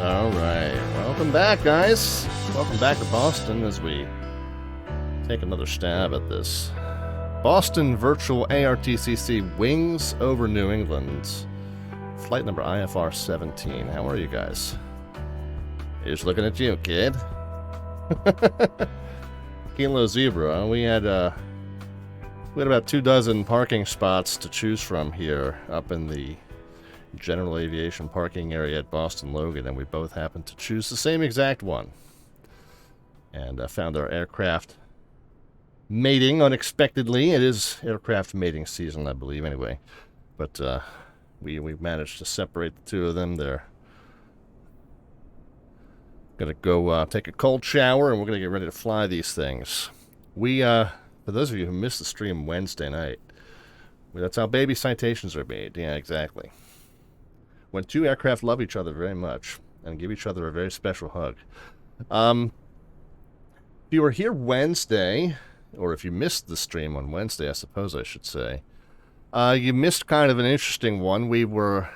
All right. Welcome back, guys. Welcome back to Boston as we take another stab at this Boston Virtual ARTCC Wings over New England. Flight number IFR 17. How are you guys? Here's looking at you, kid. Kilo Zebra. We had about 24 parking spots to choose from here up in the general aviation parking area at Boston Logan, and we both happened to choose the same exact one. And found our aircraft mating unexpectedly. It is aircraft mating season, I believe, anyway. But we managed to separate the two of them. They're gonna go take a cold shower, and we're gonna get ready to fly these things. We for those of you who missed the stream Wednesday night, that's how baby citations are made. Yeah, exactly. When two aircraft love each other very much and give each other a very special hug. If you were here Wednesday, or if you missed the stream on Wednesday, I suppose I should say, you missed kind of an interesting one. We were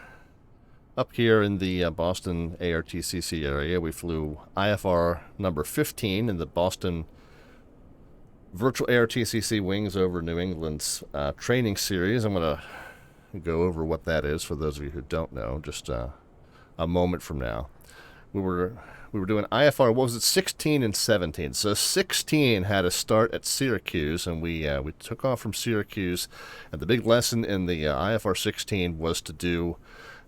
up here in the Boston ARTCC area. We flew IFR number 15 in the Boston Virtual ARTCC Wings over New England's training series. I'm going to go over what that is for those of you who don't know, just a moment from now. We were doing IFR, what was it, 16 and 17. So 16 had a start at Syracuse, and we took off from Syracuse, and the big lesson in the IFR 16 was to do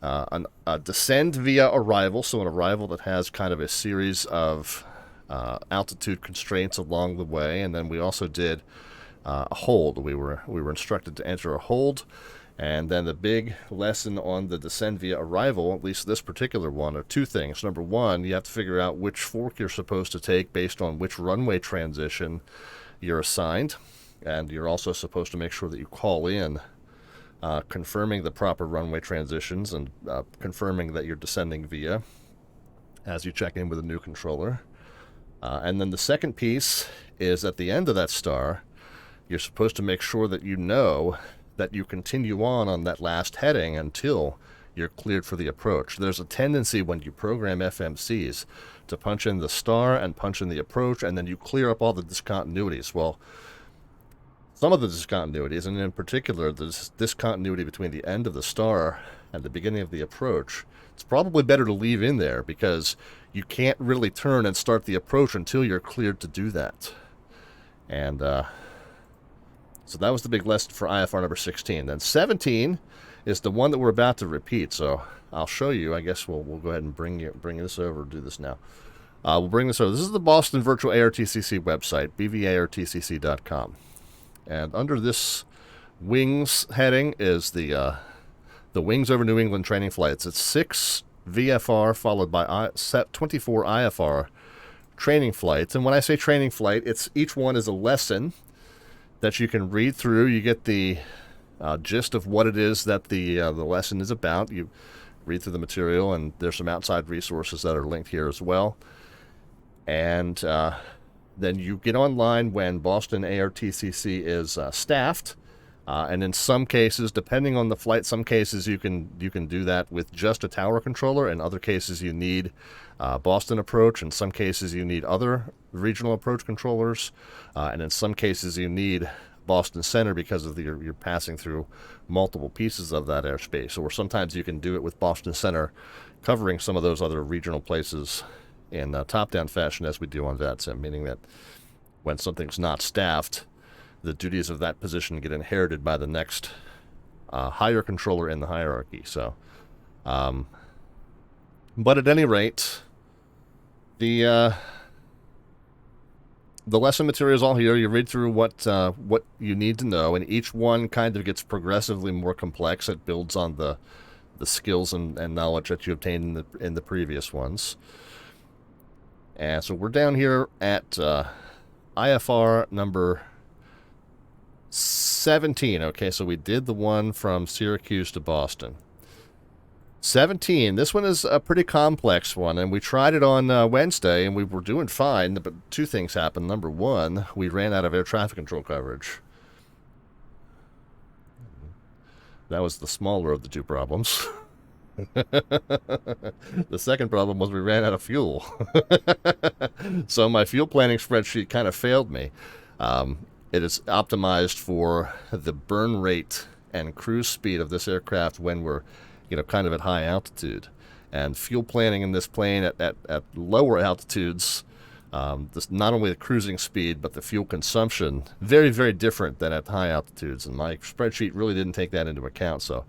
a descend via arrival, so an arrival that has kind of a series of altitude constraints along the way, and then we also did a hold. We were instructed to enter a hold. And then the big lesson on the descend via arrival, at least this particular one, are two things. Number one, you have to figure out which fork you're supposed to take based on which runway transition you're assigned. And you're also supposed to make sure that you call in, confirming the proper runway transitions and confirming that you're descending via as you check in with a new controller. And then the second piece is at the end of that star, you're supposed to make sure that you know that you continue on that last heading until you're cleared for the approach. There's a tendency when you program FMCs to punch in the star and punch in the approach, and then you clear up all the discontinuities. Well, some of the discontinuities, and in particular the discontinuity between the end of the star and the beginning of the approach, it's probably better to leave in there because you can't really turn and start the approach until you're cleared to do that. And so that was the big lesson for IFR number 16. Then 17 is the one that we're about to repeat. So I'll show you. I guess we'll go ahead and bring this over. Do this now. We'll bring this over. This is the Boston Virtual ARTCC website, BVARTCC.com. And under this wings heading is the Wings over New England training flights. It's 6 VFR followed by 24 IFR training flights. And when I say training flight, each one is a lesson that you can read through. You get the gist of what it is that the lesson is about. You read through the material, and there's some outside resources that are linked here as well. And then you get online when Boston ARTCC is staffed. And in some cases, depending on the flight, some cases you can do that with just a tower controller. In other cases, you need Boston approach. In some cases, you need other regional approach controllers. And in some cases, you need Boston Center because of you're passing through multiple pieces of that airspace. Or sometimes you can do it with Boston Center covering some of those other regional places in top-down fashion as we do on VATSIM, meaning that when something's not staffed, the duties of that position get inherited by the next higher controller in the hierarchy. So, but at any rate, the lesson material is all here. You read through what you need to know, and each one kind of gets progressively more complex. It builds on the skills and knowledge that you obtained in the previous ones. And so we're down here at IFR number 17. Okay, so we did the one from Syracuse to Boston. 17. This one is a pretty complex one, and we tried it on Wednesday, and we were doing fine, but two things happened. Number one, we ran out of air traffic control coverage. That was the smaller of the two problems. The second problem was we ran out of fuel. So my fuel planning spreadsheet kind of failed me. It is optimized for the burn rate and cruise speed of this aircraft when we're, kind of at high altitude. And fuel planning in this plane at lower altitudes, not only the cruising speed, but the fuel consumption, very, very different than at high altitudes. And my spreadsheet really didn't take that into account. So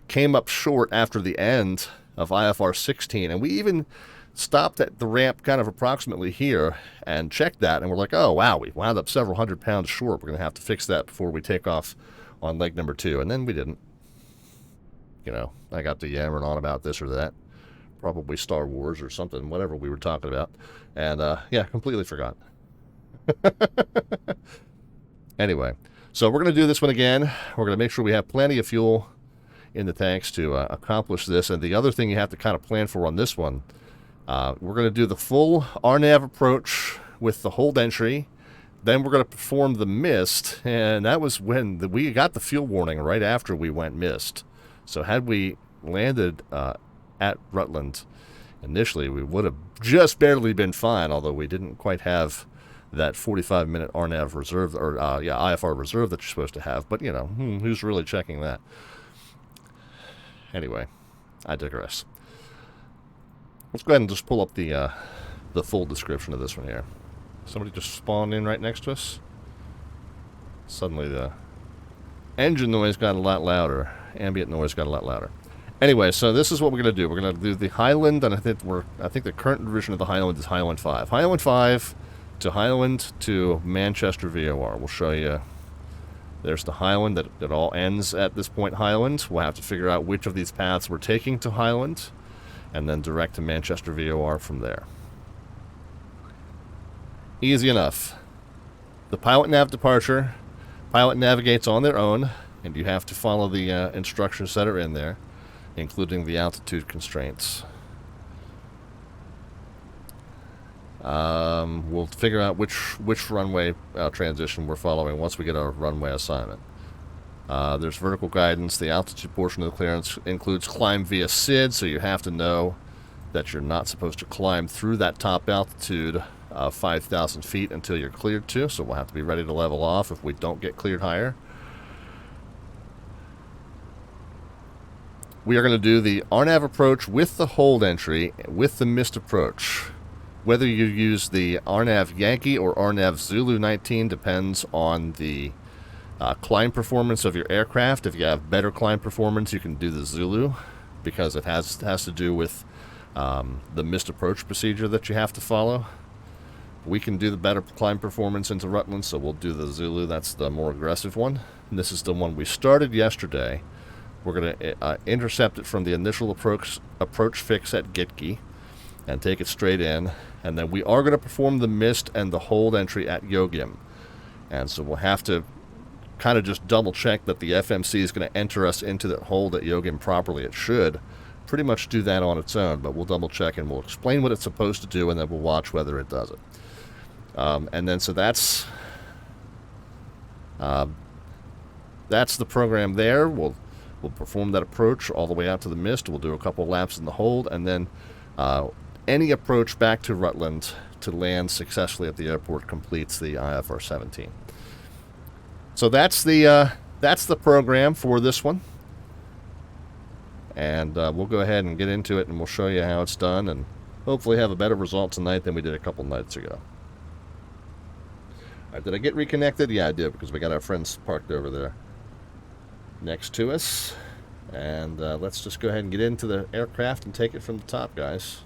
came up short after the end of IFR 16. And we even stopped at the ramp kind of approximately here and checked that. And we're like, oh, wow, we wound up several hundred pounds short. We're going to have to fix that before we take off on leg number 2. And then we didn't. I got to yammering on about this or that. Probably Star Wars or something, whatever we were talking about. And, yeah, completely forgot. Anyway, so we're going to do this one again. We're going to make sure we have plenty of fuel in the tanks to accomplish this. And the other thing you have to kind of plan for on this one, we're going to do the full RNAV approach with the hold entry. Then we're going to perform the mist. And that was when we got the fuel warning right after we went mist. So had we landed at Rutland initially, we would have just barely been fine, although we didn't quite have that 45-minute RNAV reserve, or IFR reserve that you're supposed to have. But, who's really checking that? Anyway, I digress. Let's go ahead and just pull up the full description of this one here. Somebody just spawned in right next to us. Suddenly the engine noise got a lot louder. Ambient noise got a lot louder. Anyway, so this is what we're going to do. We're going to do the Highland, and I think the current version of the Highland is Highland 5. Highland 5 to Highland to Manchester VOR. We'll show you. There's the Highland that all ends at this point Highland. We'll have to figure out which of these paths we're taking to Highland, and then direct to Manchester VOR from there. Easy enough. The pilot nav departure. Pilot navigates on their own, and you have to follow the instructions that are in there, including the altitude constraints. We'll figure out which runway transition we're following once we get our runway assignment. There's vertical guidance. The altitude portion of the clearance includes climb via SID, so you have to know that you're not supposed to climb through that top altitude of 5,000 feet until you're cleared to, so we'll have to be ready to level off if we don't get cleared higher. We are going to do the RNAV approach with the hold entry, with the missed approach. Whether you use the RNAV Yankee or RNAV Zulu 19 depends on the climb performance of your aircraft. If you have better climb performance, you can do the Zulu, because it has to do with the missed approach procedure that you have to follow. We can do the better climb performance into Rutland, so we'll do the Zulu. That's the more aggressive one. And this is the one we started yesterday. We're going to intercept it from the initial approach fix at Gitki and take it straight in. And then we are going to perform the mist and the hold entry at Yogim. And so we'll have to kind of just double check that the FMC is going to enter us into that hold at Yogim properly. It should pretty much do that on its own, but we'll double check and we'll explain what it's supposed to do, and then we'll watch whether it does it. And then so that's the program there. We'll perform that approach all the way out to the mist. We'll do a couple laps in the hold, and then any approach back to Rutland to land successfully at the airport completes the IFR 17. So that's the program for this one, and we'll go ahead and get into it, and we'll show you how it's done, and hopefully have a better result tonight than we did a couple nights ago. All right, did I get reconnected? Yeah, I did, because we got our friends parked over there next to us. And let's just go ahead and get into the aircraft and take it from the top, guys.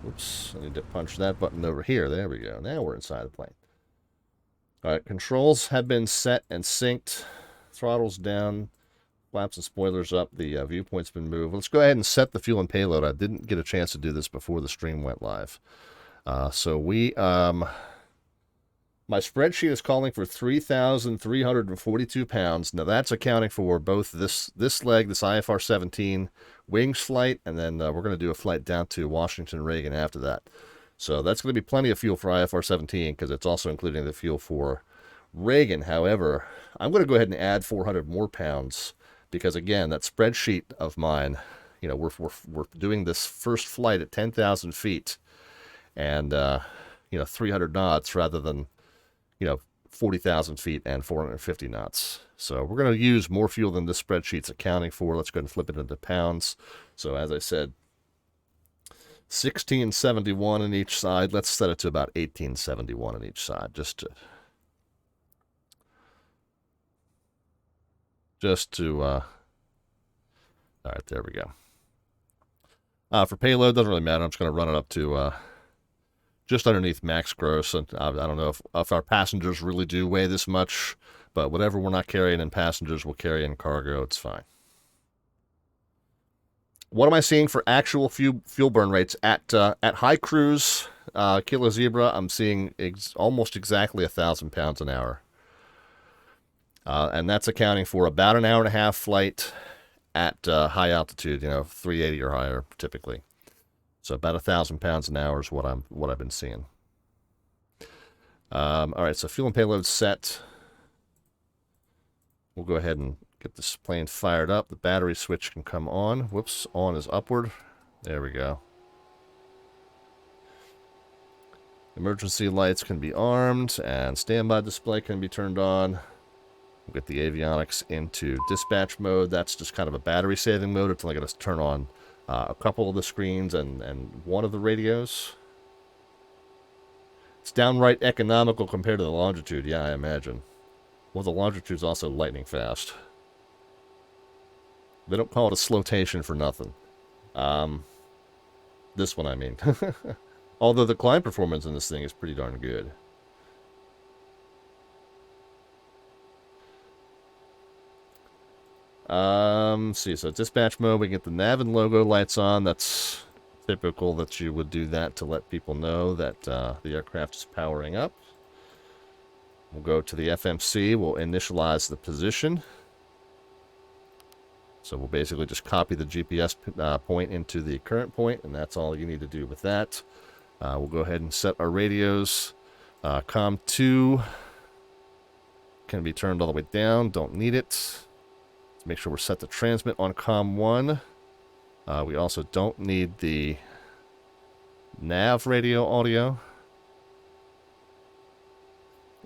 Oops, I need to punch that button over here. There we go. Now we're inside the plane. All right, controls have been set and synced. Throttles down, flaps and spoilers up. The viewpoint's been moved. Let's go ahead and set the fuel and payload. I didn't get a chance to do this before the stream went live. So my spreadsheet is calling for 3,342 pounds. Now that's accounting for both this leg, this IFR 17 wings flight, and then we're going to do a flight down to Washington Reagan after that. So that's going to be plenty of fuel for IFR 17, because it's also including the fuel for Reagan. However, I'm going to go ahead and add 400 more pounds because again, that spreadsheet of mine, you know, we're doing this first flight at 10,000 feet and, you know, 300 knots rather than, you know, 40,000 feet and 450 knots. So we're going to use more fuel than this spreadsheet's accounting for. Let's go ahead and flip it into pounds. So as I said, 1671 on each side. Let's set it to about 1871 on each side, just to all right, there we go. For payload, doesn't really matter. I'm just going to run it up to just underneath max gross. And I don't know if our passengers really do weigh this much, but whatever we're not carrying in passengers, we'll carry in cargo. It's fine. What am I seeing for actual fuel burn rates at high cruise Kilo Zebra? I'm seeing almost exactly 1,000 pounds an hour, and that's accounting for about an hour and a half flight at high altitude. You know, 380 or higher typically. So about 1,000 pounds an hour is what I've been seeing. All right, so fuel and payload set. We'll go ahead and get this plane fired up. The battery switch can come on. Whoops, on is upward. There we go. Emergency lights can be armed, and standby display can be turned on. We'll get the avionics into dispatch mode. That's just kind of a battery saving mode until I get to turn on a couple of the screens and one of the radios. It's downright economical compared to the longitude. Yeah, I imagine. Well, the longitude's also lightning fast. They don't call it a flotation for nothing. This one, I mean. Although the climb performance in this thing is pretty darn good. Let's see, so dispatch mode, we get the nav and logo lights on. That's typical that you would do that to let people know that the aircraft is powering up. We'll go to the FMC, we'll initialize the position. So we'll basically just copy the GPS point into the current point, and that's all you need to do with that. We'll go ahead and set our radios. COM 2 can be turned all the way down, don't need it. Let's make sure we're set to transmit on COM 1. We also don't need the nav radio audio.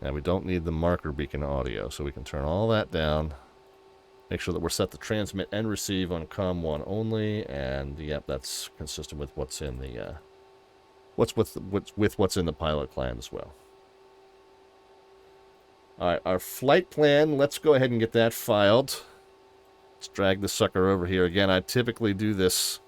And we don't need the marker beacon audio, so we can turn all that down. Make sure that we're set to transmit and receive on COM 1 only, and yep, that's consistent with what's in the what's in the pilot plan as well. All right, our flight plan. Let's go ahead and get that filed. Let's drag this sucker over here again. I typically do this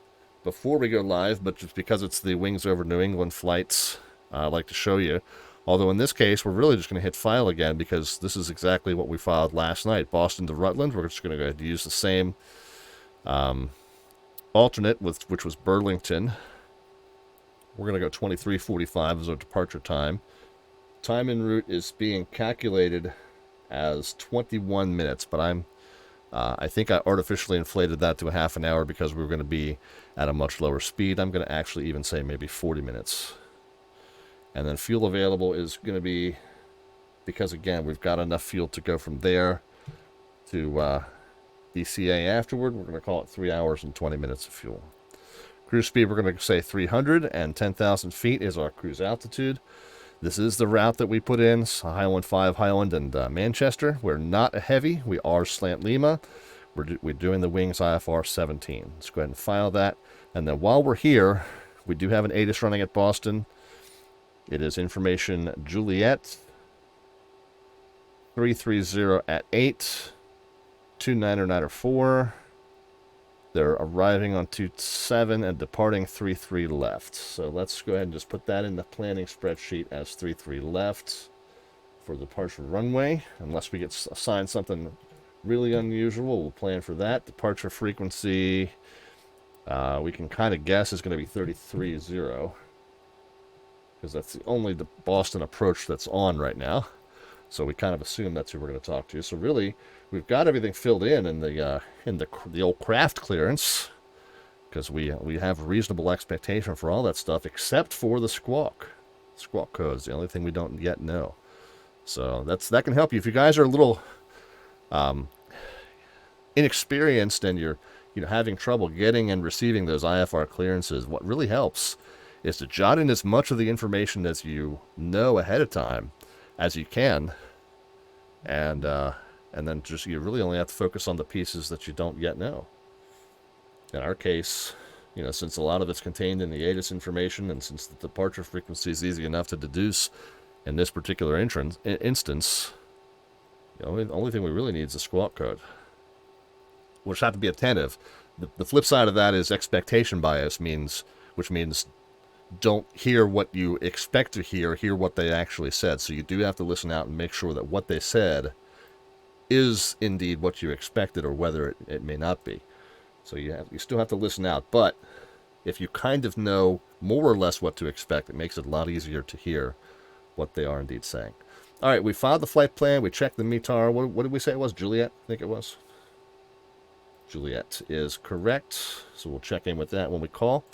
before we go live, but just because it's the Wings Over New England flights, I like to show you. Although in this case, we're really just going to hit file again because this is exactly what we filed last night. Boston to Rutland. We're just going to go ahead and use the same alternate, which was Burlington. We're going to go 23:45 as our departure time. Time en route is being calculated as 21 minutes, but I think I artificially inflated that to a half an hour because we were going to be at a much lower speed. I'm going to actually even say maybe 40 minutes. And then fuel available is going to be, because again, we've got enough fuel to go from there to DCA afterward. We're going to call it 3 hours and 20 minutes of fuel. Cruise speed, we're going to say 300, and 10,000 feet is our cruise altitude. This is the route that we put in, Highland 5, Highland, and Manchester. We're not a heavy. We are Slant Lima. We're doing the Wings IFR 17. Let's go ahead and file that. And then while we're here, we do have an ATIS running at Boston. It is information Juliet 330 at 8, 2994. They're arriving on 27 and departing 33 left. So let's go ahead and just put that in the planning spreadsheet as 33 left for the departure runway. Unless we get assigned something really unusual, we'll plan for that. Departure frequency, we can kind of guess is going to be 33.0. Because that's the only the Boston approach that's on right now. So we kind of assume that's who we're going to talk to. So really, we've got everything filled in the old craft clearance, because we have a reasonable expectation for all that stuff, except for the squawk. Squawk code is the only thing we don't yet know. So that can help you if you guys are a little inexperienced and you're having trouble getting and receiving those IFR clearances, what really helps is to jot in as much of the information as you know ahead of time as you can, and then just you really only have to focus on the pieces that you don't yet know. In our case, since a lot of it's contained in the ATIS information, and since the departure frequency is easy enough to deduce in this particular instance, the only thing we really need is a squawk code. We'll just have to be attentive. The flip side of that is expectation bias, which means don't hear what you expect to hear what they actually said. So you do have to listen out and make sure that what they said is indeed what you expected, or whether it may not be. So you still have to listen out. But if you kind of know more or less what to expect, it makes it a lot easier to hear what they are indeed saying. All right, we filed the flight plan. We checked the METAR. What did we say it was? Juliet, I think it was. Juliet is correct. So we'll check in with that when we call.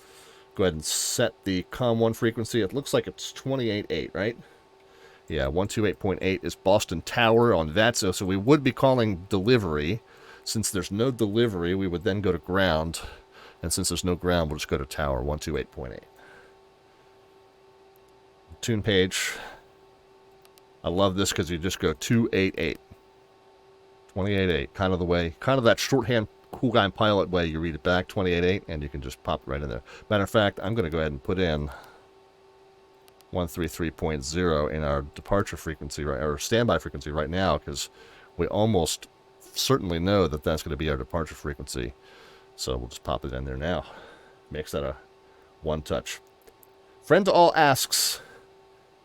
Go ahead and set the COM1 frequency. It looks like it's 28.8, right? Yeah, 128.8 is Boston Tower on VATSIM. So we would be calling delivery. Since there's no delivery, we would then go to ground. And since there's no ground, we'll just go to tower 128.8. Tune page. I love this because you just go 288. 28.8, kind of the way, kind of that shorthand cool guy pilot way. You read it back, 28.8, and you can just pop it right in there. Matter of fact, I'm going to go ahead and put in 133.0 in our departure frequency, right, or standby frequency right now, because we almost certainly know that that's going to be our departure frequency. So we'll just pop it in there now. Makes that a one touch. Friend to all asks,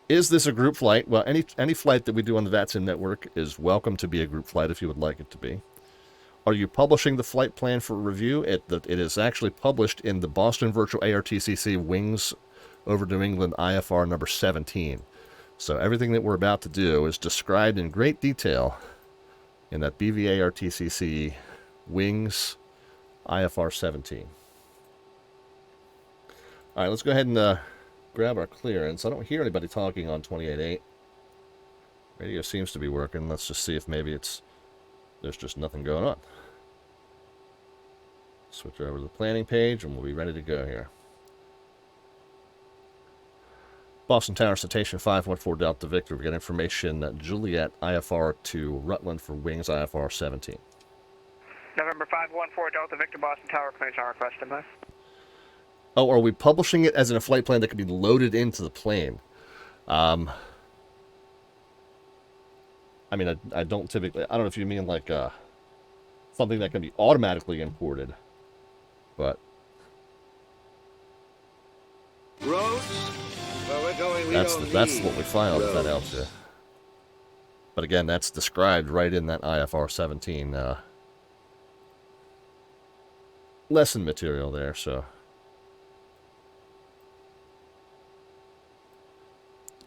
is this a group flight? Well, any flight that we do on the VATSIM network is welcome to be a group flight if you would like it to be. Are you publishing the flight plan for review? It is actually published in the Boston Virtual ARTCC Wings over New England IFR number 17. So everything that we're about to do is described in great detail in that BVARTCC Wings IFR 17. All right, let's go ahead and grab our clearance. I don't hear anybody talking on 28.8. Radio seems to be working. Let's just see if maybe there's just nothing going on. Switch over to the planning page and we'll be ready to go here. Boston Tower, Citation 514 Delta Victor. We got information that Juliet IFR to Rutland for Wings IFR 17. November 514 Delta Victor, Boston Tower, clearance on request, MS. Oh, are we publishing it as in a flight plan that can be loaded into the plane? I mean, I don't typically, I don't know if you mean like something that can be automatically imported, but roads where we're going, that's what we filed, if that helps you. But again, that's described right in that IFR 17 lesson material there, so.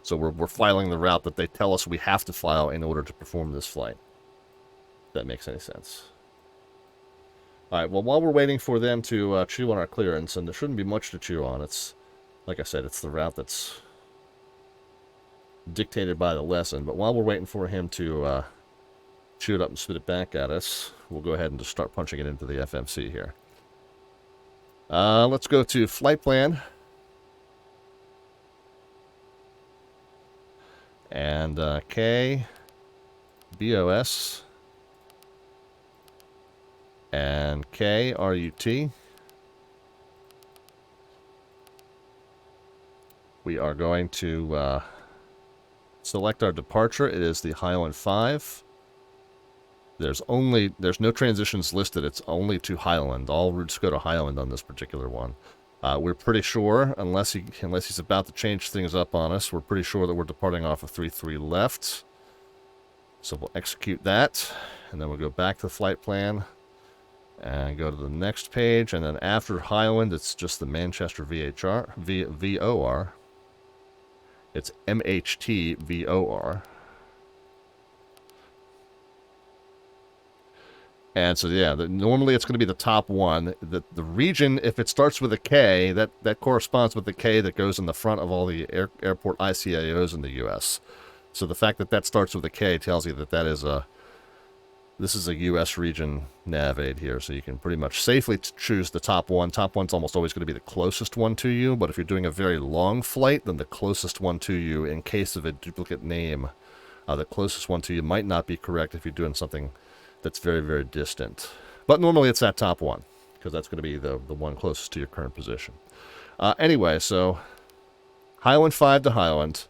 So we're filing the route that they tell us we have to file in order to perform this flight. If that makes any sense. All right, well, while we're waiting for them to chew on our clearance, and there shouldn't be much to chew on, it's, like I said, it's the route that's dictated by the lesson. But while we're waiting for him to chew it up and spit it back at us, we'll go ahead and just start punching it into the FMC here. Let's go to flight plan. And KBOS and KRUT. We are going to select our departure. It is the Highland 5. There's no transitions listed. It's only to Highland. All routes go to Highland on this particular one. We're pretty sure, unless he's about to change things up on us, we're pretty sure that we're departing off of 33 left. So we'll execute that, and then we'll go back to the flight plan, and go to the next page, and then after Highland, it's just the Manchester VOR. It's MHT VOR. And so, yeah, normally it's going to be the top one. The region, if it starts with a K, that corresponds with the K that goes in the front of all the airport ICAOs in the U.S. So the fact that that starts with a K tells you that that is This is a U.S. region nav aid here, so you can pretty much safely choose the top one. Top one's almost always going to be the closest one to you, but if you're doing a very long flight, then the closest one to you, in case of a duplicate name, the closest one to you might not be correct if you're doing something that's very, very distant. But normally it's that top one, because that's going to be the one closest to your current position. Anyway, so Highland 5 to Highland,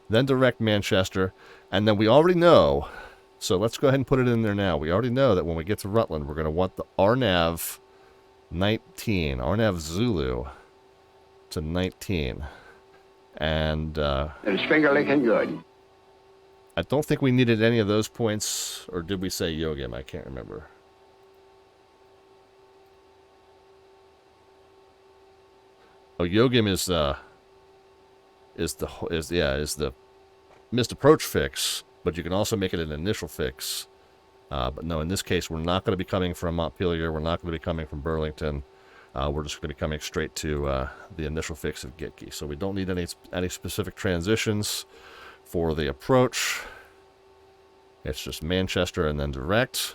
then direct Manchester, and then we already know... So let's go ahead and put it in there now. We already know that when we get to Rutland, we're going to want the RNAV 19, RNAV Zulu to 19. And It's finger licking good. I don't think we needed any of those points, or did we say Yogim? I can't remember. Oh, Yogim is the missed approach fix. But you can also make it an initial fix. But no, in this case, we're not going to be coming from Montpelier. We're not going to be coming from Burlington. We're just going to be coming straight to the initial fix of Gitke. So we don't need any specific transitions for the approach. It's just Manchester and then direct.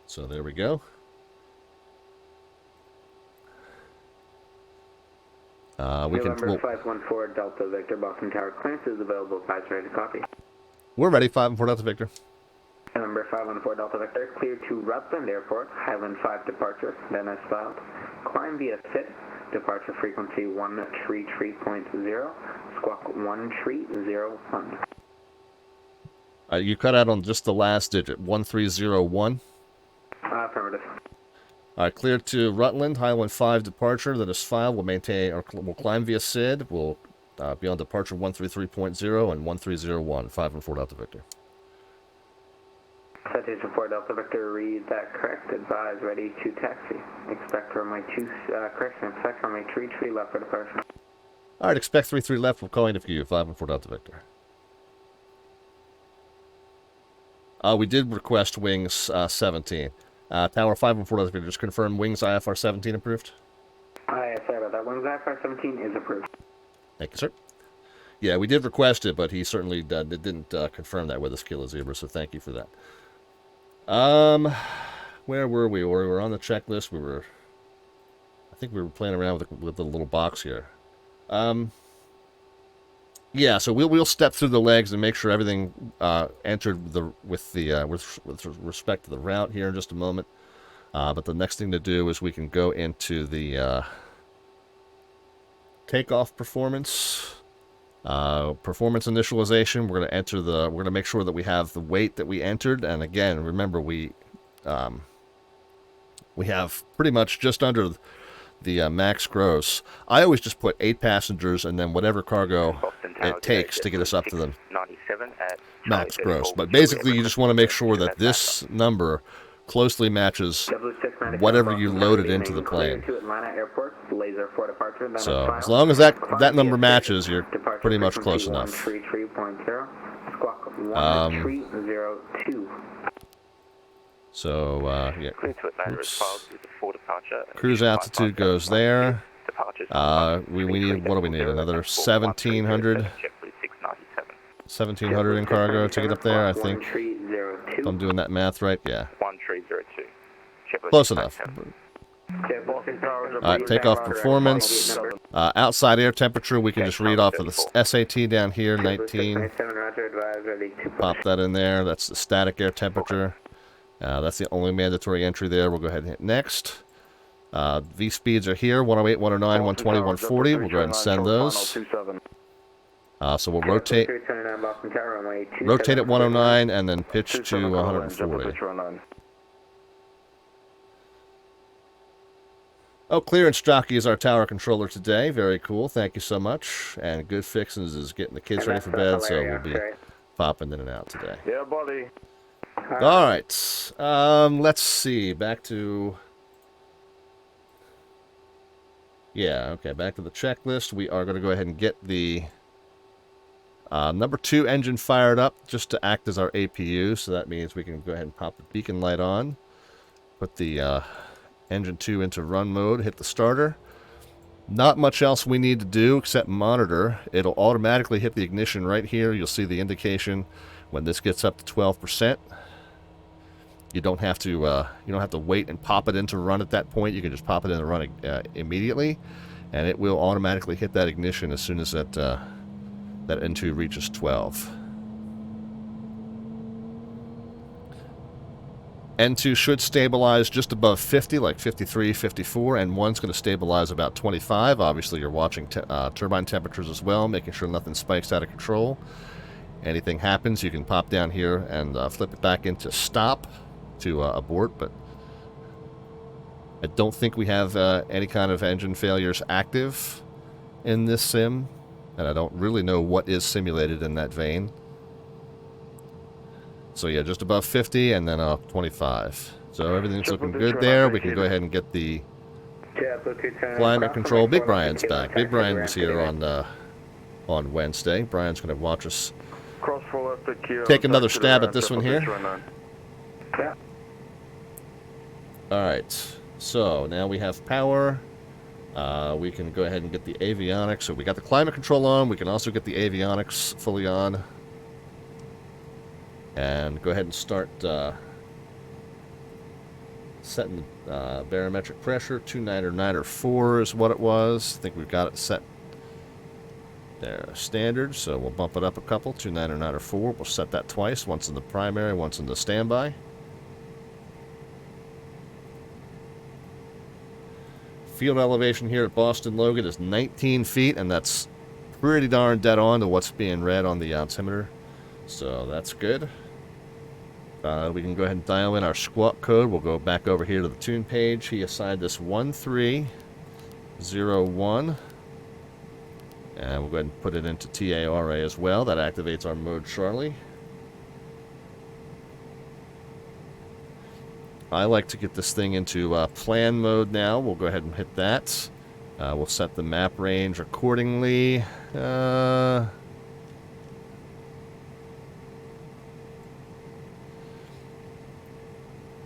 So there we go. November 514 Delta Victor Boston Tower clearance is available. Pass ready to copy. We're ready. 5-4 Delta Victor. November 514 Delta Victor, clear to Rutland Airport, Highland 5 departure, then as filed. Climb via SID, departure frequency 133.0, squawk 1301. You cut out on just the last digit, 1301. Affirmative. All right, clear to Rutland, Highland 5 departure, then as filed. We'll climb via SID. We'll be on departure 133.0 and 1301, 5-4 Delta Victor. Citation 4 Delta Victor, read that correct. Advise ready to taxi. Expect runway 33 left for departure. All right, expect 33 left. We're calling it for you, 5-4 Delta Victor. We did request wings 17. Tower 5-4 Delta Victor, just confirm wings IFR 17 approved? Sorry about that. Wings IFR 17 is approved. Thank you, sir. Yeah, we did request it, but he certainly didn't confirm that with us, Kilo Zebra, so thank you for that. Where were we? We were on the checklist. I think we were playing around with the little box here. Yeah, so we'll step through the legs and make sure everything entered with respect to the route here in just a moment. But the next thing to do is we can go into the takeoff performance initialization. We're going to we're going to make sure that we have the weight that we entered, and again, remember we have pretty much just under the max gross. I always just put 8 passengers and then whatever cargo it takes to get us up to the max gross. But basically, you just want to make sure that this number closely matches whatever you loaded into the plane. So as long as that number matches, you're pretty much close enough. So yeah. Cruise altitude goes there. We need, what do we need? Another 1,700 in cargo to get up there, I think. If I'm doing that math right, yeah. Close enough. Takeoff performance. Outside air temperature, we can just read off of the SAT down here, 19. Pop that in there. That's the static air temperature. That's the only mandatory entry there. We'll go ahead and hit next. V speeds are here, 108, 109, 120, 140. We'll go ahead and send those. So we'll rotate at 109 and then pitch to 140. Oh, Clearance Jockey is our tower controller today. Very cool. Thank you so much. And Good Fixins is getting the kids ready for bed, so we'll be popping in and out today. Yeah, buddy. All right. Let's see. Back to... Yeah, okay. Back to the checklist. We are going to go ahead and get the number 2 engine fired up just to act as our APU. So that means we can go ahead and pop the beacon light on. Put the... Engine 2 into run mode, hit the starter. Not much else we need to do except monitor. It'll automatically hit the ignition right here. You'll see the indication when this gets up to 12%. You don't have to wait and pop it into run at that point. You can just pop it in and run immediately, and it will automatically hit that ignition as soon as that N2 reaches 12. N2 should stabilize just above 50, like 53, 54, and 1's going to stabilize about 25. Obviously, you're watching turbine temperatures as well, making sure nothing spikes out of control. Anything happens, you can pop down here and flip it back into stop to abort, but I don't think we have any kind of engine failures active in this sim, and I don't really know what is simulated in that vein. So yeah, just above 50 and then 25. So everything's looking good there. We can go ahead and get the climate control. Big Brian's back. Big Brian was here on Wednesday. Brian's going to watch us take another stab at this one here. Alright, so now we have power. We can go ahead and get the avionics. So we got the climate control on. We can also get the avionics fully on. And go ahead and start setting the barometric pressure. 299.4 is what it was. I think we've got it set there, standard. So we'll bump it up a couple. 299.4. We'll set that twice. Once in the primary, once in the standby. Field elevation here at Boston Logan is 19 feet, and that's pretty darn dead on to what's being read on the altimeter. So that's good. We can go ahead and dial in our squawk code. We'll go back over here to the tune page. He assigned this 1301. And we'll go ahead and put it into TARA as well. That activates our mode Charlie. I like to get this thing into plan mode now. We'll go ahead and hit that. We'll set the map range accordingly.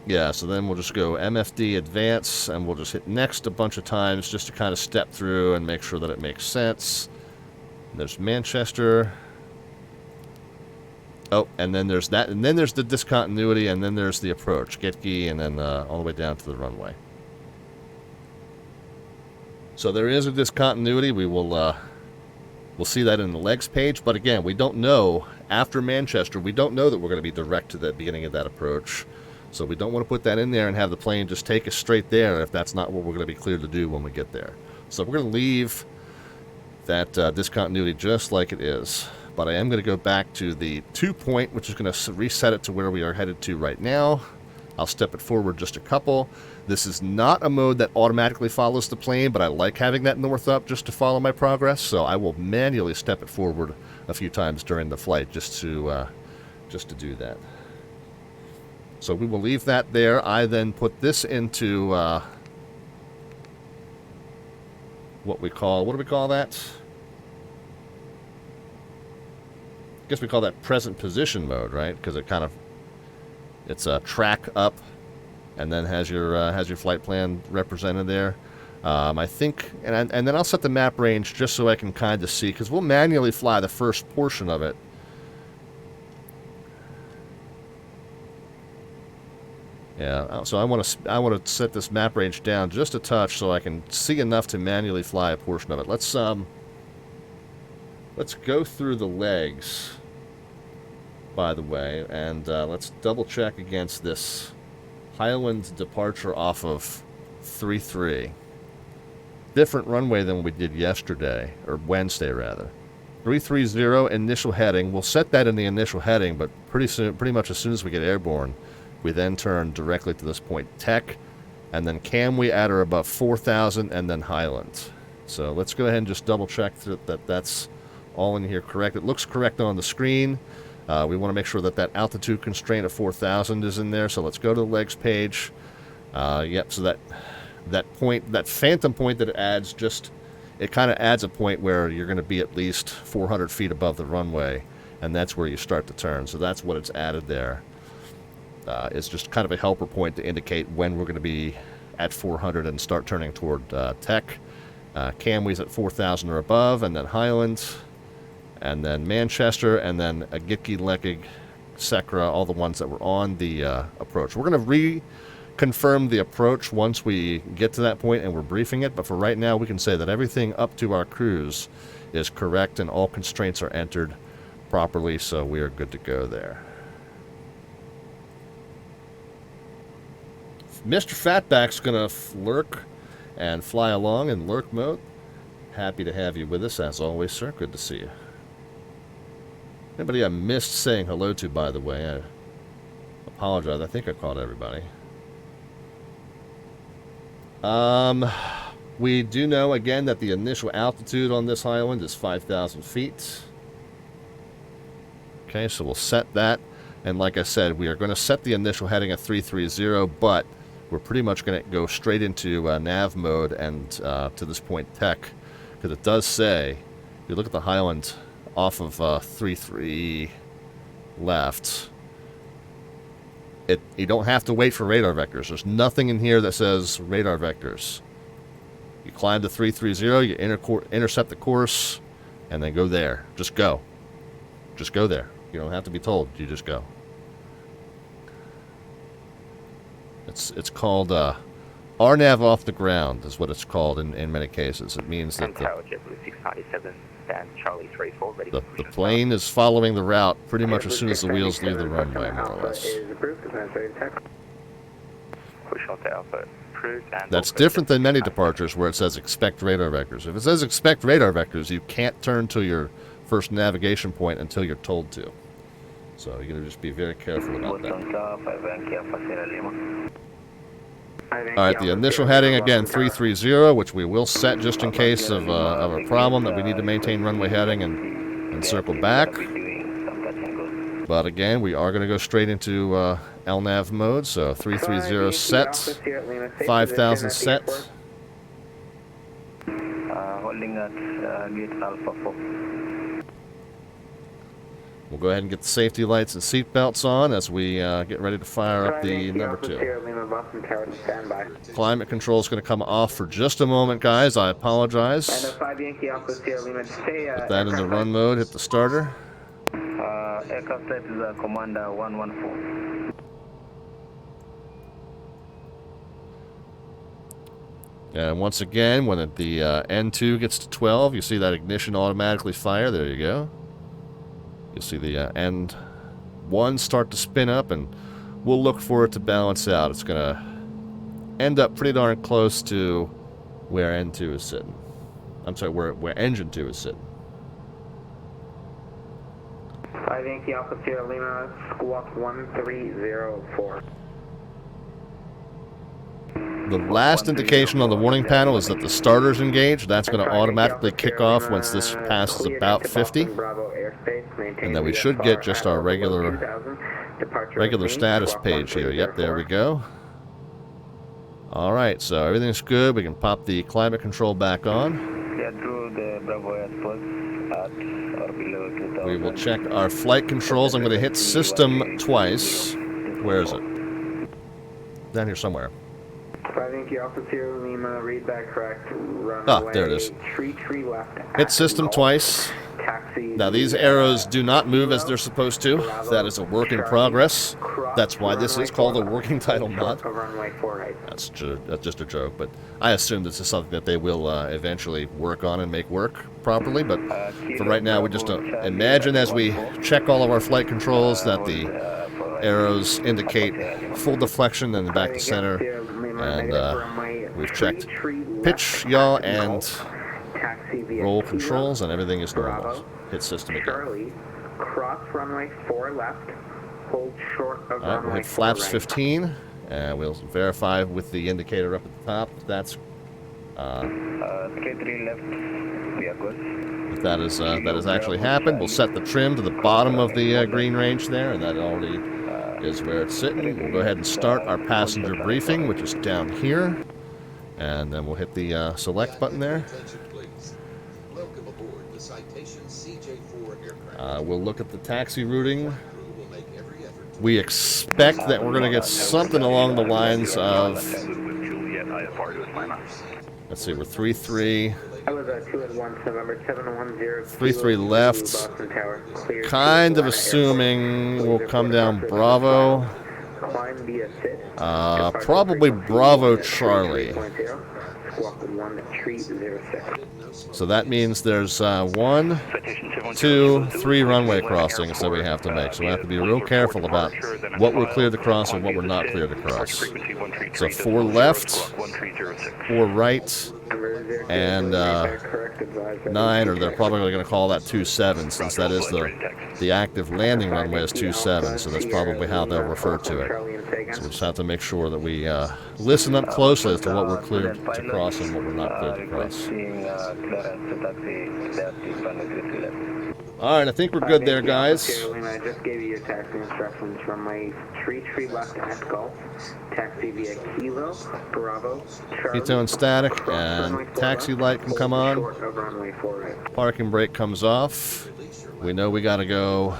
Yeah, so then we'll just go MFD advance, and we'll just hit next a bunch of times just to kind of step through and make sure that it makes sense. There's Manchester. Oh, and then there's that, and then there's the discontinuity, and then there's the approach. Getki, and then all the way down to the runway. So there is a discontinuity. We'll see that in the legs page, but again, we don't know, after Manchester, we don't know that we're going to be direct to the beginning of that approach. So we don't want to put that in there and have the plane just take us straight there if that's not what we're going to be cleared to do when we get there. So we're going to leave that discontinuity just like it is. But I am going to go back to the 2-point, which is going to reset it to where we are headed to right now. I'll step it forward just a couple. This is not a mode that automatically follows the plane, but I like having that north up just to follow my progress. So I will manually step it forward a few times during the flight just to do that. So we will leave that there. I then put this into what do we call that? I guess we call that present position mode, right? Because it's a track up, and then has your flight plan represented there. I think, and then I'll set the map range just so I can kind of see, because we'll manually fly the first portion of it. Yeah, so I want to set this map range down just a touch so I can see enough to manually fly a portion of it. Let's go through the legs, by the way, and let's double check against this Highland departure off of 33. Different runway than we did yesterday, or Wednesday rather. 330 initial heading. We'll set that in the initial heading, but pretty much as soon as we get airborne, we then turn directly to this point, Tech, and then Camwe at or above 4,000, and then Highland. So let's go ahead and just double check that that's all in here correct. It looks correct on the screen. We want to make sure that altitude constraint of 4,000 is in there. So let's go to the legs page. Yep. So that point, that phantom point that it adds, it kind of adds a point where you're going to be at least 400 feet above the runway, and that's where you start to turn. So that's what it's added there. It's just kind of a helper point to indicate when we're going to be at 400 and start turning toward Tech. Camwe's at 4,000 or above, and then Highland, and then Manchester, and then a Gitki Lekig SECRA, all the ones that were on the approach. We're going to reconfirm the approach once we get to that point and we're briefing it, but for right now we can say that everything up to our cruise is correct and all constraints are entered properly, so we are good to go there. Mr. Fatback's going to lurk and fly along in lurk mode. Happy to have you with us, as always, sir. Good to see you. Anybody I missed saying hello to, by the way, I apologize. I think I called everybody. We do know, again, that the initial altitude on this island is 5,000 feet. Okay, so we'll set that. And like I said, we are going to set the initial heading at 330, but we're pretty much going to go straight into nav mode and to this point tech. Because it does say, if you look at the Highland off of 33 left, you don't have to wait for radar vectors. There's nothing in here that says radar vectors. You climb to 330, you intercept the course, and then go there. Just go. Just go there. You don't have to be told. You just go. It's called RNAV off the ground is what it's called in many cases. It means that the plane is following the route pretty much as soon as the wheels leave the runway, more or less. That's different than many departures where it says expect radar vectors. If it says expect radar vectors, you can't turn to your first navigation point until you're told to. So you're going to just be very careful about that. Alright, the initial heading, again, 330, which we will set just in case of a problem that we need to maintain runway heading and circle back. But again, we are going to go straight into LNAV mode, so 330 set, 5,000 set. Holding at gate Alpha 4. We'll go ahead and get the safety lights and seat belts on as we get ready to fire up the number 2. Climate control is going to come off for just a moment, guys. I apologize. Put that in the run mode. Hit the starter. Aircraft type is Commander 114. And once again, when the N2 gets to 12, you see that ignition automatically fire. There you go. You'll see the N1 start to spin up, and we'll look for it to balance out. It's going to end up pretty darn close to where N2 is sitting. I'm sorry, where engine 2 is sitting. 5 Yankee Alpha Sierra Lima, squawk 1304. The last indication on the warning panel is that the starter's engaged. That's going to automatically kick off once this passes about 50. And then we should get just our regular status page here. Yep, there we go. Alright, so everything's good. We can pop the climate control back on. We will check our flight controls. I'm going to hit system twice. Where is it? Down here somewhere. 5 Yankee Alpha Sierra Lima, read that correct. Ah, there it is. Tree left. Hit system twice. Now these arrows do not move as they're supposed to. That is a work in progress. That's why this is called a working title mod. That's just a joke, but I assume this is something that they will eventually work on and make work properly. But for right now, we just imagine as we check all of our flight controls that the arrows indicate full deflection and back to center. And we've checked pitch, yaw, and roll controls, and everything is normal. Hit system again. Charlie, cross runway 4 left, hold short of runway we'll hit flaps 15, and we'll verify with the indicator up at the top. That's K3 left, we are good. that has actually happened. We'll set the trim to the bottom of the green range there, and that already is where it's sitting. We'll go ahead and start our passenger briefing, which is down here, and then we'll hit the select button there. Welcome aboard the Citation CJ4 aircraft. We'll look at the taxi routing. We expect that we're going to get something along the lines of, let's see, we're 3-3. That was 2 at 1, November 710. 33 left. Boston Tower. Clear Kind of Atlanta assuming Airport. we'll come down Bravo. Climb via SID. Probably Bravo Charlie. Squawk 1306. So that means there's 1, 2, 3 runway crossings that we have to make. So we have to be real careful about what we're cleared to cross and what we're not cleared to cross. So 4 left, 4 right, and 9, or they're probably going to call that 27, since that is the active landing runway is 27. So that's probably how they'll refer to it. So we just have to make sure that we listen up closely as to what we're cleared to cross and what we're not cleared to cross. Alright, I think we're good there, guys. I just gave you your taxi instructions from my 33 left at Gulf. Taxi via Kilo, Bravo, Charlie. Keto and static, and taxi light can come on. Parking brake comes off. We know we got to go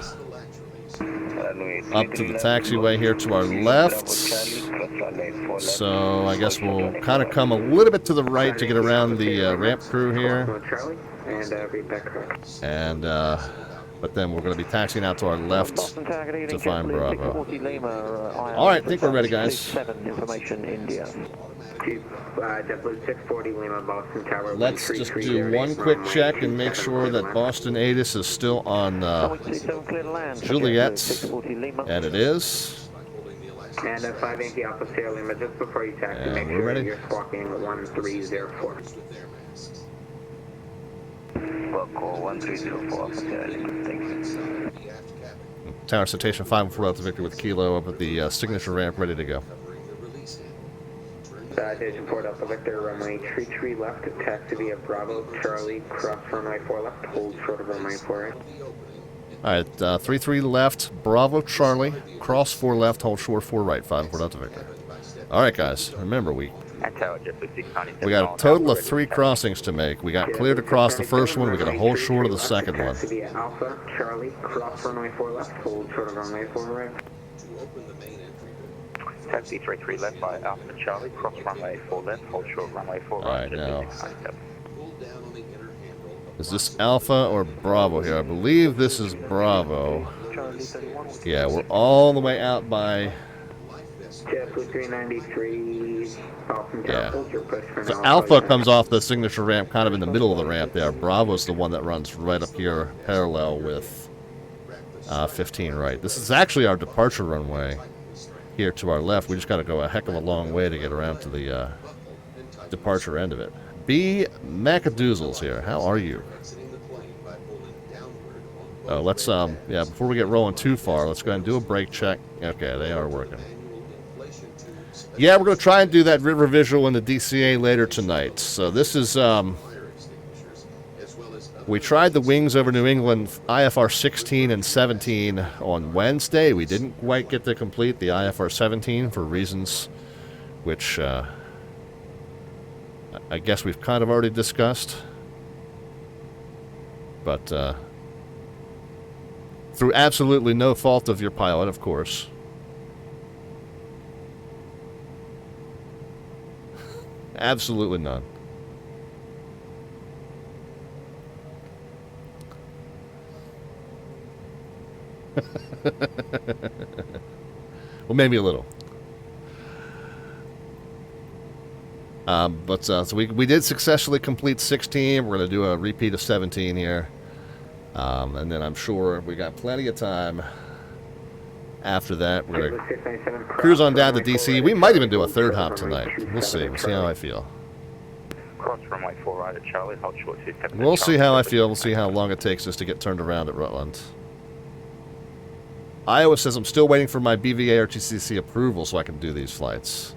up to the taxiway here to our left. So I guess we'll kind of come a little bit to the right to get around the ramp crew here. And but then we're going to be taxiing out to our left to find Bravo. All right, I think we're ready, guys. Let's just do one quick check and make sure that Boston ATIS is still on Juliet, and it is. And 5 Yankee Alpha Sierra Lima, just before you taxi, make we're sure ready. you're squawking 1304. Well, call 1304 Sierra Lima, thank you. Tower Citation 5-4 Delta Victor with Kilo up at the signature ramp, ready to go. Citation 4 Delta Victor, runway 33 left, taxi via Bravo, Charlie, cross runway 4 left, hold short of runway 4 right. Alright, 33 left, Bravo Charlie, cross 4 left, hold short 4 right, 5-4 Delta Victor. Alright, guys, remember we got a total of 3 crossings to make. We got cleared to cross the first one, we got a hold short of the second one. Taxi via Alpha, Charlie, cross runway 4 left, hold short of runway 4 right. Taxi 33 left by Alpha Charlie, cross runway 4 left, hold short runway 4 right. Alright, now, is this Alpha or Bravo here? I believe this is Bravo. Yeah, we're all the way out by... Yeah. So Alpha comes off the signature ramp kind of in the middle of the ramp there. Bravo's the one that runs right up here parallel with 15 right. This is actually our departure runway here to our left. We just got to go a heck of a long way to get around to the departure end of it. B. Macadoozles here. How are you? Oh, let's, yeah, before we get rolling too far, let's go ahead and do a brake check. Okay, they are working. Yeah, we're going to try and do that River Visual in the DCA later tonight. So this is, we tried the wings over New England IFR 16 and 17 on Wednesday. We didn't quite get to complete the IFR 17 for reasons which, I guess we've kind of already discussed, but through absolutely no fault of your pilot, of course. Absolutely none. Well, maybe a little. So we did successfully complete 16. We're going to do a repeat of 17 here. And then I'm sure we got plenty of time after that. We're going to cruise on down to DC. We might even do a third hop tonight. We'll see. We'll see how I feel. Cross runway 4 right at Charlie, hold short 27. We'll see how I feel. We'll see how long it takes us to get turned around at Rutland. Iowa says I'm still waiting for my BVARTCC approval so I can do these flights.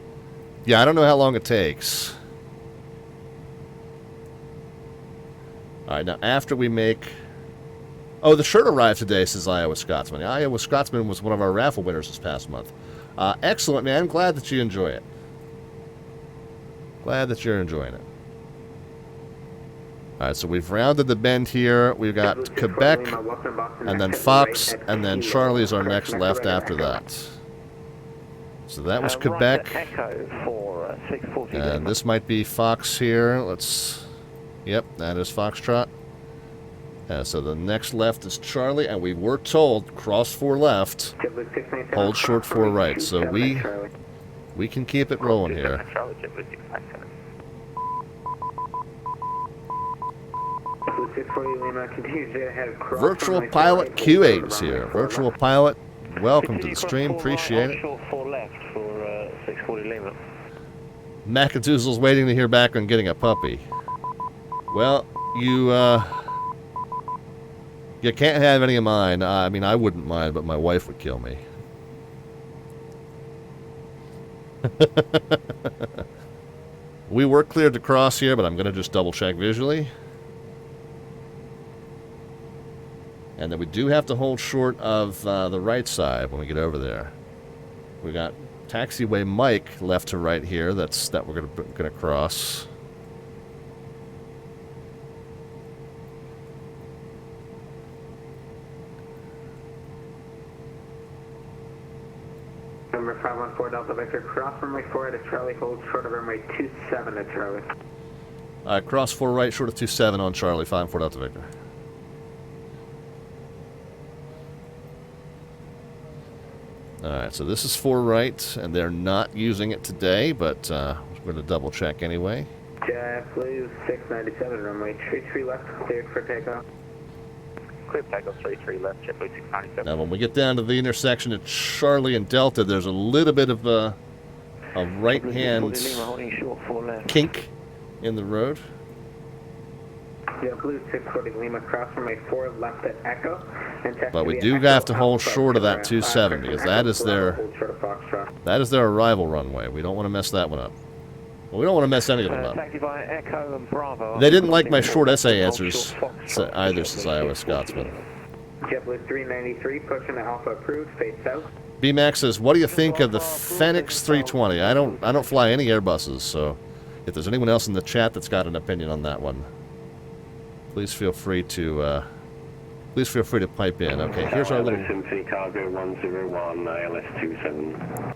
Yeah, I don't know how long it takes. Alright, now after we make... Oh, the shirt arrived today, says Iowa Scotsman. Iowa Scotsman was one of our raffle winners this past month. Excellent, man. Glad that you enjoy it. Glad that you're enjoying it. Alright, so we've rounded the bend here. We've got Quebec, and then Fox, and then Charlie's our next left after that. So that was Quebec. And this might be Fox here. Let's Yep, that is Foxtrot. So the next left is Charlie, and we were told cross 4 left, hold short 4 right. So we can keep it rolling here. Charlie, JetBlue 697. Virtual Pilot Q8 is here. Virtual Pilot, welcome to the stream. Appreciate it. Short 4 left for 640 Lima. Macadoozle's waiting to hear back on getting a puppy. Well, you can't have any of mine. I mean, I wouldn't mind, but my wife would kill me. We were cleared to cross here, but I'm going to just double check visually. And then we do have to hold short of the right side when we get over there. We got taxiway Mike left to right here. That we're gonna cross. Number 514 Delta Victor, cross runway 4 at Charlie, hold short of runway 27 at Charlie. Alright, cross 4 right, short of 27 on Charlie, 5-4 Delta Victor. Alright, so this is 4 right, and they're not using it today, but we're going to double check anyway. JetBlue 697, runway 33 left, cleared for takeoff. Clear takeoff 33 left, JetBlue 697. Now, when we get down to the intersection of Charlie and Delta, there's a little bit of a right-hand kink in the road. JetBlue 640 Lima, cross runway 4 left at Echo. But we do have to hold short of that 27 because that is their arrival runway. We don't want to mess that one up. Well, we don't want to mess any of them up. Echo and Bravo. They didn't like my short essay answers either, says Iowa Scotsman. JetBlue 393, pushing to Alpha approved, face south. BMAX says, what do you think of the Phoenix 320? I don't fly any Airbuses, so if there's anyone else in the chat that's got an opinion on that one, please feel free to pipe in. Okay, here's our little Symphony Cargo 101 ILS 27.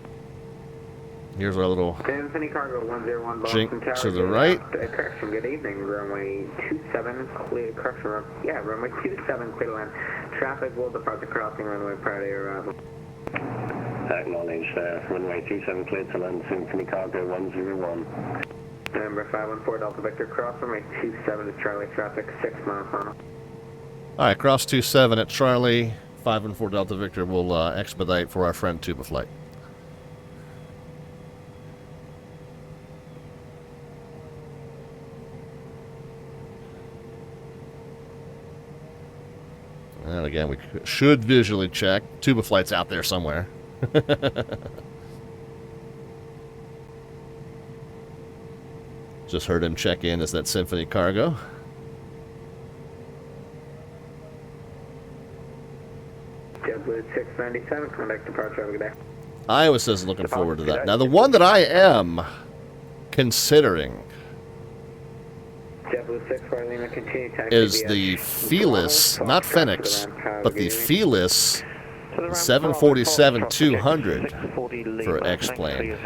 Here's our little Symphony Cargo 101 Boston jink Tower. to the right. Correction, good evening. Runway 27 clear. Correction, runway 27 clear to land. Traffic will depart the crossing runway prior to your arrival. Acknowledged. Runway 27 cleared to land. Symphony Cargo 101. Number 514 Delta Victor, cross runway 27 to Charlie, traffic 6 miles per hour. Alright, cross 27 at Charlie, 5-4 Delta Victor will expedite for our friend Tuba Flight. And again, we should visually check. Tuba Flight's out there somewhere. Just heard him check in as that Symphony Cargo. JetBlue 697, contact departure, have a good day. Iowa says looking forward to that. Now, the one that I am considering JetBlue 640 Lima, continue taxi is via the Felis, not Phoenix, but the Felis 747-200 for X-Plane.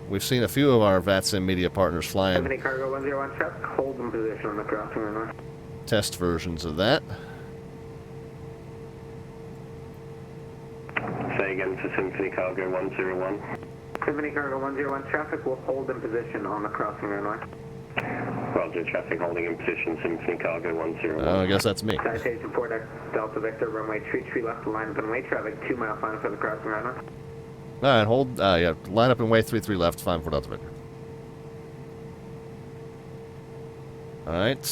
We've seen a few of our VATSIM media partners flying Symphony Cargo 101 traffic, hold in position on the crossing runway. test versions of that. Say again for Symphony Cargo 101. Symphony Cargo 101 traffic will hold in position on the crossing runway. Roger, traffic holding in position, Symphony Cargo 101. I guess that's me. Citation 4 Delta Victor, runway 33 left, line up and wait, traffic 2 mile final for the crossing runway. Alright, hold, yeah, line up and wait, 33 left, 5-4 Delta Victor. Alright.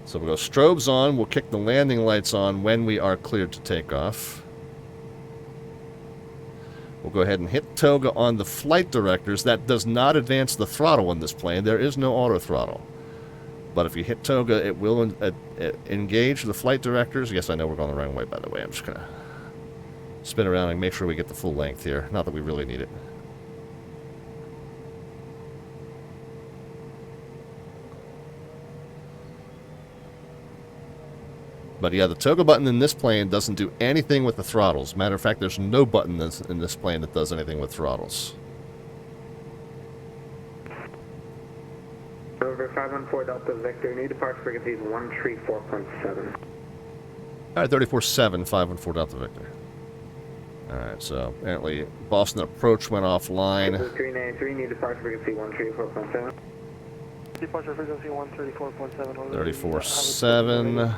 So we'll go strobes on, we'll kick the landing lights on when we are cleared to take off. We'll go ahead and hit toga on the flight directors. That does not advance the throttle on this plane. There is no auto throttle. But if you hit toga, it will engage the flight directors. Yes, I know we're going the wrong way, by the way. I'm just going to spin around and make sure we get the full length here. Not that we really need it. But yeah, the toga button in this plane doesn't do anything with the throttles. Matter of fact, there's no button in this plane that does anything with throttles. November 514 Delta Victor, new departure frequency is 134.7. Alright, 34.7, 514 Delta Victor. Alright, so apparently Boston approach went offline. 393, new departure frequency 134.7. Departure frequency 134.7. 34.7.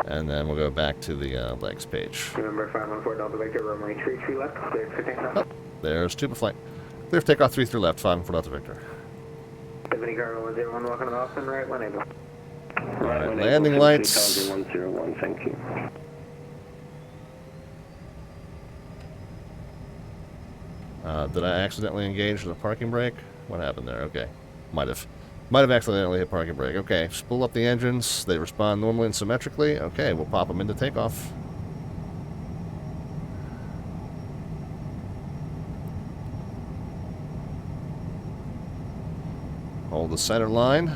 And then we'll go back to the legs page. November 514 Delta Victor, runway 33 left, clear for takeoff. Oh, there's tuba flight. Clear for takeoff 33 left, 514 Delta Victor. Tiffany Cargo 101, welcome to Boston, right 1able. Alright, landing lights. Cargo 101, thank you. Did I accidentally engage the parking brake? What happened there? Okay. Might have accidentally hit parking brake. Okay, spool up the engines. They respond normally and symmetrically. Okay, we'll pop them into takeoff. Hold the center line.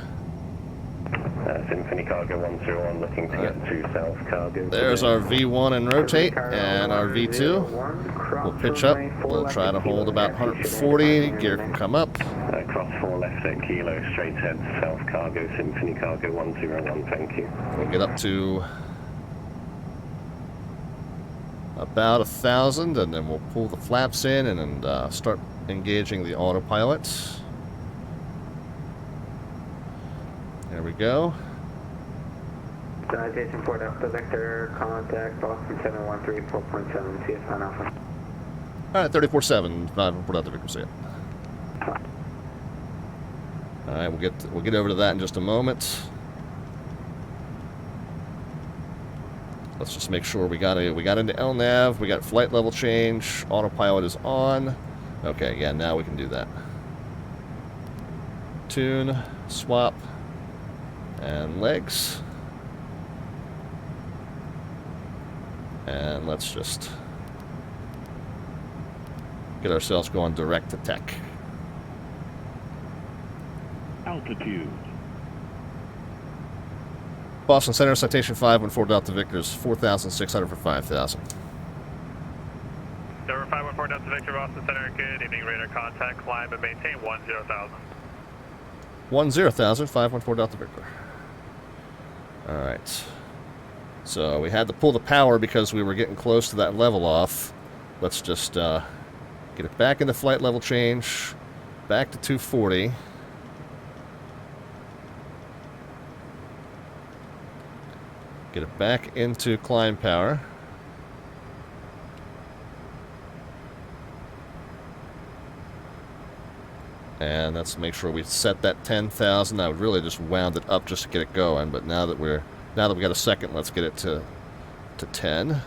Symphony Cargo 101 looking to get to South Cargo. There's our V1 and rotate, and our V2. We'll pitch up. We'll try to hold about 140. Gear can come up. Cross 4 left at Kilo, straight ahead South Cargo, Symphony Cargo 101, thank you. We'll get up to about 1,000, and then we'll pull the flaps in and start engaging the autopilot. There we go. Citation 4 Delta Victor, contact Boston 713 CSN Alpha. Alright, 34.7, 514 Delta Victor, see ya. Alright, we'll get over to that in just a moment. Let's just make sure we got into LNAV, we got flight level change, autopilot is on. Okay, yeah, now we can do that. Tune, swap, and legs. And let's just get ourselves going direct to tech. Altitude. Boston Center, Citation 514 Delta Victor's 4,600 for 5,000. Number 514 Delta Victor, Boston Center, good evening, radar contact, climb and maintain 10,000. 10,000, 514 Delta Victor. Alright. So we had to pull the power because we were getting close to that level off. Let's just get it back into flight level change. Back to 240. Get it back into climb power. And let's make sure we set that 10,000. I would really just wound it up just to get it going, but now that we got a second, let's get it to 10.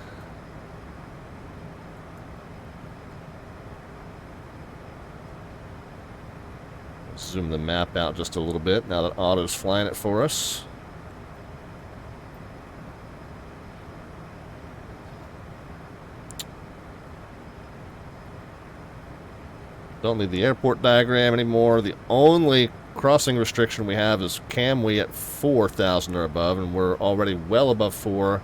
Zoom the map out just a little bit now that Auto's flying it for us. Don't need the airport diagram anymore. The only crossing restriction we have is CAMWE at 4,000 or above, and we're already well above 4,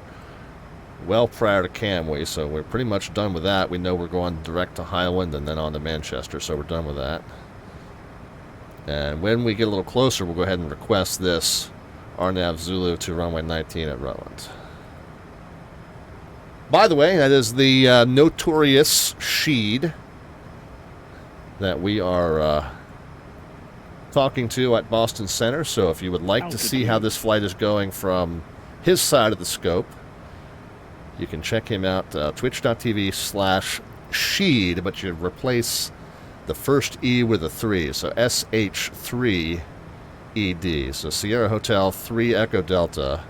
well prior to CAMWE, so we're pretty much done with that. We know we're going direct to Highland and then on to Manchester, so we're done with that. And when we get a little closer, we'll go ahead and request this RNAV Zulu to runway 19 at Rutland. By the way, that is the notorious SID that we are talking to at Boston Center. So if you would like to see how this flight is going from his side of the scope, you can check him out, twitch.tv/SHEED, but you replace the first E with a 3, so SH3ED. So Sierra Hotel 3 Echo Delta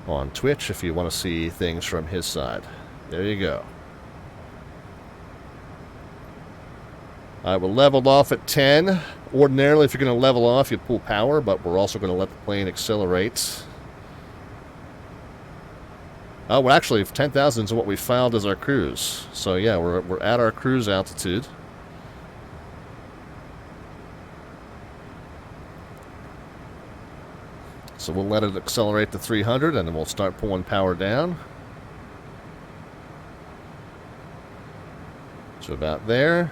on Twitch if you want to see things from his side. There you go. Alright, we're leveled off at 10. Ordinarily, if you're going to level off, you pull power, but we're also going to let the plane accelerate. Oh, well, actually, 10,000 is what we filed as our cruise. So, yeah, we're at our cruise altitude. So we'll let it accelerate to 300, and then we'll start pulling power down. So about there.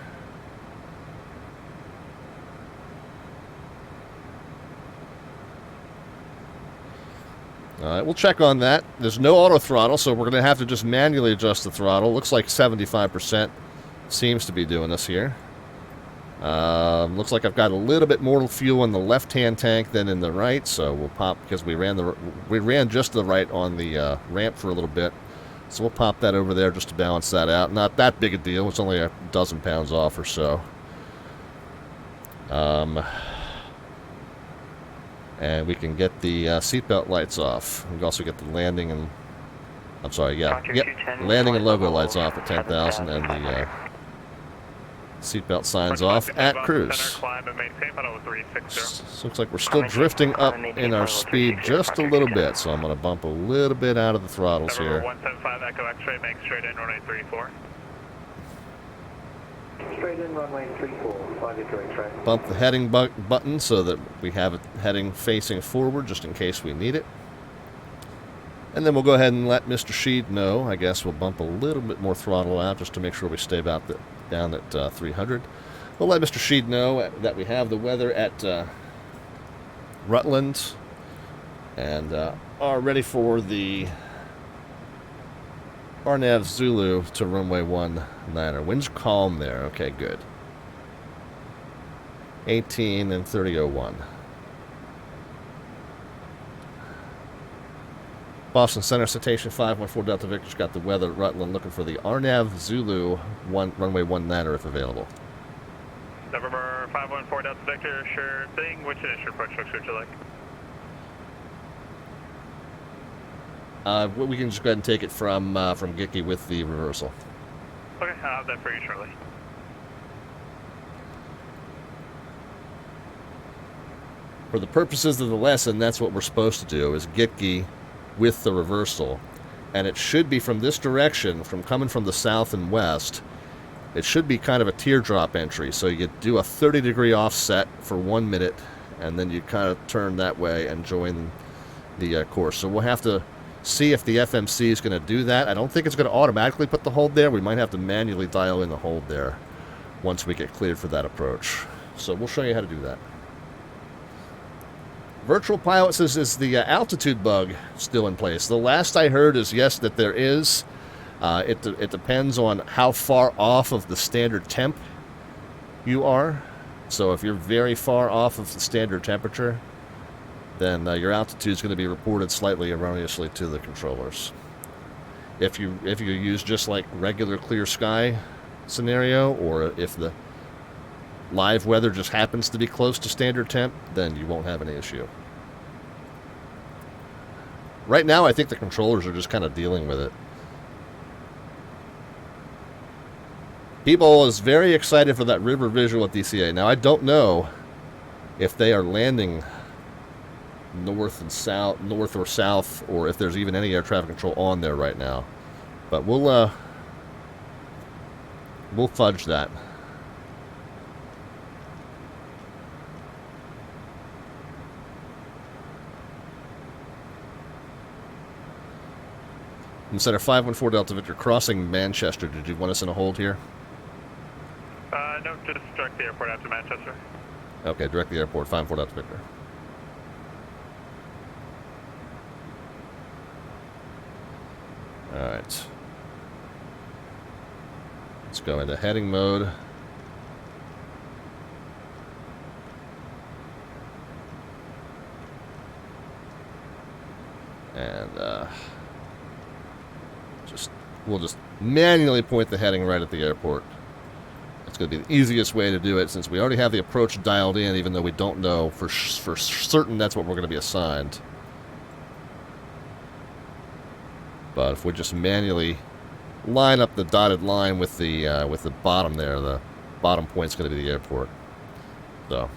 All right, we'll check on that. There's no auto throttle, so we're going to have to just manually adjust the throttle. Looks like 75% seems to be doing this here. Looks like I've got a little bit more fuel in the left-hand tank than in the right, so we'll pop, because we ran just to the right on the ramp for a little bit. So we'll pop that over there just to balance that out. Not that big a deal. It's only a dozen pounds off or so. And we can get the seatbelt lights off. We can also get the landing and... I'm sorry, yeah. Yep, landing and logo lights off at 10,000 and the seatbelt signs off at cruise. Looks like we're still drifting up in our speed just a little bit, so I'm going to bump a little bit out of the throttles here. 175 Echo X-ray, make straight in runway 34. Straight in runway 34, 5 X-ray. Bump the heading button so that we have it heading facing forward just in case we need it. And then we'll go ahead and let Mr. Sheed know. I guess we'll bump a little bit more throttle out just to make sure we stay about down at 300. We'll let Mr. Sheed know that we have the weather at Rutland and are ready for the RNAV Zulu to runway 19er. Wind's calm there. Okay, good. 18 and 30:01. Boston Center, Citation 514 Delta Victor's got the weather at Rutland, looking for the RNAV Zulu runway 19er if available. November 514 Delta Victor, sure thing. Which initial approach structure would you like? We can just go ahead and take it from Gicky with the reversal. Okay, I'll have that for you shortly. For the purposes of the lesson, that's what we're supposed to do, is Gicky with the reversal. And it should be from this direction, from coming from the south and west, it should be kind of a teardrop entry. So you do a 30-degree offset for 1 minute, and then you kind of turn that way and join the course. So we'll have to see if the FMC is going to do that. I don't think it's going to automatically put the hold there. We might have to manually dial in the hold there once we get cleared for that approach. So we'll show you how to do that. Virtual Pilot says, is the altitude bug still in place? The last I heard is yes, that there is. It depends on how far off of the standard temp you are. So if you're very far off of the standard temperature, then your altitude is going to be reported slightly erroneously to the controllers. If you use just like regular clear sky scenario, or if the live weather just happens to be close to standard temp, then you won't have any issue. Right now, I think the controllers are just kind of dealing with it. People is very excited for that river visual at DCA. Now, I don't know if they are landing north or south, or if there's even any air traffic control on there right now. But we'll fudge that. And Center 514 Delta Victor crossing Manchester. Did you want us in a hold here? No, just direct the airport after Manchester. Okay, direct the airport, 514 Delta Victor. Alright. Let's go into heading mode. And we'll just manually point the heading right at the airport. It's going to be the easiest way to do it, since we already have the approach dialed in, even though we don't know for certain that's what we're going to be assigned. But if we just manually line up the dotted line with the bottom there, the bottom point's going to be the airport. So.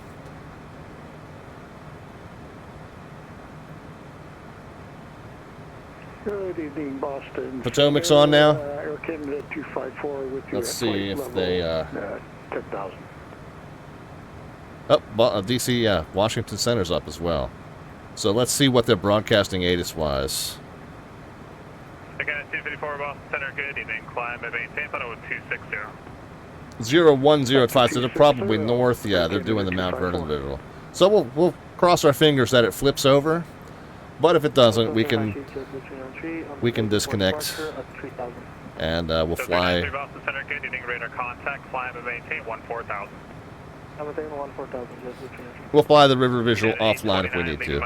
Good evening, Boston. Potomac's on now. Air Canada 254 with you. Let's see if they 10,000. Oh, DC, Washington Center's up as well. So let's see what they're broadcasting ATIS-wise. Again, 254 Boston Center, good evening. Climb at maintain, final with 260. 0105, so they're probably north. Yeah, they're doing the Mount Vernon visual. So we'll cross our fingers that it flips over. But if it doesn't, we can disconnect and we'll fly. Boston Center, good evening, radar contact, climb and maintain 14,000. We'll fly the River Visual offline if we need to.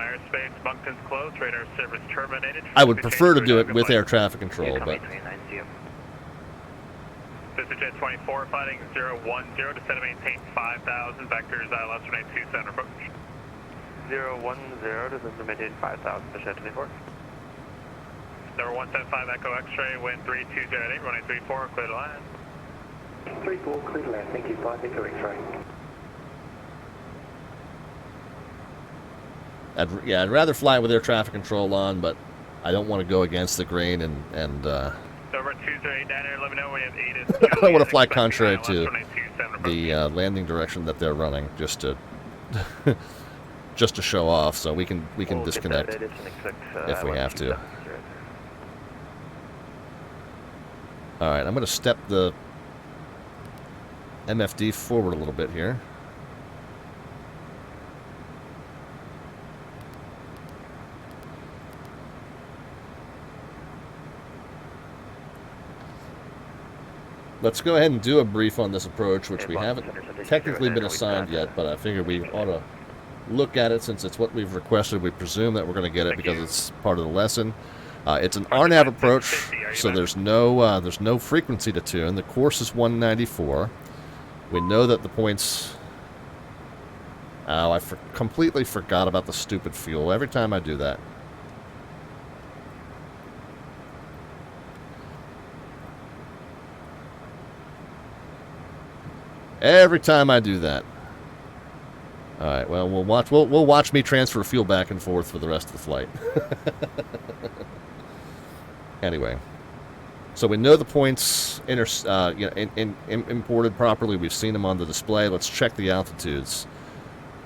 I would prefer to do it with air traffic control, but Jet 24 fighting 010, descend and maintain 5,000, vectors ILS 27 approach. 010, descend and maintain 5,000, Jet 24. Number 175 Echo X-ray, wind 3208, running 34, clear to land. 34, clear to land, thank you, 5 Echo X-ray. I'd rather fly with air traffic control on, but I don't want to go against the grain and Over 208 down here, let me know when you have 8 I don't want to fly contrary to the landing direction that they're running, just to just to show off. So we can disconnect if we have to. All right, I'm going to step the MFD forward a little bit here. Let's go ahead and do a brief on this approach, which we haven't technically been assigned yet, but I figure we ought to look at it since it's what we've requested. We presume that we're going to get it because it's part of the lesson. It's an RNAV approach, so there's no frequency to tune. The course is 194. We know that the points... Oh, I completely forgot about the stupid fuel every time I do that. Every time I do that. All right. Well, we'll watch me transfer fuel back and forth for the rest of the flight. Anyway, so we know the points imported properly. We've seen them on the display. Let's check the altitudes.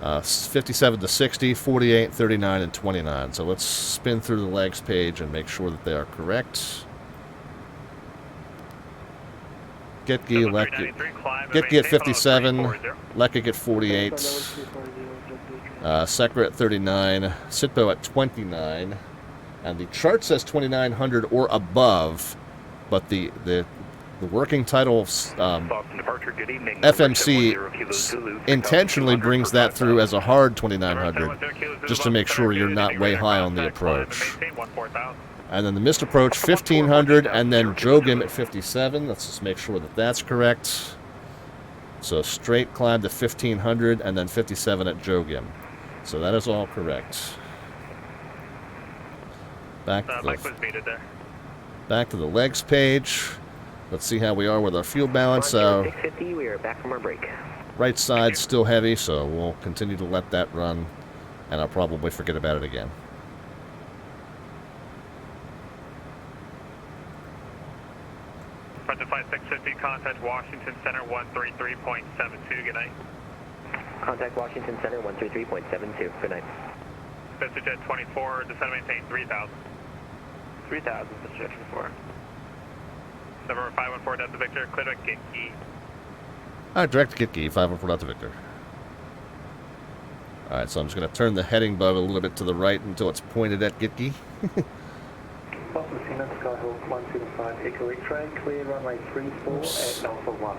57 to 60, 48, 39, and 29. So let's spin through the legs page and make sure that they are correct. Getki at 57, Lekik at 48, Sekra at 39, Sitpo at 29, and the chart says 2900 or above, but the working title of FMC intentionally brings that through as a hard 2900, just to make sure you're not way high on the approach. And then the missed approach, 1500, and then Jogim at 57. Let's just make sure that that's correct. So straight climb to 1500, and then 57 at Jogim. So that is all correct. Back to the legs page. Let's see how we are with our fuel balance. 650, we are back from our break. Right side's still heavy, so we'll continue to let that run, and I'll probably forget about it again. Front to flight 650, contact Washington Center 133.72, good night. Contact Washington Center 133.72, good night. Jet 24, descend and maintain 3,000. 3,000, Jet 24. Number 514 Delta Victor, clear to Gate Key. Alright, direct to Gitki, 514 Delta Victor. Alright, so I'm just going to turn the heading bug a little bit to the right until it's pointed at Gitki. Boston Cement, Skyhawk 175, Echo X-ray, clear runway 34 at Alpha 1.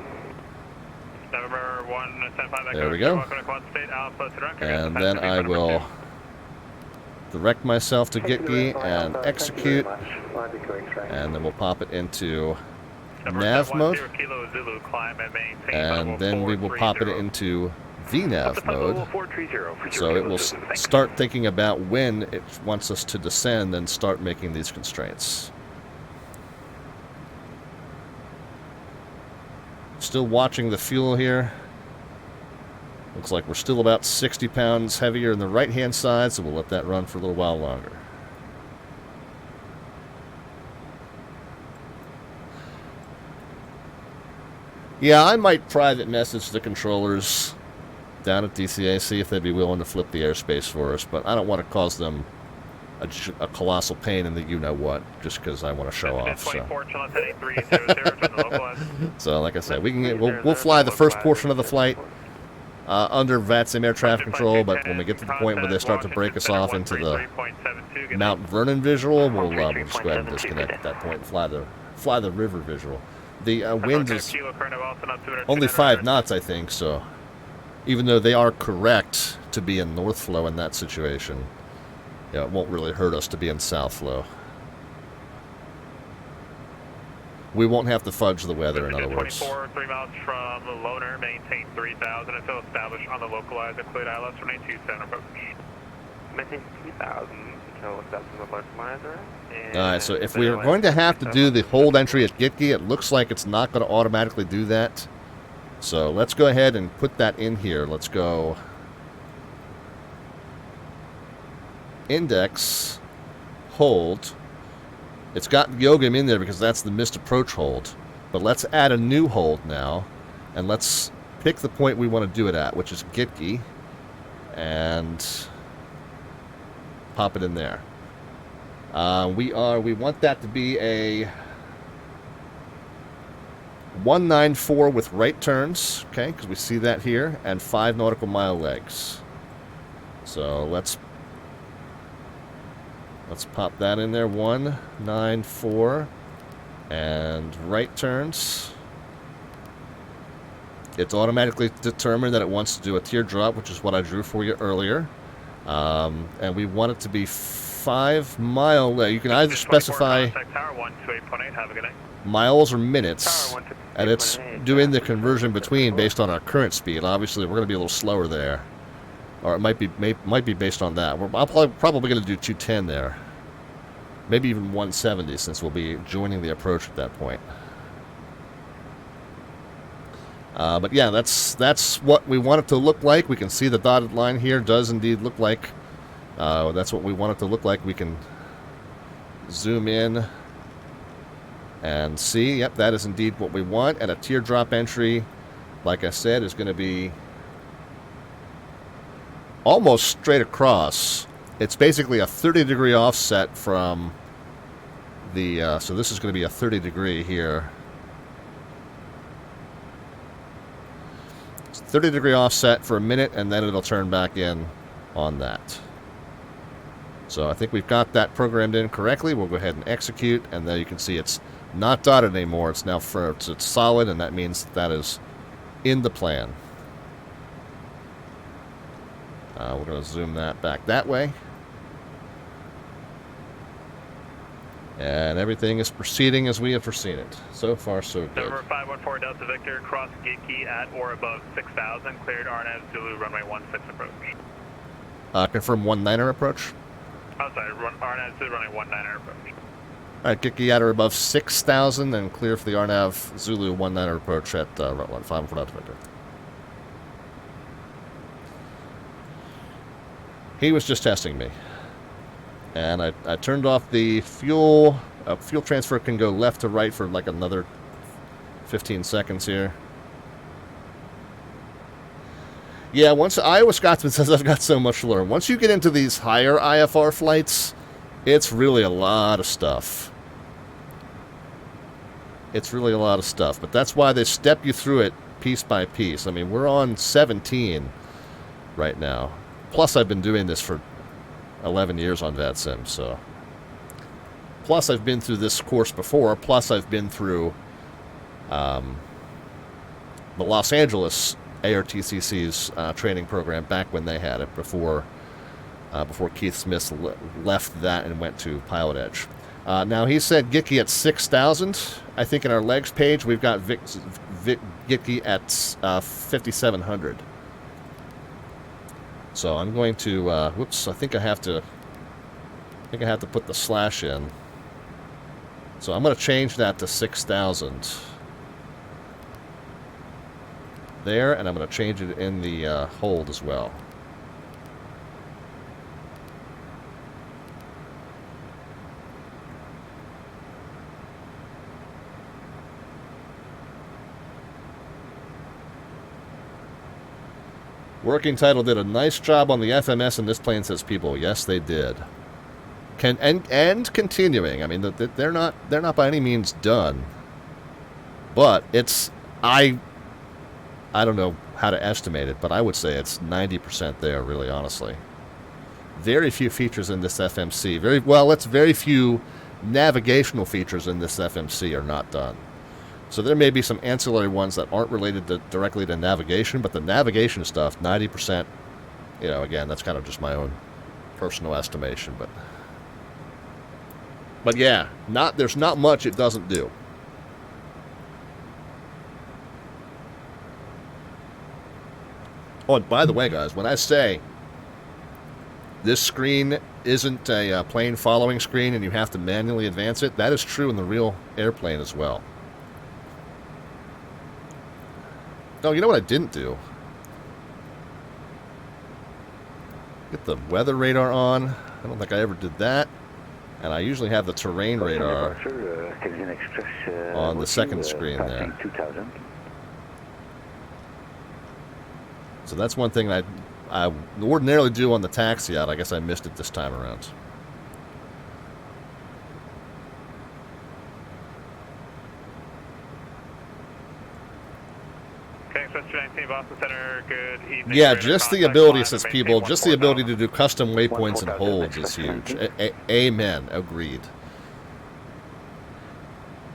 Number 175 Echo. There we go. State, Alpha, and then I will direct myself to Gitki and execute, and then we'll pop it into nav mode, and then we will pop it into VNAV mode, so it will start thinking about when it wants us to descend and start making these constraints. Still watching the fuel here. Looks like we're still about 60 pounds heavier in the right-hand side, so we'll let that run for a little while longer. Yeah, I might private message the controllers down at DCA, see if they'd be willing to flip the airspace for us, but I don't want to cause them a colossal pain in the you-know-what, just because I want to show off. So like I said, we'll fly the first portion of the flight, under VATSIM air traffic control, but when we get to the point where they start to break us off into the Mount Vernon visual, we'll just go ahead and disconnect at that point and fly the river visual. The wind is only 5 knots, I think, so even though they are correct to be in north flow in that situation, yeah, it won't really hurt us to be in south flow. We won't have to fudge the weather, in other words. 24, 3 miles from Loner, maintain 3000 until established on the localized include ILS 227 approach. Maintain 3000 until established on the localizer. Alright, so if we are going to have to do the hold entry at Gitki, it looks like it's not going to automatically do that. So let's go ahead and put that in here. Let's go index, hold. It's got Yogam in there because that's the missed approach hold. But let's add a new hold now. And let's pick the point we want to do it at, which is Gitki. And pop it in there. We want that to be a 194 with right turns, okay, because we see that here, and 5 nautical mile legs. So let's pop that in there. 194 and right turns. It's automatically determined that it wants to do a teardrop, which is what I drew for you earlier. And we want it to be 5 mile leg. You can either specify miles or minutes, and it's doing the conversion between based on our current speed. Obviously, we're going to be a little slower there. Or it might be based on that. I'm probably going to do 210 there. Maybe even 170 since we'll be joining the approach at that point. But yeah, that's what we want it to look like. We can see the dotted line here does indeed look like that's what we want it to look like. We can zoom in and see. Yep, that is indeed what we want. And a teardrop entry, like I said, is going to be almost straight across. It's basically a 30-degree offset from the, so this is going to be a 30-degree here. 30-degree offset for a minute, and then it'll turn back in on that. So I think we've got that programmed in correctly. We'll go ahead and execute, and there you can see it's not dotted anymore. It's now it's solid, and that means that is in the plan. We're going to zoom that back that way. And everything is proceeding as we have foreseen it. So far, so good. Number 514 Delta Victor, cross Gitki at or above 6,000, cleared RNAV Zulu runway 16 approach. Confirm 19er approach. Oh, sorry, RNAV Zulu runway 19er approach. Alright, Gitki at or above 6,000 and clear for the RNAV Zulu 19er approach at Rutland, 514 Delta Victor. He was just testing me. And I turned off the fuel. Fuel transfer can go left to right for like another 15 seconds here. Yeah, once Iowa Scotsman says I've got so much to learn. Once you get into these higher IFR flights, it's really a lot of stuff. It's really a lot of stuff. But that's why they step you through it piece by piece. I mean, we're on 17 right now. Plus, I've been doing this for 11 years on VATSIM, so. Plus, I've been through this course before. Plus, I've been through the Los Angeles ARTCC's training program back when they had it, before Keith Smith left that and went to Pilot Edge. Now, he said Gitki at 6,000. I think in our legs page, we've got Gitki at 5,700. So I'm going to, whoops, I think I have to put the slash in. So I'm going to change that to 6,000. There, and I'm going to change it in the hold as well. Working title did a nice job on the FMS, and this plane says people. Yes, they did. And continuing. I mean, they're not by any means done. But it's I don't know how to estimate it, but I would say it's 90% there, really, honestly. Very few features in this FMC. Very few navigational features in this FMC are not done. So there may be some ancillary ones that aren't related directly to navigation, but the navigation stuff, 90%, you know, again, that's kind of just my own personal estimation, but yeah, there's not much it doesn't do. Oh, and by the way, guys, when I say this screen isn't a plane following screen and you have to manually advance it, that is true in the real airplane as well. Oh, you know what I didn't do? Get the weather radar on. I don't think I ever did that. And I usually have the terrain radar on the second screen there. So that's one thing I ordinarily do on the taxi out. I guess I missed it this time around. Boston Center, good evening. Yeah, just the ability, says people, just the ability to do custom waypoints and holds is huge. Amen. Agreed.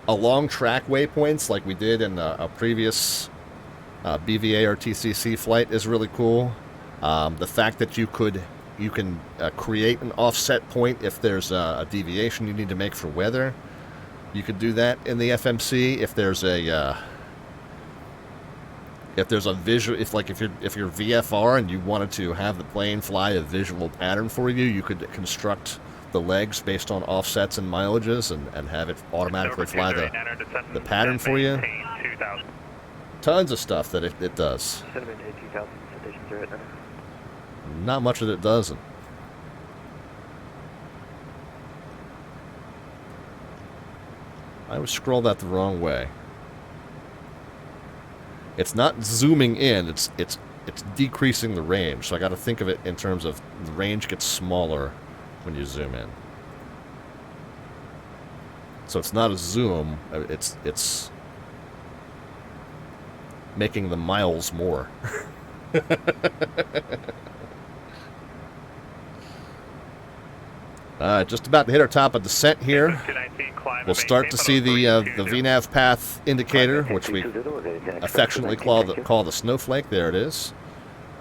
Along track waypoints, like we did in a previous BVARTCC flight, is really cool. The fact that you can create an offset point if there's a deviation you need to make for weather. You could do that in the FMC if there's a visual, if you're VFR and you wanted to have the plane fly a visual pattern for you, you could construct the legs based on offsets and mileages and have it automatically fly the pattern for you. Tons of stuff that it does. Not much that it doesn't. I would scroll that the wrong way. It's not zooming in, it's decreasing the range. So I got to think of it in terms of the range gets smaller when you zoom in. So it's not a zoom, it's making the miles more. Just about to hit our top of descent here. We'll start to see the VNAV path indicator, which we affectionately call the snowflake. There it is.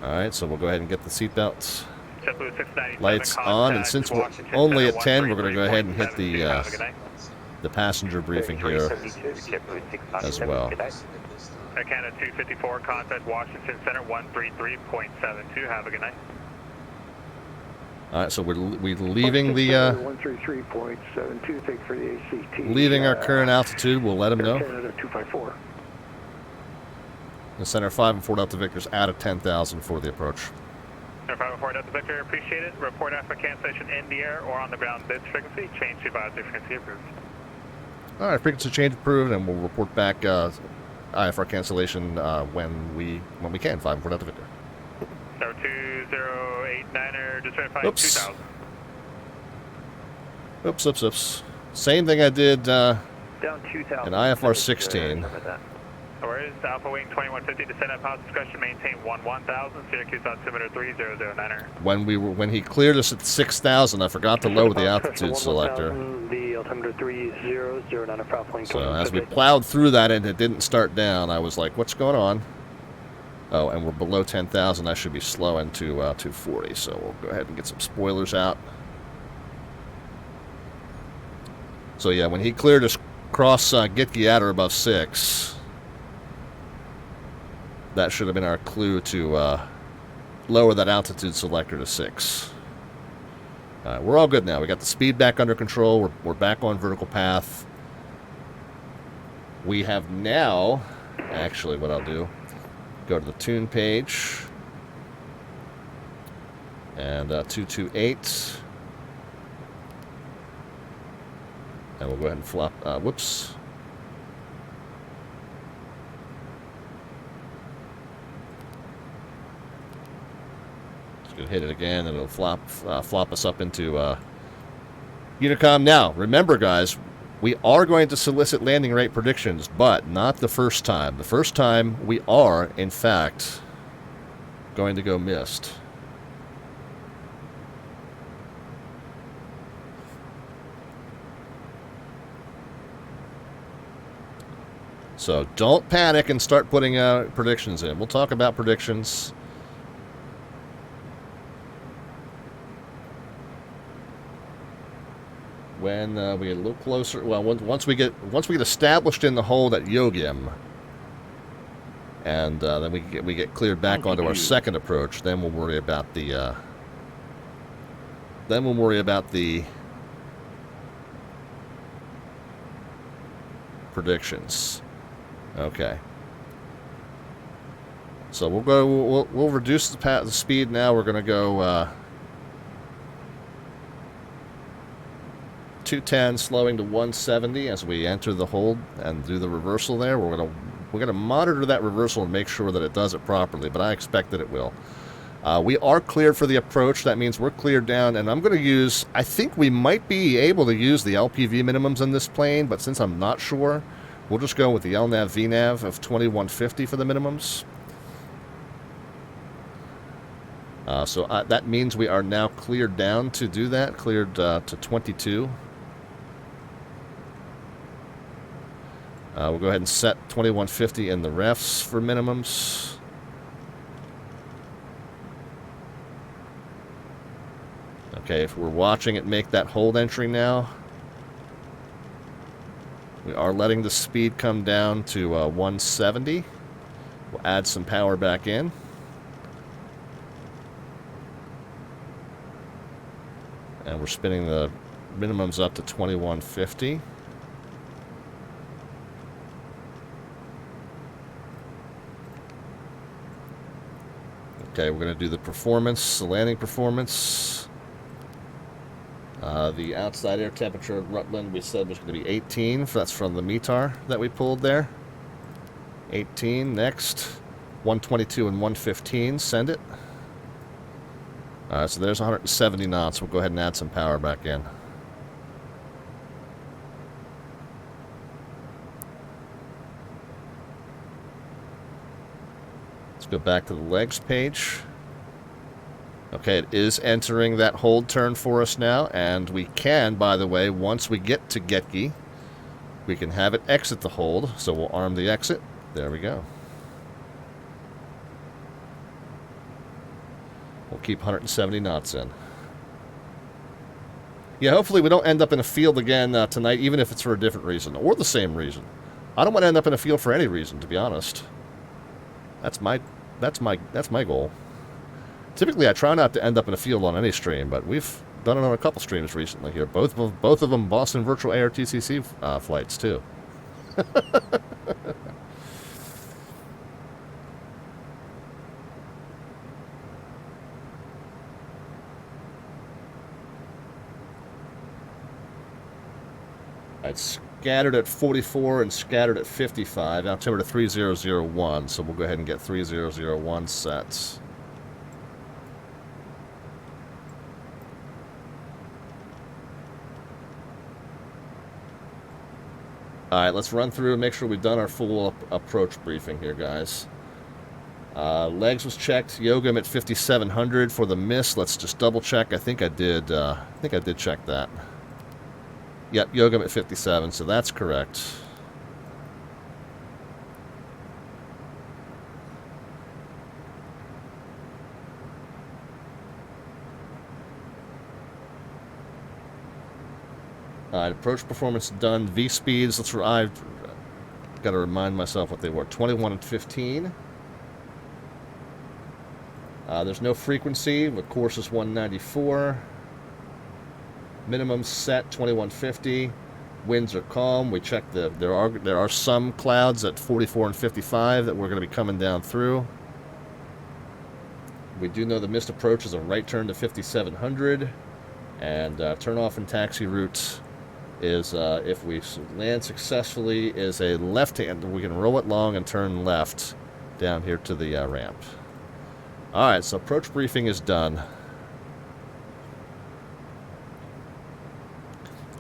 All right, so we'll go ahead and get the seatbelts lights on, and since we're only at 10, we're going to go ahead and hit the passenger briefing here as well. Canada 254, contact Washington Center 133.72. Have a good night. All right, so we're leaving the 133.72. Take for the ACT. Leaving our current altitude. We'll let them know. Canada 254. The Center 5 and 4 Delta Victor's out of 10,000 for the approach. Center 5 and 4 Delta Victor, appreciate it. Report after cancellation in the air or on the ground bids frequency. Change to advisory frequency approved. All right, frequency change approved, and we'll report back IFR cancellation when we can. 5 and 4 Delta Victor. 2089er, just verifying 2000. Oops. Same thing I did down 2000 in IFR 16. Whereas Alpha Wing 2150, descend at pilot's discretion, maintain 1000, Syracuse altimeter 3009er. When he cleared us at 6,000, I forgot to lower the altitude selector. The altimeter 3009 for Alpha Wing 2150. So as we plowed through that and it didn't start down, I was like, what's going on? Oh, and we're below 10,000. I should be slowing to 240, so we'll go ahead and get some spoilers out. So yeah, when he cleared us across Gitki at or above 6, that should have been our clue to lower that altitude selector to 6. All right, we're all good now. We got the speed back under control. We're back on vertical path. We have now, actually what I'll do, go to the tune page, and 228, and we'll go ahead and flop, whoops. Just gonna hit it again, and it'll flop us up into Unicom. Now, remember guys, we are going to solicit landing rate predictions, but not the first time. The first time we are, in fact, going to go missed. So don't panic and start putting predictions in. We'll talk about predictions. When we get a little closer, well, once we get established in the hold at Yogim, and then we get cleared back onto our second approach, then we'll worry about the predictions. Okay. So we'll reduce the speed now. We're gonna go 210, slowing to 170 as we enter the hold and do the reversal there. We're gonna monitor that reversal and make sure that it does it properly, but I expect that it will. We are cleared for the approach. That means we're cleared down, and I'm going to use, I think we might be able to use the LPV minimums in this plane, but since I'm not sure, we'll just go with the LNAV VNAV of 2150 for the minimums. So that means we are now cleared down to do that, cleared to 22. We'll go ahead and set 2150 in the refs for minimums. Okay, if we're watching it make that hold entry now, we are letting the speed come down to 170. We'll add some power back in. And we're spinning the minimums up to 2150. Okay, we're going to do the performance, the landing performance. The outside air temperature at Rutland we said was going to be 18. That's from the METAR that we pulled there. 18. Next, 122 and 115. Send it. Alright, so there's 170 knots. We'll go ahead and add some power back in. Let's go back to the legs page. Okay, it is entering that hold turn for us now, and we can, by the way, once we get to Getki, we can have it exit the hold, so we'll arm the exit. There we go. We'll keep 170 knots in. Yeah, hopefully we don't end up in a field again tonight, even if it's for a different reason, or the same reason. I don't want to end up in a field for any reason, to be honest. That's my goal. Typically, I try not to end up in a field on any stream, but we've done it on a couple streams recently here. Both of them Boston Virtual ARTCC flights, too. It's scattered at 44 and scattered at 55. Altimeter to 3001, so we'll go ahead and get 3001 sets. Alright, let's run through and make sure we've done our full approach briefing here, guys. Legs was checked. Yogam at 5700 for the miss. Let's just double check. I think I did check that. Yep, Yogam at 57, so that's correct. Alright, approach performance done. V speeds, I've got to remind myself what they were. 21 and 15. There's no frequency. The course is 194. Minimum set 2150. Winds are calm. We checked there are some clouds at 44 and 55 that we're going to be coming down through. We do know the missed approach is a right turn to 5700, and turn off and taxi route is, if we land successfully, is a left-hand. We can roll it long and turn left down here to the ramp. Alright, so approach briefing is done.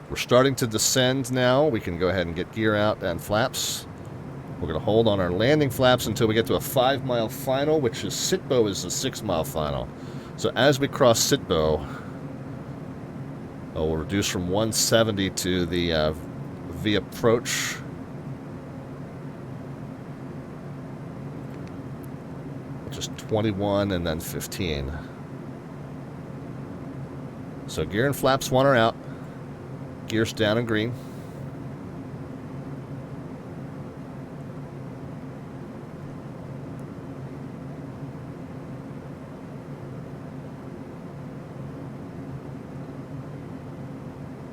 We're starting to descend now. We can go ahead and get gear out and flaps. We're going to hold on our landing flaps until we get to a 5-mile final, which is Sitbo is a 6-mile final. So as we cross Sitbo, we'll reduce from 170 to the V approach. Which is 21 and then 15. So gear and flaps 1 are out. Gears down in green.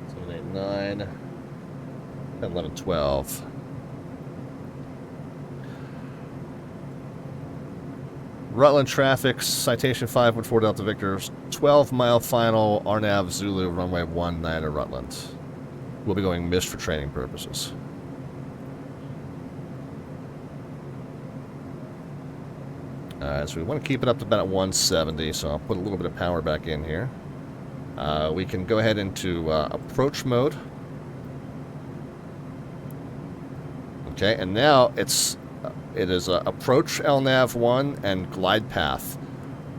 Seven, 8, 9, 10, 11, 12. Rutland traffic, citation 514 Delta Victor's 12-mile final, RNAV Zulu, runway 19 at Rutland. We'll be going missed for training purposes. Alright, so we want to keep it up to about 170, so I'll put a little bit of power back in here. We can go ahead into approach mode. Okay, and now it is approach LNAV 1 and glide path.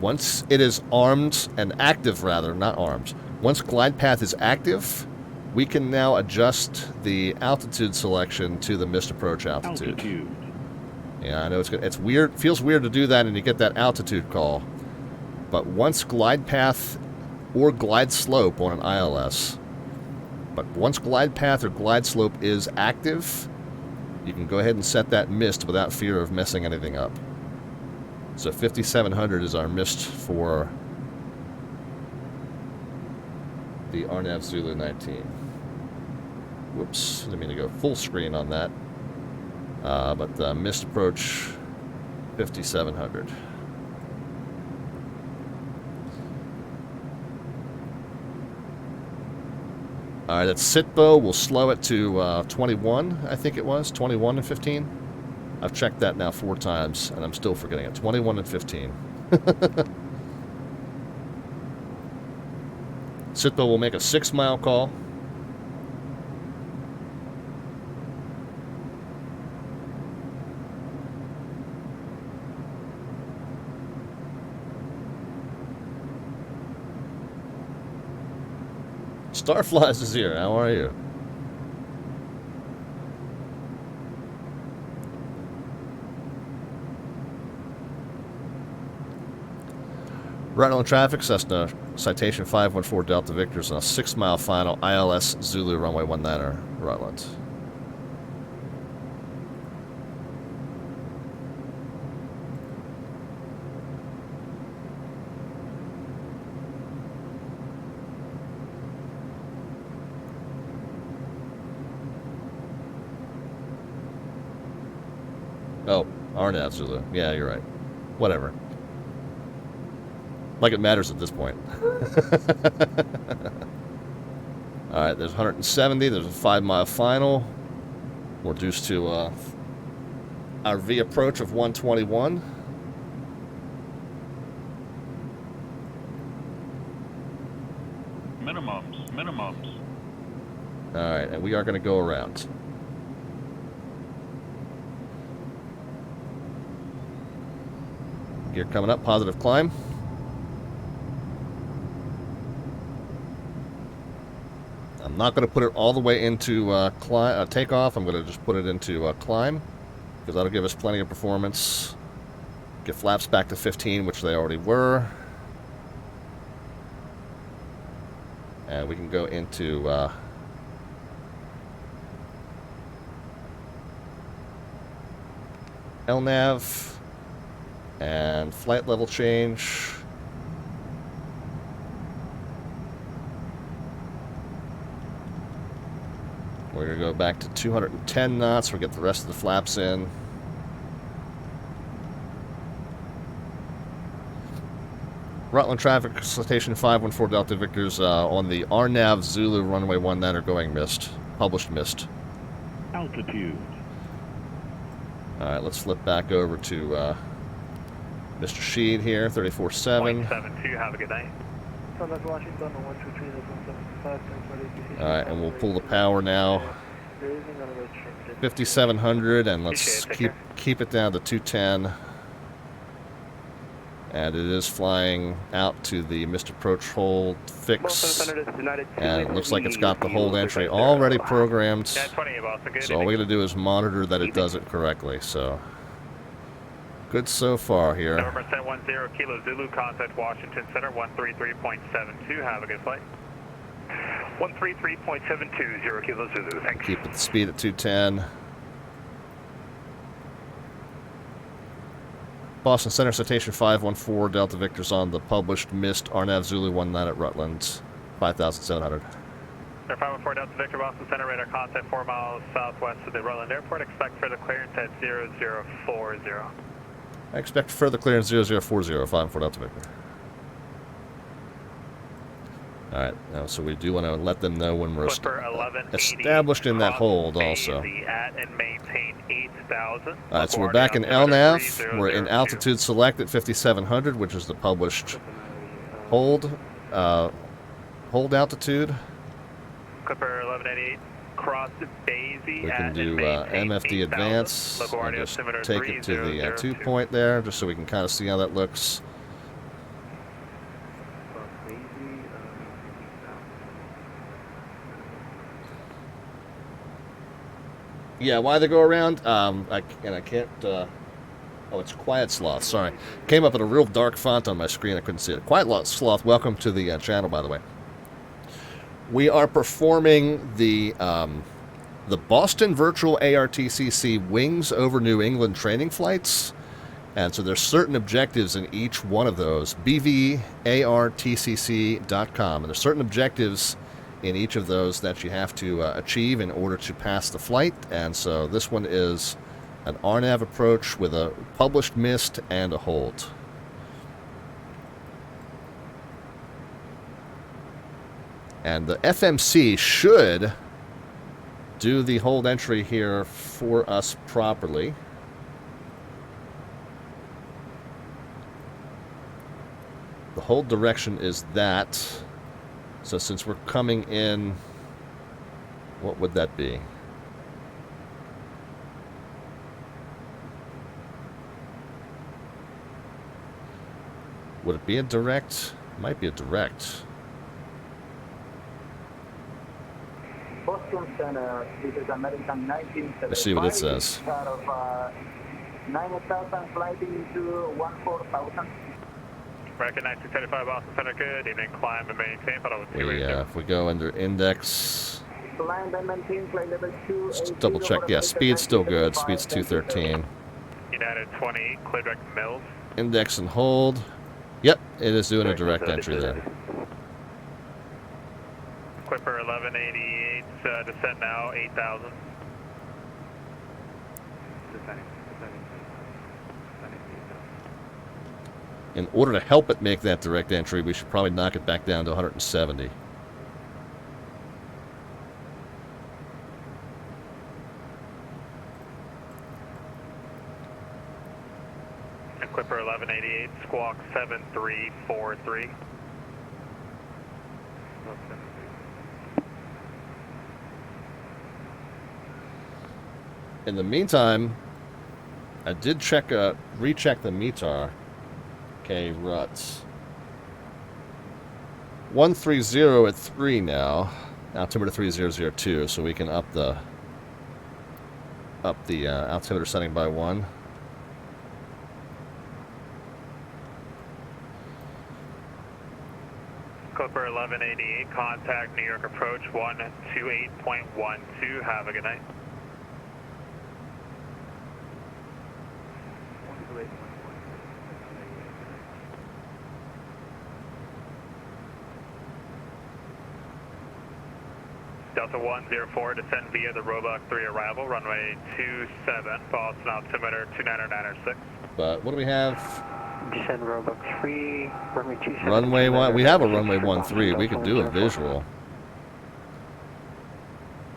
Once it is armed and active, rather, not armed. Once glide path is active, we can now adjust the altitude selection to the missed approach altitude. Yeah, I know it's weird. Feels weird to do that and you get that altitude call. But once glide path or glide slope on an ILS, but once glide path or glide slope is active, you can go ahead and set that missed without fear of messing anything up. So 5700 is our missed for the RNAV Zulu 19. Whoops, didn't mean to go full screen on that. But the missed approach 5700. Alright, that's Sitbo. We'll slow it to 21, I think it was. 21 and 15. I've checked that now 4 times, and I'm still forgetting it. 21 and 15. Sitbo will make a 6-mile call. Starflies is here. How are you? Rutland traffic, Cessna citation 514 Delta Victor's on a 6-mile final, ILS Zulu runway 19er, Rutland. Oh, RNAV Zulu. Yeah, you're right. Whatever. Like it matters at this point. Alright, there's 170. There's a 5-mile final. We'll reduce to our V approach of 121. Minimums. Alright, and we are going to go around. Gear coming up, positive climb. I'm not going to put it all the way into takeoff. I'm going to just put it into climb, because that'll give us plenty of performance. Get flaps back to 15, which they already were. And we can go into LNAV and flight level change. We're going to go back to 210 knots. We'll get the rest of the flaps in. Rutland traffic, citation 514 Delta Victor's on the RNAV Zulu runway 19 are going missed. Published missed. Altitude. Alright, let's flip back over to Mr. Sheed here, 34.7. 72, have a good night. Washington, 123, Alright, and we'll pull the power now. 5700, and let's keep it down to 210. And it is flying out to the Mr. Approach hold fix. And it looks like it's got the hold entry already programmed. So all we got to do is monitor that it does it correctly. So good so far here. November 10 Kilo Zulu, contact Washington Center 133.72. Have a good flight. 133.72, 0 Kilo Zulu. Thanks. Keep the speed at 210. Boston Center, Citation 514, Delta Victor's on the published missed RNAV Zulu 19 at Rutland, 5,700. 514 Delta Victor, Boston Center, radar contact 4 miles southwest of the Rutland Airport. Expect further clearance at 0040. I expect further clearance 0040, 514 Delta Victor. Alright, so we do want to let them know when we're established in that hold also. Alright, so we're back in LNAV. We're in altitude select at 5700, which is the published hold altitude. Clipper 1188, cross Daisy. We can do MFD advance and just take it to the 2 point there, just so we can kind of see how that looks. Yeah, why they go around? I can't. Oh, it's Quiet Sloth. Sorry, came up in a real dark font on my screen. I couldn't see it. Quiet Sloth. Welcome to the channel, by the way. We are performing the Boston Virtual ARTCC Wings over New England training flights, and so there's certain objectives in each one of those. BVARTCC.com, and there's certain objectives in each of those that you have to achieve in order to pass the flight. And so this one is an RNAV approach with a published missed and a hold. And the FMC should do the hold entry here for us properly. The hold direction is that. So since we're coming in, what would that be? Would it be a direct? It might be a direct. Boston Center, this is American 1975. Let's see what it says. Out of 9,000 flight into 14,000. Recognize 275 Boston Center, good evening, climb and maintain. If we go under index, climb and maintain, flight level 2. Just double check. Yeah, speed's still good. Speed's 213. United 20, clear direct Mills. Index and hold. Yep, it is doing a direct entry there. Clipper 1188, descend now, 8,000. In order to help it make that direct entry, we should probably knock it back down to 170. And Clipper 1188, squawk 7343. In the meantime, I did recheck the METAR. KRUT 130 at 3 now. Altimeter 3002, so we can up the altimeter setting by 1. Clipper 1188, contact New York approach 128.12. Have a good night. Delta 104, descend via the Roebuck 3 arrival, runway 27, Boston altimeter 29906. But what do we have? Descend Roebuck 3, runway 27. Runway 1, we have a runway 13. We could do a visual.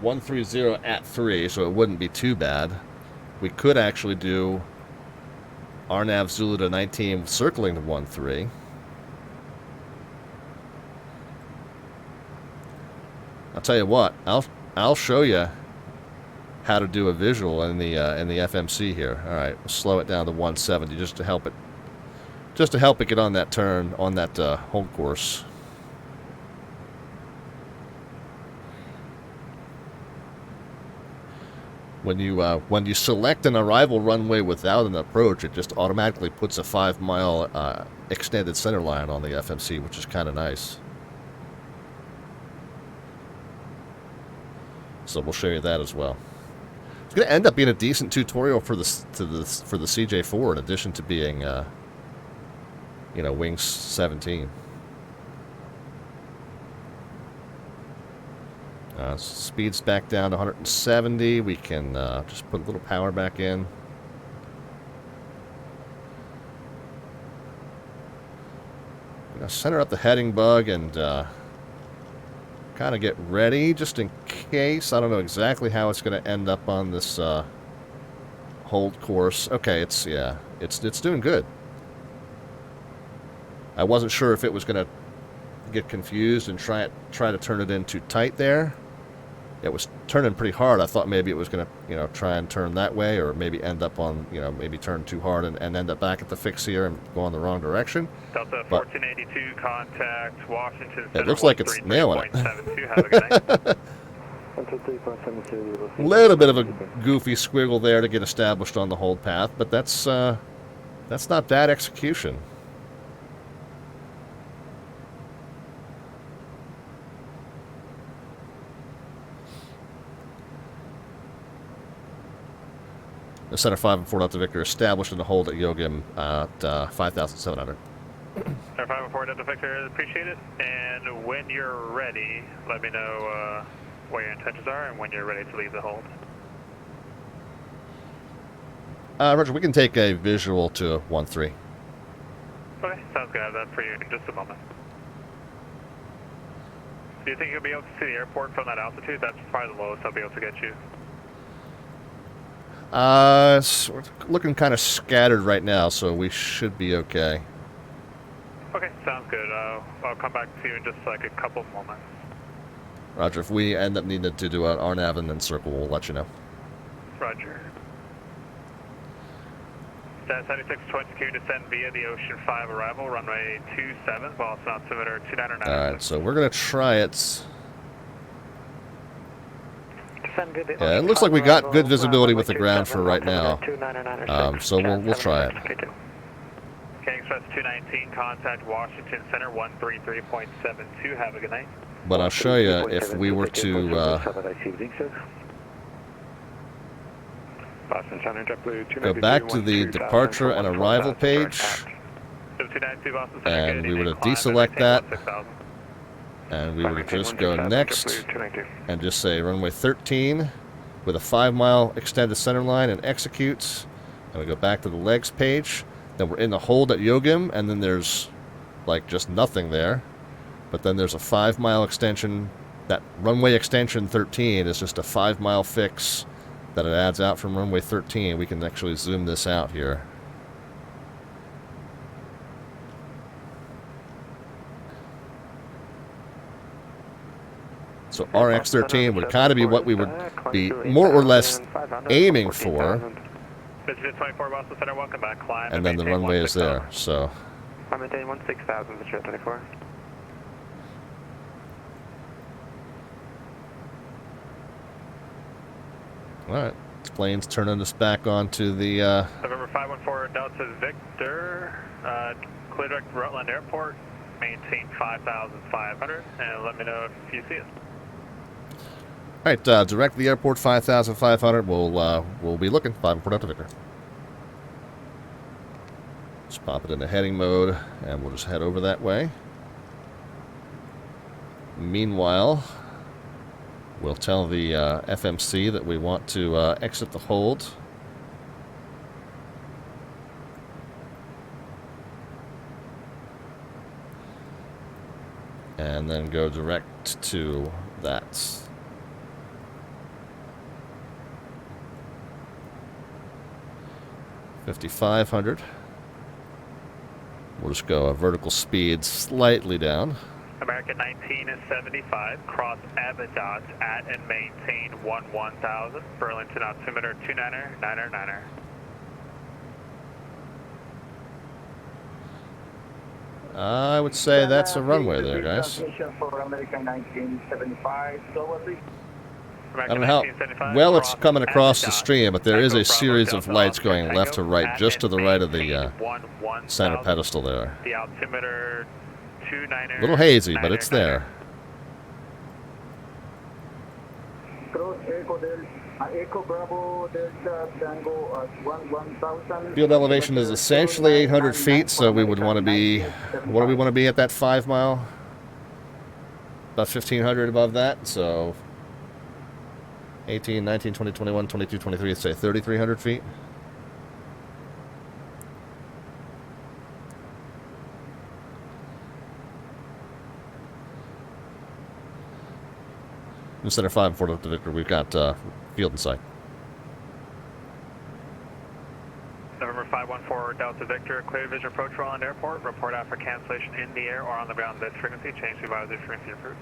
130 at 3, so it wouldn't be too bad. We could actually do RNAV Zulu to 19 circling to 13. I'll tell you what, I'll show you how to do a visual in the FMC here. All right, we'll slow it down to 170 just to help it get on that turn on that hold course. When you select an arrival runway without an approach, it just automatically puts a 5-mile extended center line on the FMC, which is kind of nice. So we'll show you that as well. It's going to end up being a decent tutorial for the CJ4, in addition to being, wing 17. Speed's back down to 170. We can just put a little power back in. Center up the heading bug and kind of get ready just in case. I don't know exactly how it's going to end up on this hold course. Okay, it's doing good. I wasn't sure if it was going to get confused and try to turn it in too tight there. It was turning pretty hard. I thought maybe it was going to, try and turn that way, or maybe end up on, maybe turn too hard and end up back at the fix here and go in the wrong direction. Delta 1482, contact Washington Center. It looks like it's nailing it. Have a good night. A little bit of a goofy squiggle there to get established on the hold path, but that's not bad execution. The Center 5 and 4 Delta Victor established in the hold at Yogim at 5,700. Center 5 and 4 Delta Victor, appreciate it. And when you're ready, let me know what your intentions are and when you're ready to leave the hold. Roger, we can take a visual to 1-3. Okay, sounds good. I have that for you in just a moment. Do you think you'll be able to see the airport from that altitude? That's probably the lowest I'll be able to get you. It's looking kind of scattered right now, so we should be okay. Okay, sounds good. I'll come back to you in just like a couple moments. Roger, if we end up needing to do an RNAV and then circle, we'll let you know. Roger. Stat 7620, can you descend via the Ocean 5 arrival, runway 27, while it's not altimeter 299. Alright, so we're going to try it. Yeah, it looks like we got good visibility with the ground for right now. So we'll try it. King Express 219, contact Washington Center 133.72. Have a good night. But I'll show you if we were to go back to the departure and arrival page, and we were to deselect that, and we would just go next and just say runway 13 with a 5-mile extended center line and executes. And we go back to the legs page. Then we're in the hold at Yogim, and then there's like just nothing there. But then there's a 5-mile extension. That runway extension 13 is just a 5-mile fix that it adds out from runway 13. We can actually zoom this out here. So RX-13 would kind of be what we would be more or less aiming for. And then the runway is there, so. I'm maintaining 16,000, Mr. 24. Alright, this plane's turning us back onto the November 514 Delta Victor, clear direct Rutland Airport, maintain 5,500, and let me know if you see it. Alright, direct the airport 5,500. We'll be looking. 5 Delta Victor. Just pop it into heading mode, and we'll just head over that way. Meanwhile, we'll tell the FMC that we want to exit the hold. And then go direct to that. $5,500. We'll just go a vertical speed slightly down. American American 1975, cross Abaddon at and maintain 1000, Burlington altimeter 29er. I would say that's a runway there, guys. For American 1975, so please. I don't know how well it's coming across the stream, but there is a series of lights going left to right, just to the right of the center pedestal there. The altimeter 29er. A little hazy, but it's there. Echo Bravo Delta Tango 1000. Field elevation is essentially 800 feet, so we would want to be, what do we want to be at that 5 mile? About 1,500 above that, so 18, 19, 20, 21, 22, 23, let's say 3,300 feet. In center 5 and 4 Delta Victor, we've got field in sight. November 514 Delta Victor, clear vision approach Rutland Airport. Report out for cancellation in the air or on the ground this frequency. Change to advisory frequency approved.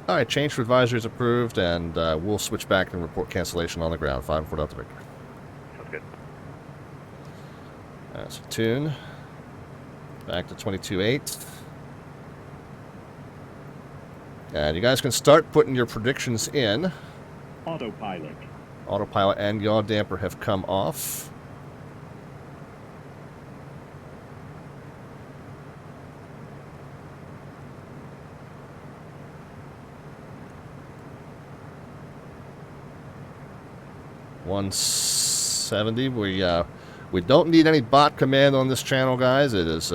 All right, change to advisory is approved, and we'll switch back and report cancellation on the ground. 5 and 4 Delta Victor. Sounds good. So tune. Back to 22.8. And you guys can start putting your predictions in. Autopilot. Autopilot and yaw damper have come off. $170. We don't need any bot command on this channel, guys. It is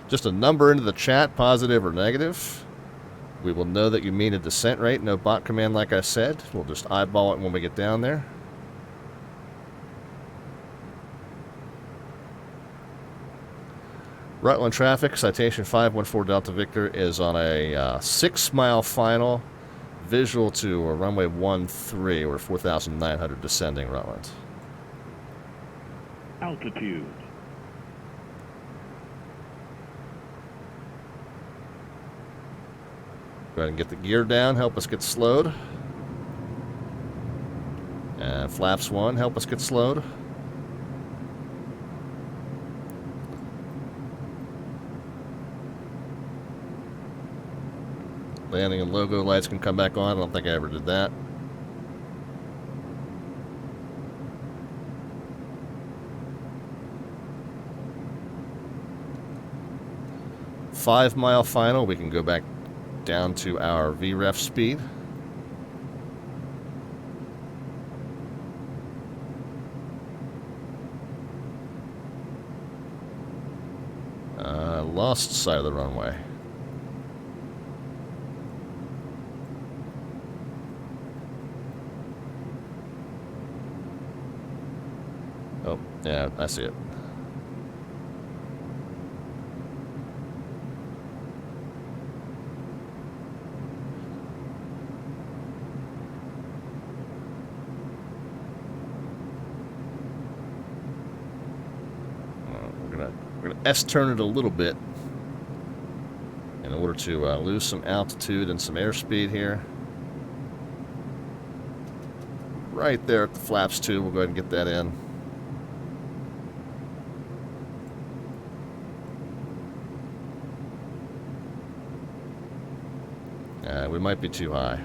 just a number into the chat, positive or negative. We will know that you mean a descent rate, no bot command like I said. We'll just eyeball it when we get down there. Rutland traffic, citation 514 Delta Victor is on a 6 mile final, visual to runway 13. We're 4,900 descending Rutland. Altitude. Go ahead and get the gear down, help us get slowed. And flaps 1, help us get slowed. Landing and logo lights can come back on. I don't think I ever did that. Five-mile final, we can go back down to our VREF speed. Lost side of the runway. Oh, yeah, I see it. We're gonna S-turn it a little bit in order to lose some altitude and some airspeed here. Right there at the flaps 2, we'll go ahead and get that in. We might be too high.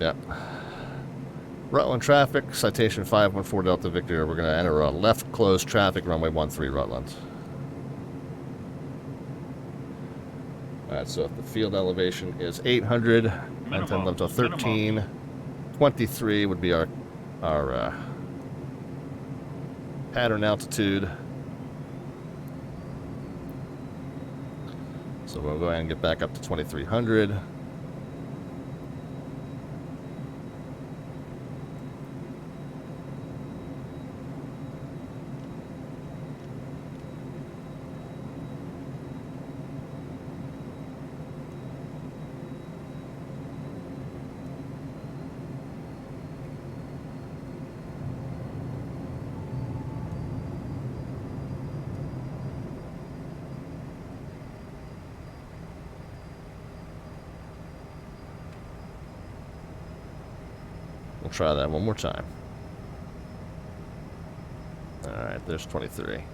Yeah. Rutland traffic, citation 514 Delta Victor. We're going to enter a left closed traffic, runway 13 Rutland. Alright, so if the field elevation is 800, maintain level to 13, 23 would be our pattern altitude. So we'll go ahead and get back up to 2300. We'll try that one more time. Alright, there's 23.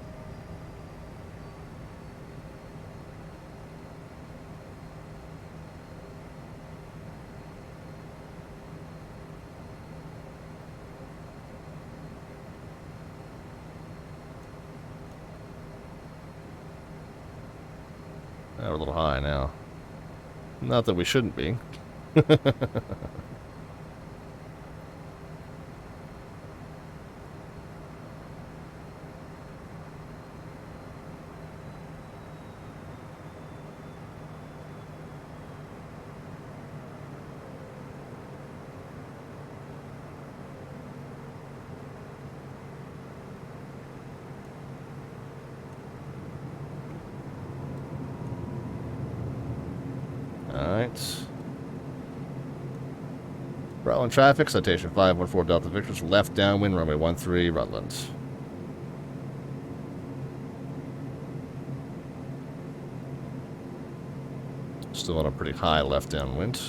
We're a little high now. Not that we shouldn't be. Alright. Rutland traffic, citation 514 Delta Victor's left downwind, runway 13, Rutland. Still on a pretty high left downwind.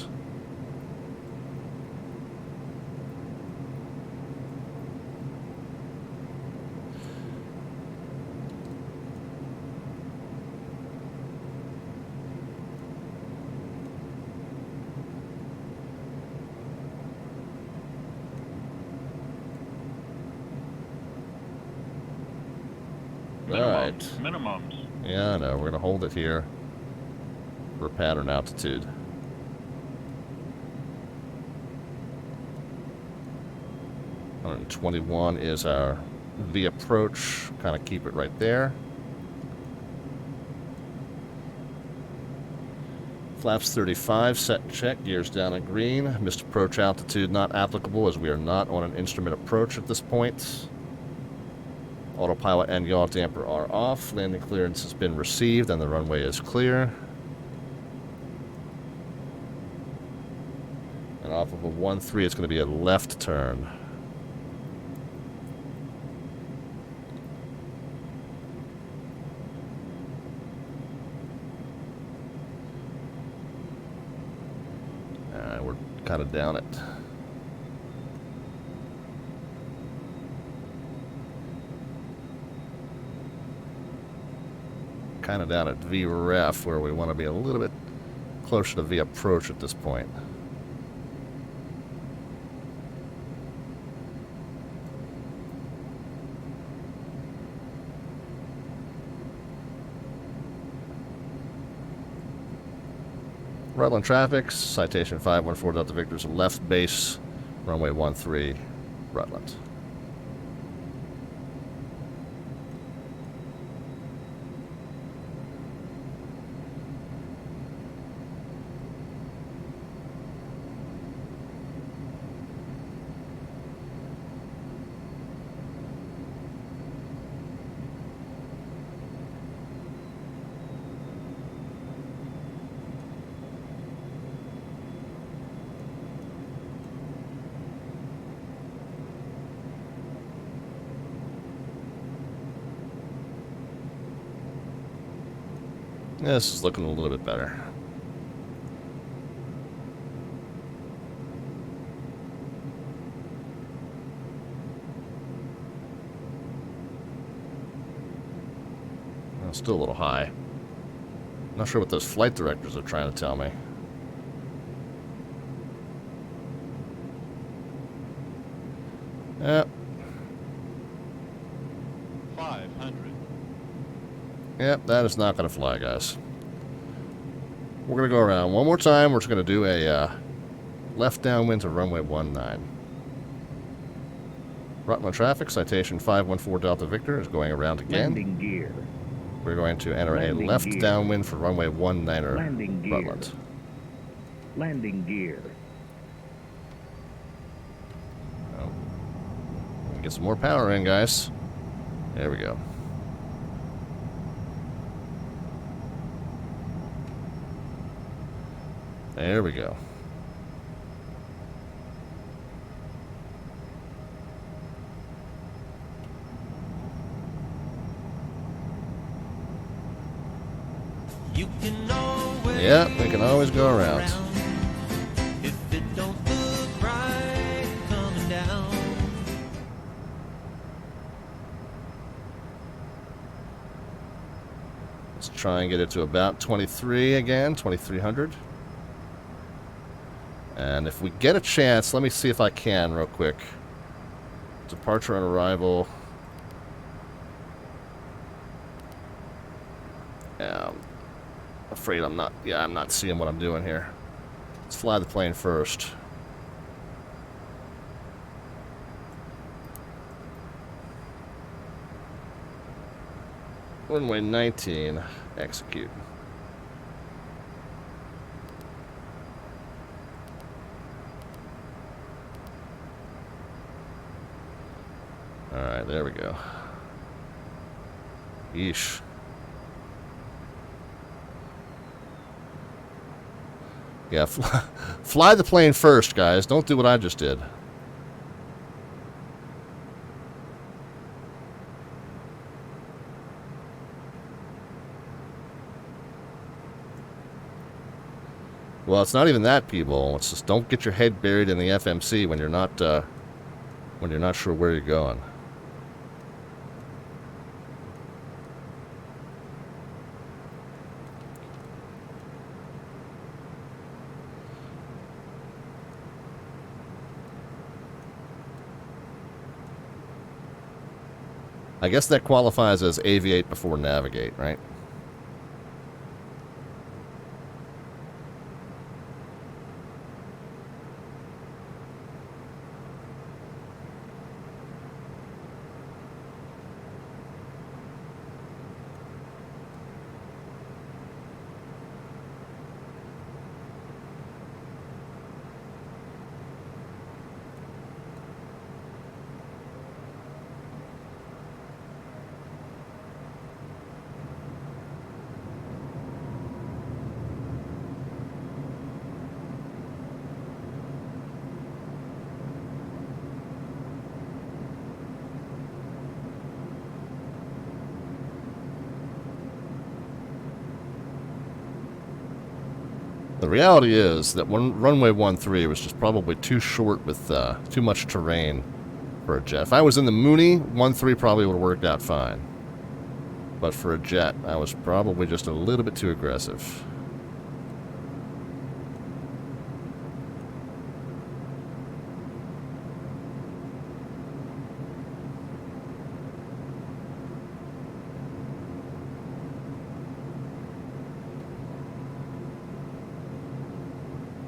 Alright. Minimums. Yeah, I know. We're going to hold it here for pattern altitude. .121 is our V approach. Kind of keep it right there. Flaps 35, set and check. Gears down in green. Missed approach altitude not applicable as we are not on an instrument approach at this point. Autopilot and yaw damper are off. Landing clearance has been received and the runway is clear. And off of a 1-3, it's going to be a left turn. We're kind of down it. Kind of down at VREF where we want to be a little bit closer to V approach at this point. Rutland traffic, citation 514 Delta Victor's left base, runway 13, Rutland. This is looking a little bit better. Still a little high. Not sure what those flight directors are trying to tell me. Yep. 500. Yep, that is not going to fly, guys. We're going to go around one more time. We're just going to do a left downwind to runway 19. Rutland traffic, citation 514 Delta Victor is going around again. Landing gear. We're going to enter a left downwind for runway 19er, Landing gear. Rutland. Landing gear. Oh. Get some more power in, guys. There we go. There we go. You can always Yeah, we can always go around. If it don't look right coming try and get it to about 23 again, 2300. And if we get a chance, let me see if I can real quick. Departure and arrival. Yeah, I'm afraid I'm not seeing what I'm doing here. Let's fly the plane first. Runway 19, execute. Alright, there we go. Yeesh. Yeah, fly the plane first, guys. Don't do what I just did. Well, it's not even that, people. It's just don't get your head buried in the FMC when you're not sure where you're going. I guess that qualifies as aviate before navigate, right? The reality is that runway 13 was just probably too short with too much terrain for a jet. If I was in the Mooney, 13 probably would have worked out fine. But for a jet, I was probably just a little bit too aggressive.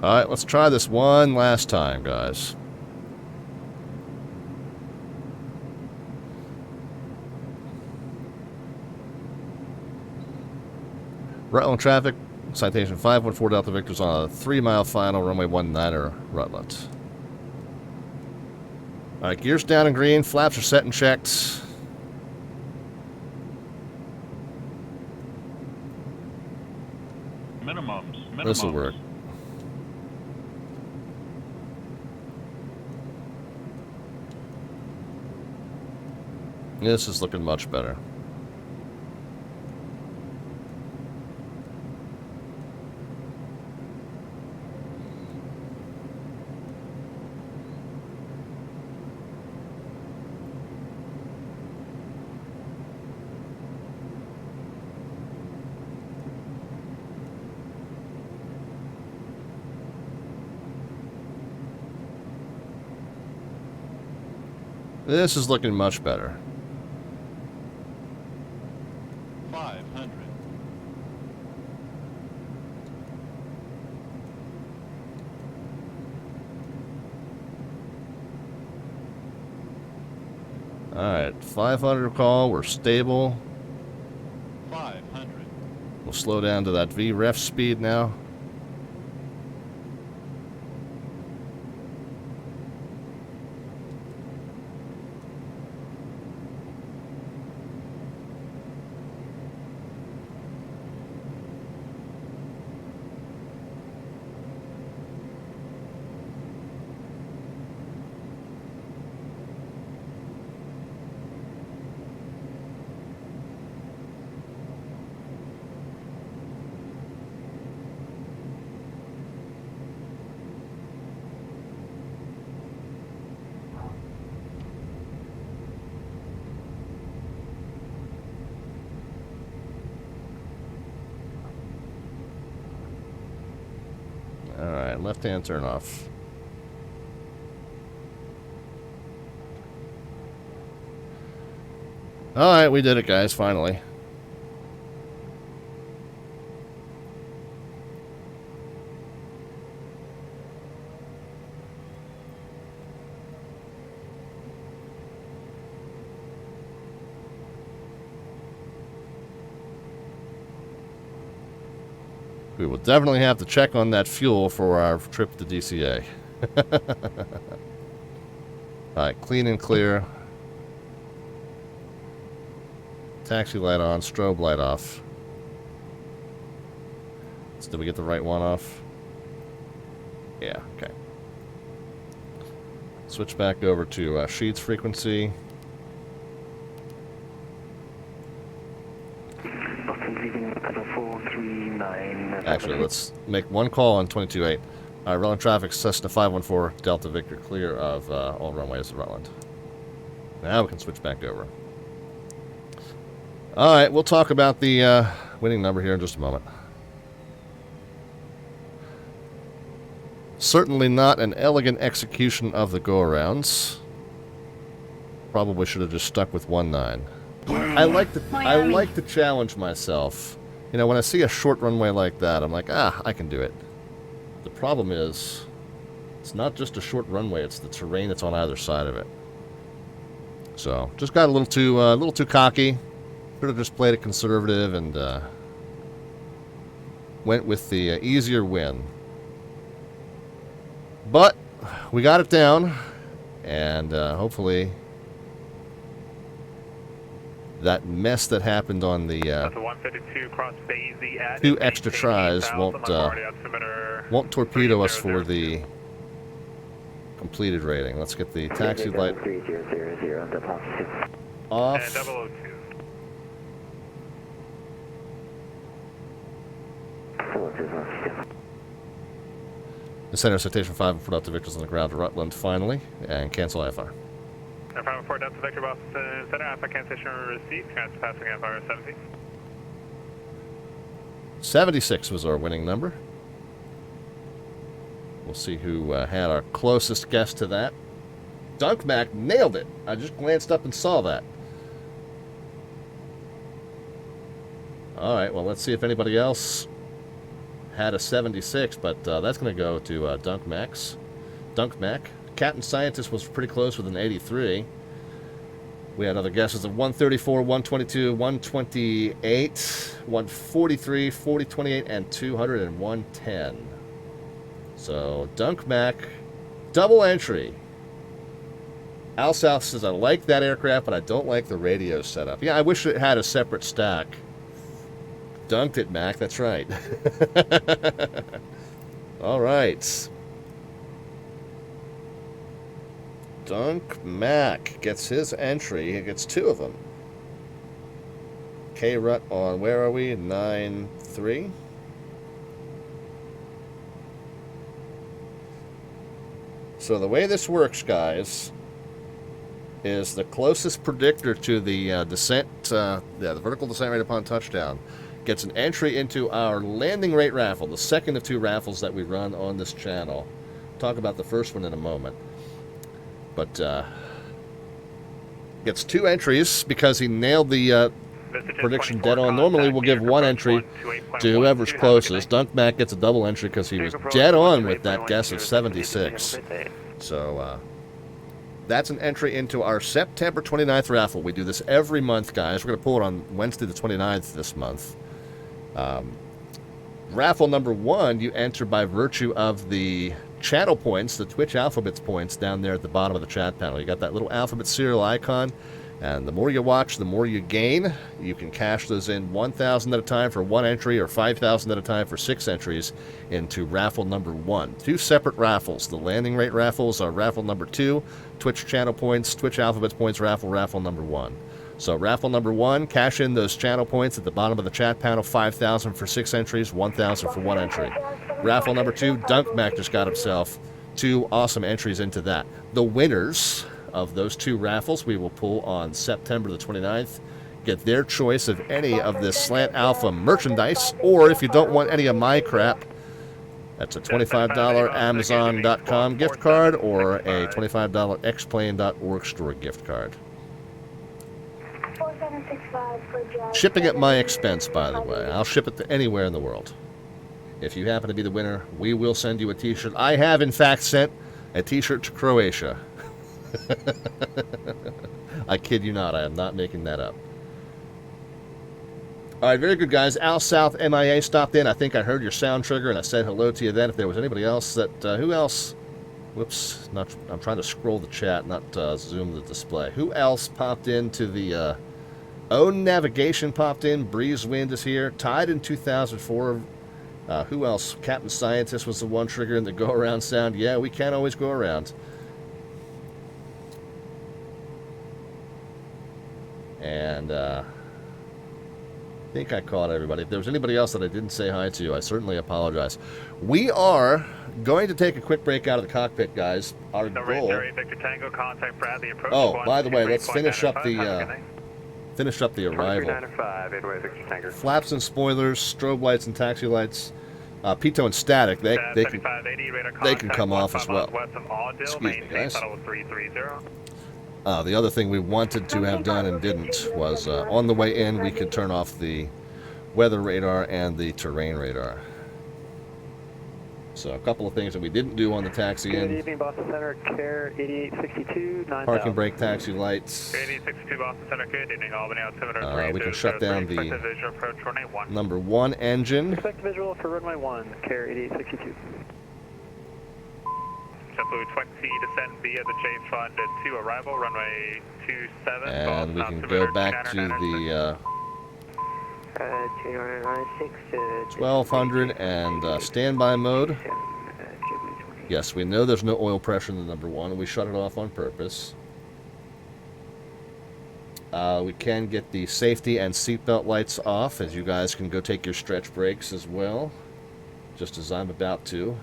Alright, let's try this one last time, guys. Rutland traffic, citation 514 Delta Victor's on a 3-mile final, runway 19er, Rutland. Alright, gears down in green, flaps are set and checked. Minimums. This'll work. This is looking much better. This is looking much better. 500. Alright, 500 call, we're stable. 500. We'll slow down to that VREF speed now. Alright, left-hand turn off. Alright, we did it, guys, finally. We will definitely have to check on that fuel for our trip to DCA. Alright, clean and clear. Taxi light on, strobe light off. So did we get the right one off? Yeah, okay. Switch back over to Sheets frequency. Actually, let's make one call on 22.8. Rutland traffic, Cessna 514, Delta Victor, clear of all runways at Rutland. Now we can switch back over. Alright, we'll talk about the winning number here in just a moment. Certainly not an elegant execution of the go-arounds. Probably should have just stuck with 1.9. I like to challenge myself. You know, when I see a short runway like that, I'm like, I can do it. The problem is, it's not just a short runway, it's the terrain that's on either side of it. So, just got a little too cocky. Should have just played it conservative and went with the easier win. But, we got it down, and hopefully that mess that happened on the 2 extra tries won't torpedo us for the completed rating. Let's get the taxi light off. The center citation 5 for Delta Victor's on the ground to Rutland finally, and cancel IFR. 514 Delta Victor, Boston Center, Alpha cancellation received, transfer passing IFR 70. 76 was our winning number. We'll see who had our closest guess to that. Dunkmac nailed it. I just glanced up and saw that. Alright, well, let's see if anybody else had a 76, but that's going to go to Dunkmac. Captain Scientist was pretty close with an 83. We had other guesses of 134, 122, 128, 143, 4028, and 200 and 110. So, Dunkmac, double entry. Al South says, I like that aircraft, but I don't like the radio setup. Yeah, I wish it had a separate stack. Dunked it, Mac, that's right. All right. Dunkmac gets his entry. He gets 2 of them. KRUT on, where are we? 9-3. So the way this works, guys, is the closest predictor to the descent, the vertical descent rate upon touchdown, gets an entry into our landing rate raffle, the second of 2 raffles that we run on this channel. Talk about the first one in a moment. But gets 2 entries because he nailed the prediction dead on. Normally we'll give 1 entry to whoever's closest. Dunkmac gets a double entry because he was dead on with that guess of 76. So that's an entry into our September 29th raffle. We do this every month, guys. We're going to pull it on Wednesday the 29th this month. Raffle number 1, you enter by virtue of the channel points, the Twitch Alphabets points down there at the bottom of the chat panel. You got that little alphabet serial icon, and the more you watch, the more you gain. You can cash those in 1,000 at a time for 1 entry or 5,000 at a time for 6 entries into raffle number 1. 2 separate raffles. The landing rate raffles are raffle number 2, Twitch channel points, Twitch Alphabets points raffle number 1. So raffle number 1, cash in those channel points at the bottom of the chat panel, 5,000 for 6 entries, 1,000 for 1 entry. Raffle number 2, Dunkmac just got himself 2 awesome entries into that. The winners of those 2 raffles we will pull on September the 29th. Get their choice of any of this Slant Alpha merchandise, or if you don't want any of my crap, That's a $25 Amazon.com gift card or a $25 xplane.org store gift card. 4765 for drive. Shipping at my expense, by the way. I'll ship it to anywhere in the world. If you happen to be the winner, we will send you a t-shirt. I have, in fact, sent a t-shirt to Croatia. I kid you not. I am not making that up. All right, very good, guys. Al South MIA stopped in. I think I heard your sound trigger, and I said hello to you then. If there was anybody else that... who else... Whoops. I'm trying to scroll the chat, not zoom the display. Who else popped into the... Own Navigation popped in. Breeze Wind is here. Tied in 2004. Who else? Captain Scientist was the one triggering the go-around sound. Yeah, we can't always go around. And... I think I caught everybody. If there was anybody else that I didn't say hi to, I certainly apologize. We are going to take a quick break out of the cockpit, guys. Our goal... Oh, by the way, let's finish up the arrival. Flaps and spoilers, strobe lights and taxi lights, pitot and static, they can come off as well. Excuse me, guys. The other thing we wanted to have done and didn't was on the way in we could turn off the weather radar and the terrain radar. So a couple of things that we didn't do on the taxi in. Good evening, Boston Center, Care 8862, 9000. Parking brake taxi lights. 8862 Boston Center, good evening, Albany altimeter we can shut down the number 1 engine. Expect visual for runway 1, Care 8862. JetBlue 20, descend via the J Fund to arrival, runway 27. And we can go back to the 1200 and standby mode. Yes, we know there's no oil pressure in the number 1, and we shut it off on purpose. We can get the safety and seatbelt lights off, as you guys can go take your stretch breaks as well, just as I'm about to.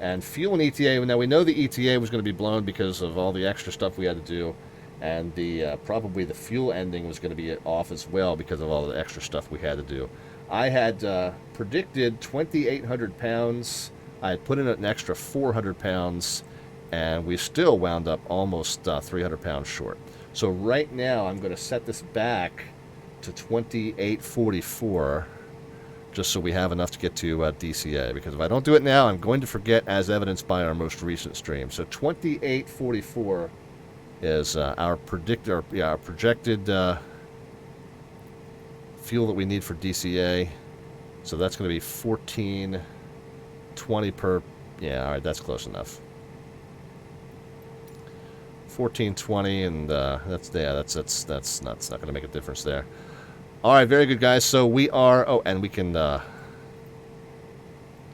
And fuel and ETA, now we know the ETA was going to be blown because of all the extra stuff we had to do, and the probably the fuel ending was going to be off as well because of all the extra stuff we had to do. I had predicted 2,800 pounds. I had put in an extra 400 pounds, and we still wound up almost 300 pounds short. So right now I'm going to set this back to 2844. Just so we have enough to get to DCA, because if I don't do it now, I'm going to forget, as evidenced by our most recent stream. So 2844 is our projected fuel that we need for DCA. So that's going to be 1420 per. Yeah, all right, that's close enough. 1420, and that's not going to make a difference there. All right, very good, guys. So we are... Oh, and we can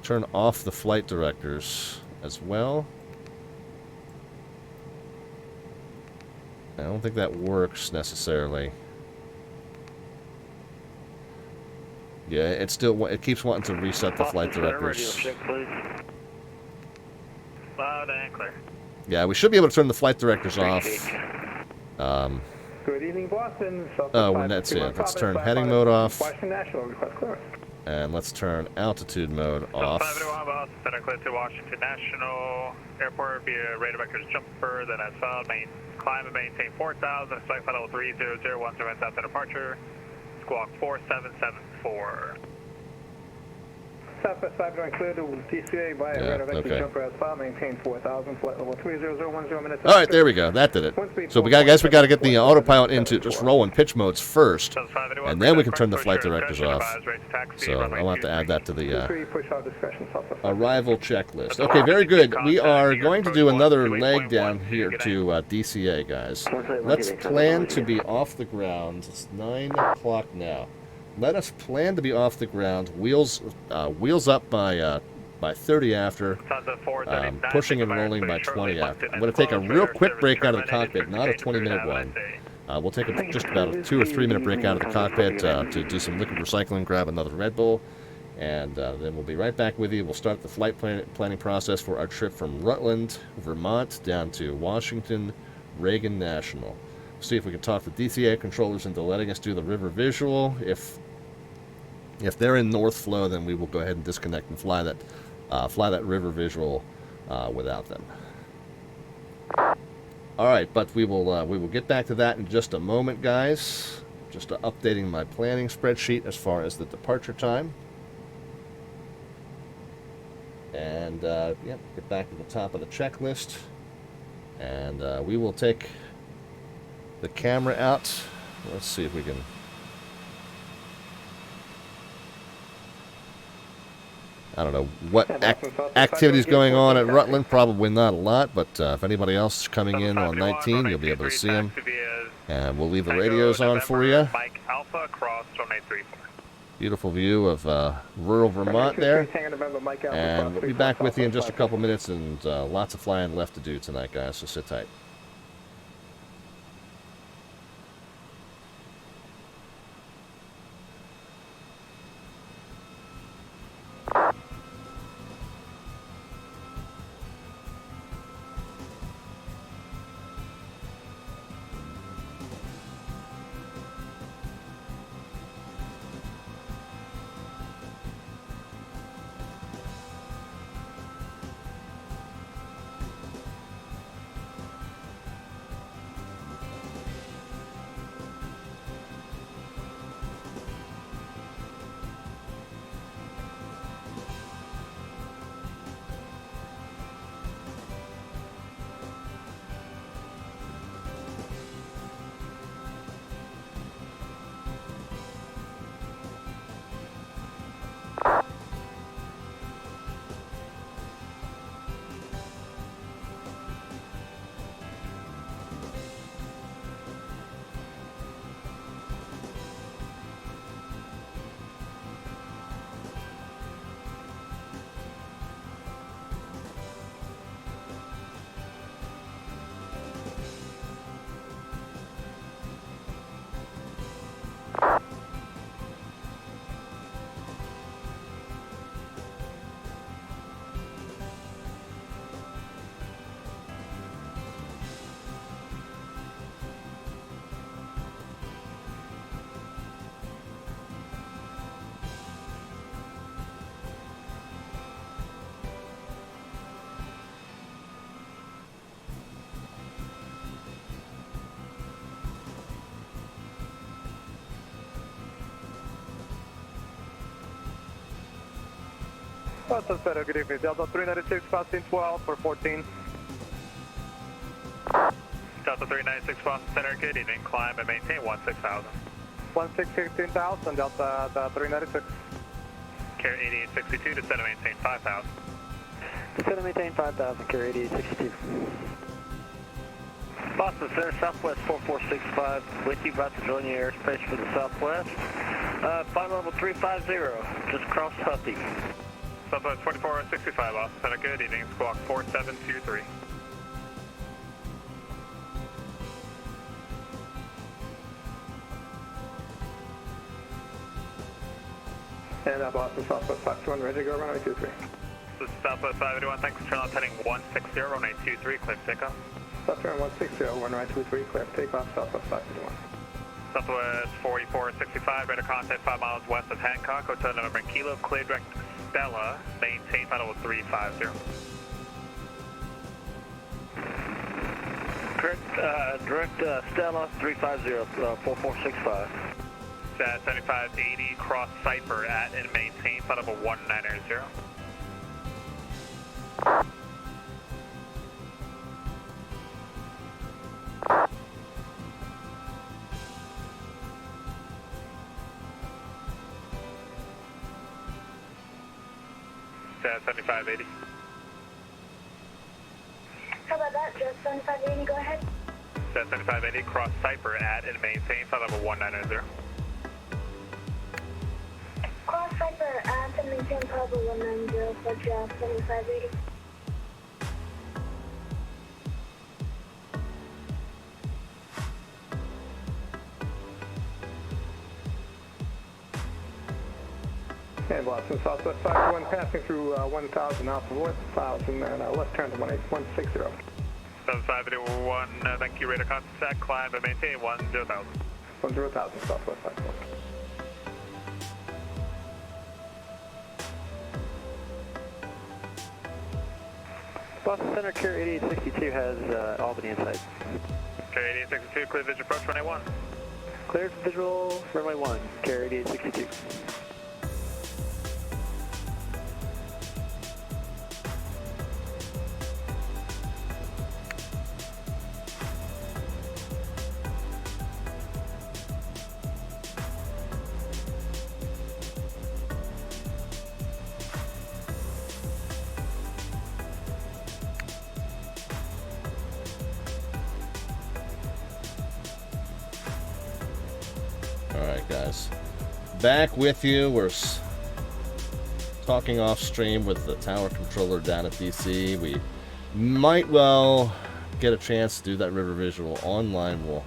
turn off the flight directors as well. I don't think that works necessarily. Yeah, it keeps wanting to reset the flight directors. Loud and clear. Yeah, we should be able to turn the flight directors off. Good evening, Boston. Oh, that's it. Let's turn heading mode off. Washington National, request clearance. And let's turn altitude mode off. 581 Boston Center, clear to Washington National Airport via radar vectors jumper, then as filed, climb and maintain 4,000, flight level 3001 south departure, squawk 4774. Southwest 5 clear to DCA via radar vector jumper as filed, maintain 4,000, flight level 3010 minutes. All right, there we go. That did it. So I guess we got to get the autopilot into just rolling pitch modes first, and then we can turn the flight directors off. So I'll have to add that to the arrival checklist. Okay, very good. We are going to do another leg down here to DCA, guys. Let's plan to be off the ground. It's 9 o'clock now. Let us plan to be off the ground, wheels up by 30 after, pushing and rolling by 20 after. I'm going to take a real quick break out of the cockpit, not a 20-minute one. We'll take just about a 2 or 3 minute break out of the cockpit to do some liquid recycling, grab another Red Bull, and then we'll be right back with you. We'll start the flight planning process for our trip from Rutland, Vermont, down to Washington, Reagan National. See if we can talk the DCA controllers into letting us do the river visual. If they're in north flow, then we will go ahead and disconnect and fly that fly that river visual without them. All right, but we will get back to that in just a moment, guys. Just updating my planning spreadsheet as far as the departure time. And yeah, get back to the top of the checklist. And we will take the camera out. Let's see if we can. I don't know what activities going on at Rutland. Probably not a lot, but if anybody else is coming in on 19, you'll be able to see them. And we'll leave the radios on for you. Mike Alpha, cross runway 34. Beautiful view of rural Vermont there. And we'll be back with you in just a couple minutes, and lots of flying left to do tonight, guys, so sit tight. Boston Federal, good evening. Delta 396, passing 12 for 14. Delta 396, Boston Center, good evening. Climb and maintain 16,000. 1615,000, Delta 396. Care 8862, descend and maintain 5,000. Descend and maintain 5,000, Care 8862. Boston Center, Southwest 4465, with you, about to join your airspace for the Southwest. Flight level 350, just cross Huffy. Southwest 4465, Boston Center, good evening. Squawk 4723. And Boston Southwest 521, ready to go, runway 23. This is Southwest 581, thanks for turn left heading 160, runway 23, clear takeoff. Southwest 160, runway 23, clear takeoff, Southwest 521. Southwest 4465, radar contact 5 miles west of Hancock, Hotel November Kilo, clear direct Stella, maintain final 350. Direct Stella 350, 4465. Sat 7580, cross Cypher at and maintain final 190. Sat 7580. How about that? Just 7580, go ahead. Sat 7580, cross Cypher at and maintain final 190. Cross Cypher at and maintain Papa 190 for just 7580. And Boston Southwest 521, passing through 1000, Alpha 1000, and left turn to 160. 7581, thank you, radar contact, climb and maintain 10,000. 10,000, Southwest 521. Boston Center, Carrier 8862 has Albany in sight. Carrier 8862, clear visual approach runway 1. Cleared visual, runway 1, Carrier 8862. Alright, guys. Back with you. We're talking off stream with the tower controller down at DC. We might well get a chance to do that River Visual online. We'll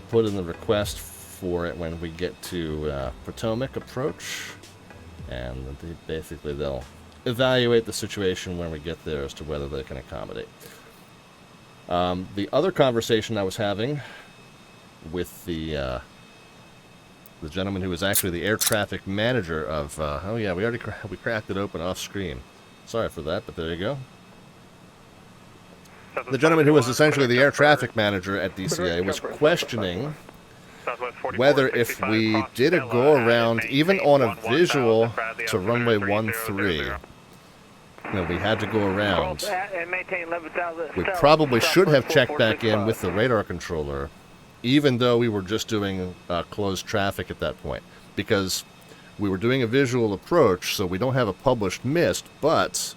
put in the request for it when we get to Potomac approach. And basically they'll evaluate the situation when we get there as to whether they can accommodate. The other conversation I was having with the gentleman who was actually the air traffic manager of, oh yeah, we cracked it open off screen. Sorry for that, but there you go. The gentleman who was essentially the air traffic manager at DCA was questioning whether if we did a go-around, even on a visual to runway 13, you know, we had to go around, we probably should have checked back in with the radar controller, even though we were just doing closed traffic at that point, because we were doing a visual approach, so we don't have a published missed, but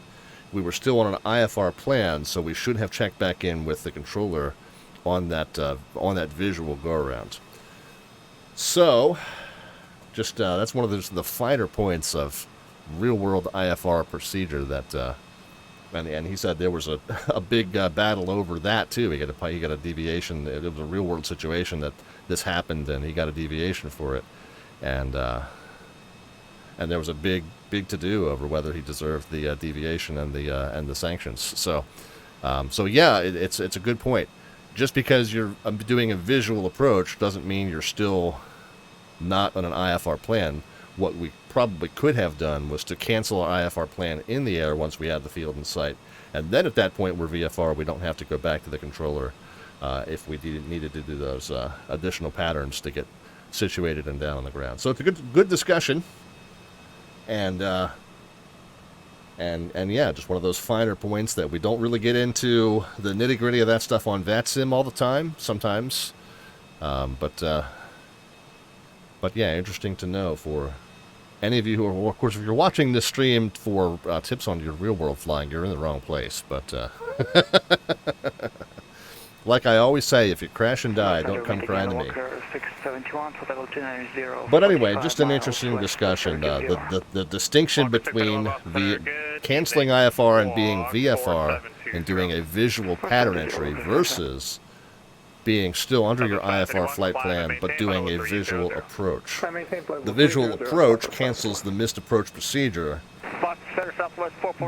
we were still on an IFR plan, so we should have checked back in with the controller on that visual go-around. So, just that's one of the finer points of real-world IFR procedure that, and he said there was a big battle over that too. He got a deviation. It was a real-world situation that this happened, and he got a deviation for it, and there was a big to-do over whether he deserved the deviation and the sanctions. So yeah, it's a good point. Just because you're doing a visual approach doesn't mean you're still not on an IFR plan. What we probably could have done was to cancel our IFR plan in the air once we had the field in sight, and then at that point we're VFR. We don't have to go back to the controller if we needed to do those additional patterns to get situated and down on the ground. So it's a good discussion, and yeah, just one of those finer points that we don't really get into the nitty-gritty of that stuff on VATSIM all the time. Sometimes, but yeah, interesting to know for any of you who are, of course, if you're watching this stream for tips on your real-world flying, you're in the wrong place. But like I always say, if you crash and die, don't come crying to me. But anyway, just an interesting discussion. The distinction between canceling IFR and being VFR and doing a visual pattern entry versus being still under your IFR flight plan but doing a visual approach. The visual approach cancels the missed approach procedure,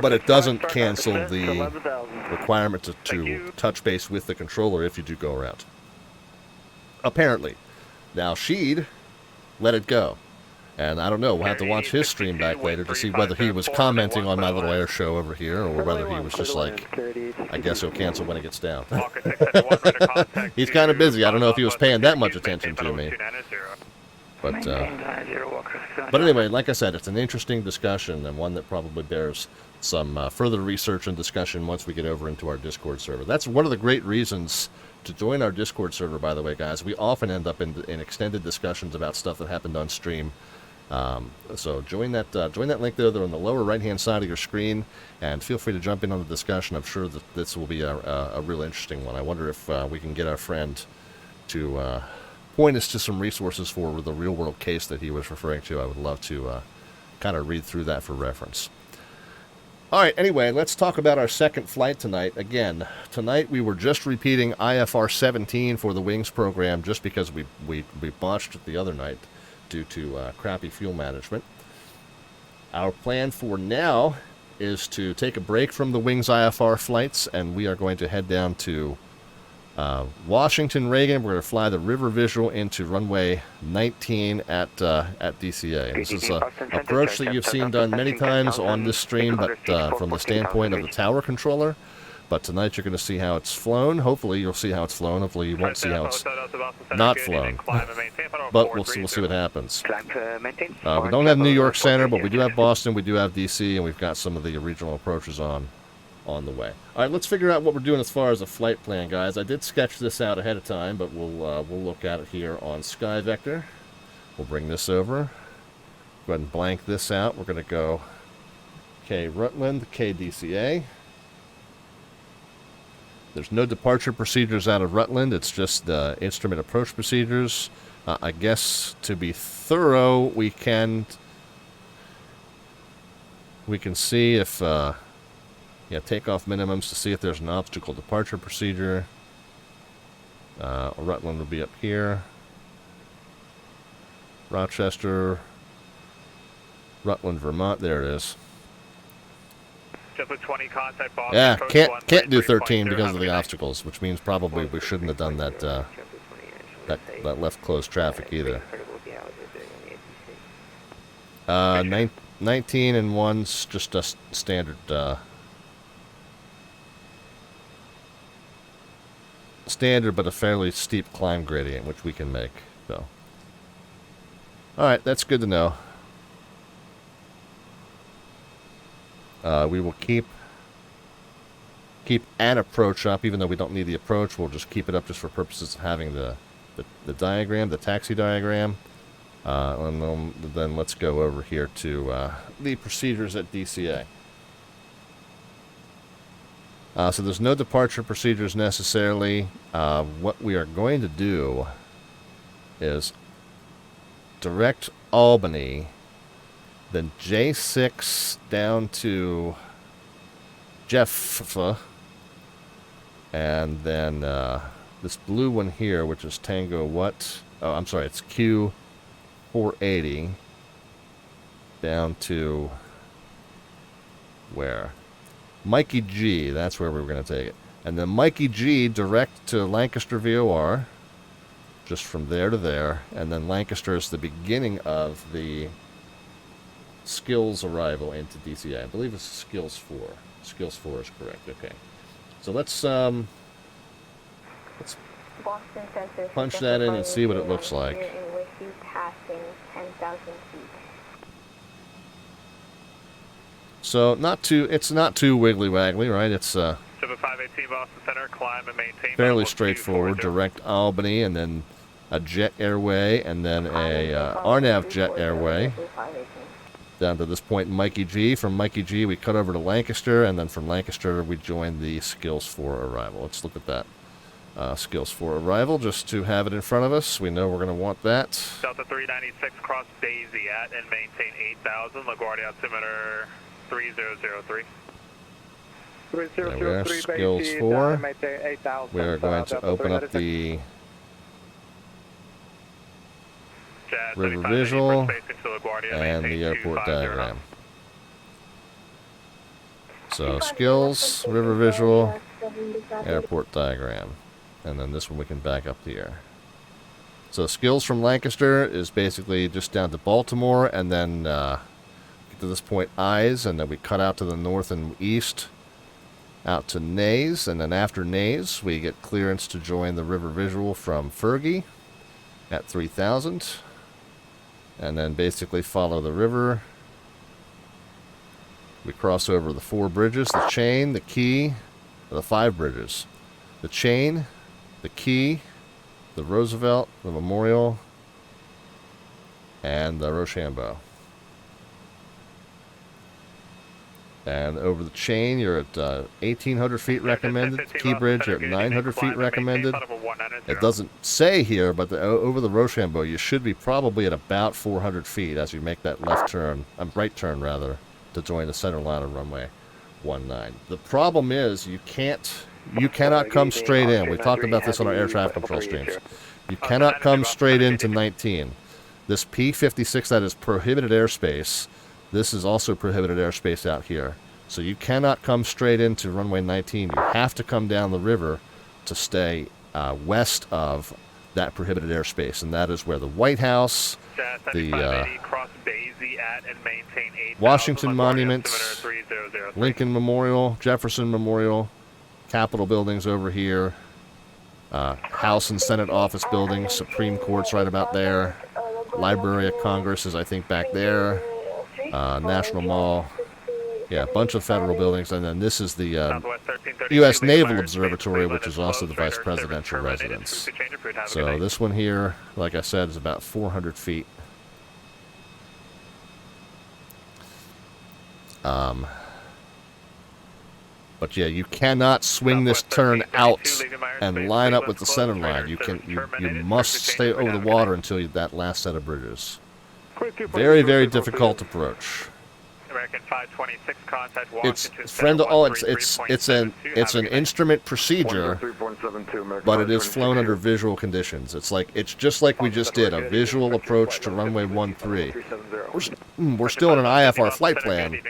but it doesn't cancel the requirement to touch base with the controller if you do go around. Apparently. Now, Sheed let it go. And I don't know, we'll have to watch his stream back later to see whether he was commenting on my little air show over here, or whether he was just like, I guess he'll cancel when it gets down. He's kind of busy. I don't know if he was paying that much attention to me. But anyway, like I said, it's an interesting discussion, and one that probably bears some further research and discussion once we get over into our Discord server. That's one of the great reasons to join our Discord server, by the way, guys. We often end up in extended discussions about stuff that happened on stream. So join that link there. They're on the lower right-hand side of your screen, and feel free to jump in on the discussion. I'm sure that this will be a real interesting one. I wonder if we can get our friend to point us to some resources for the real-world case that he was referring to. I would love to kind of read through that for reference. All right, anyway, let's talk about our second flight tonight. Again, tonight we were just repeating IFR 17 for the Wings program just because we botched it the other night due to crappy fuel management. Our plan for now is to take a break from the Wings IFR flights, and we are going to head down to Washington Reagan, we're going to fly the River Visual into runway 19 at DCA. This is an approach that you've seen done many times on this stream, but from the standpoint of the tower controller. But tonight you're going to see how it's flown. Hopefully you'll see how it's flown. Hopefully you won't see how it's not flown. But we'll see what happens. We don't have New York Center, but we do have Boston, we do have DC, and we've got some of the regional approaches on the way. All right, let's figure out what we're doing as far as a flight plan, guys. I did sketch this out ahead of time, but we'll look at it here on Sky Vector. We'll bring this over. Go ahead and blank this out. We're going to go Rutland, KDCA. There's no departure procedures out of Rutland. It's just the instrument approach procedures. I guess to be thorough, we can see if takeoff minimums to see if there's an obstacle departure procedure. Rutland will be up here. Rochester, Rutland, Vermont. There it is. JetBlue 20 contact Boston. Yeah, can't do 13 because of the obstacles, which means probably we shouldn't have done that that left closed traffic either. 19 and 1's just a standard but a fairly steep climb gradient, which we can make. So, all right, that's good to know. We will keep an approach up, even though we don't need the approach. We'll just keep it up just for purposes of having the diagram, the taxi diagram. And then let's go over here to the procedures at DCA. So there's no departure procedures necessarily. What we are going to do is direct Albany, then J6 down to Jeffa, and then this blue one here, which is Tango what? Oh, I'm sorry, it's Q480 down to where? Mikey G, that's where we were going to take it. And then Mikey G direct to Lancaster VOR, just from there to there. And then Lancaster is the beginning of the skills arrival into DCA. I believe it's skills 4. Skills 4 is correct, okay. So let's punch that in and see what it looks like. So it's not too wiggly waggly, right? It's 518 Boston Center, climb and maintain fairly straightforward. Direct Albany, and then a jet airway, and then a RNAV jet airway down to this point in Mikey G. From Mikey G we cut over to Lancaster, and then from Lancaster we join the Skills 4 arrival. Let's look at that Skills 4 arrival just to have it in front of us. We know we're going to want that. Delta 396 cross Daisy at and maintain 8000, LaGuardia altimeter 3003. There we are, Skills 4. We are going to open up the River Visual and the airport diagram. So Skills, River Visual, airport diagram. And then this one we can back up here. So Skills from Lancaster is basically just down to Baltimore, and then get to this point Eyes, and then we cut out to the north and east out to Nays, and then after Nays we get clearance to join the River Visual from Fergie at 3000, and then basically follow the river. We cross over the 4 bridges, the Chain, the Key, the 5 bridges, the Chain, the Key, the Roosevelt, the Memorial, and the Rochambeau. And over the Chain, you're at 1,800 feet recommended. Key Bridge, you're at 900 feet recommended. It doesn't say here, but over the Rochambeau, you should be probably at about 400 feet as you make that left turn, right turn rather, to join the center line of runway 19. The problem is you cannot come straight in. We talked about this on our air traffic control streams. You cannot come straight into 19. This P56, that is prohibited airspace. This is also prohibited airspace out here. So you cannot come straight into runway 19. You have to come down the river to stay west of that prohibited airspace, and that is where the White House, the Washington Monuments, Lincoln Memorial, Jefferson Memorial, Capitol buildings over here, House and Senate office buildings, Supreme Court's right about there, Library of Congress is, I think, back there, National Mall, yeah, a bunch of federal buildings, and then this is the U.S. Naval Observatory, which is also the vice presidential residence. So this one here, like I said, is about 400 feet. But yeah, you cannot swing this turn out and line up with the center line. You must stay over the water until that last set of bridges. Very, very difficult approach. American 526 contact Washington. It's an instrument procedure, but it is flown under visual conditions. It's just like we just did, a visual approach to runway 13. We're still in an IFR flight plan,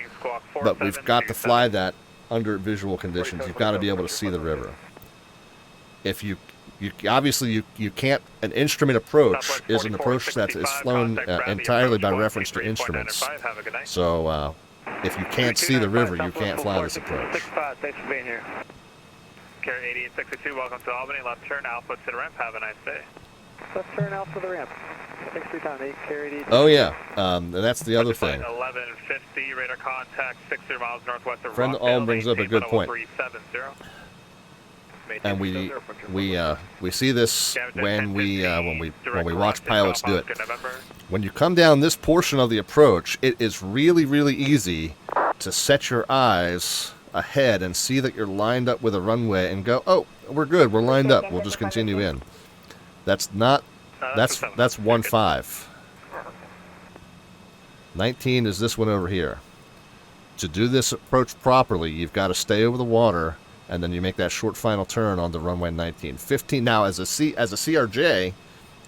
but we've got to fly that under visual conditions. You've got to be able to see the river. If you obviously you can't. An instrument approach is an approach that is flown entirely by reference to instruments. So if you can't see the river, you can't fly this approach. Thanks for being here. Carrier 8862, welcome to Albany. Left turn Alpha to the ramp. Have a nice day. Left turn Alpha to the ramp. Thanks for your time. 8 Carrier. Oh yeah, and that's the other thing. 1150 radar contact 60 miles northwest of Friend All brings up a good point. And we see this when we watch pilots do it. When you come down this portion of the approach, it is really, really easy to set your eyes ahead and see that you're lined up with a runway and go, oh, we're good, we're lined up, we'll just continue in. That's 1-5. 19 is this one over here. To do this approach properly, you've got to stay over the water, and then you make that short final turn on the runway 19. 15 now as a CRJ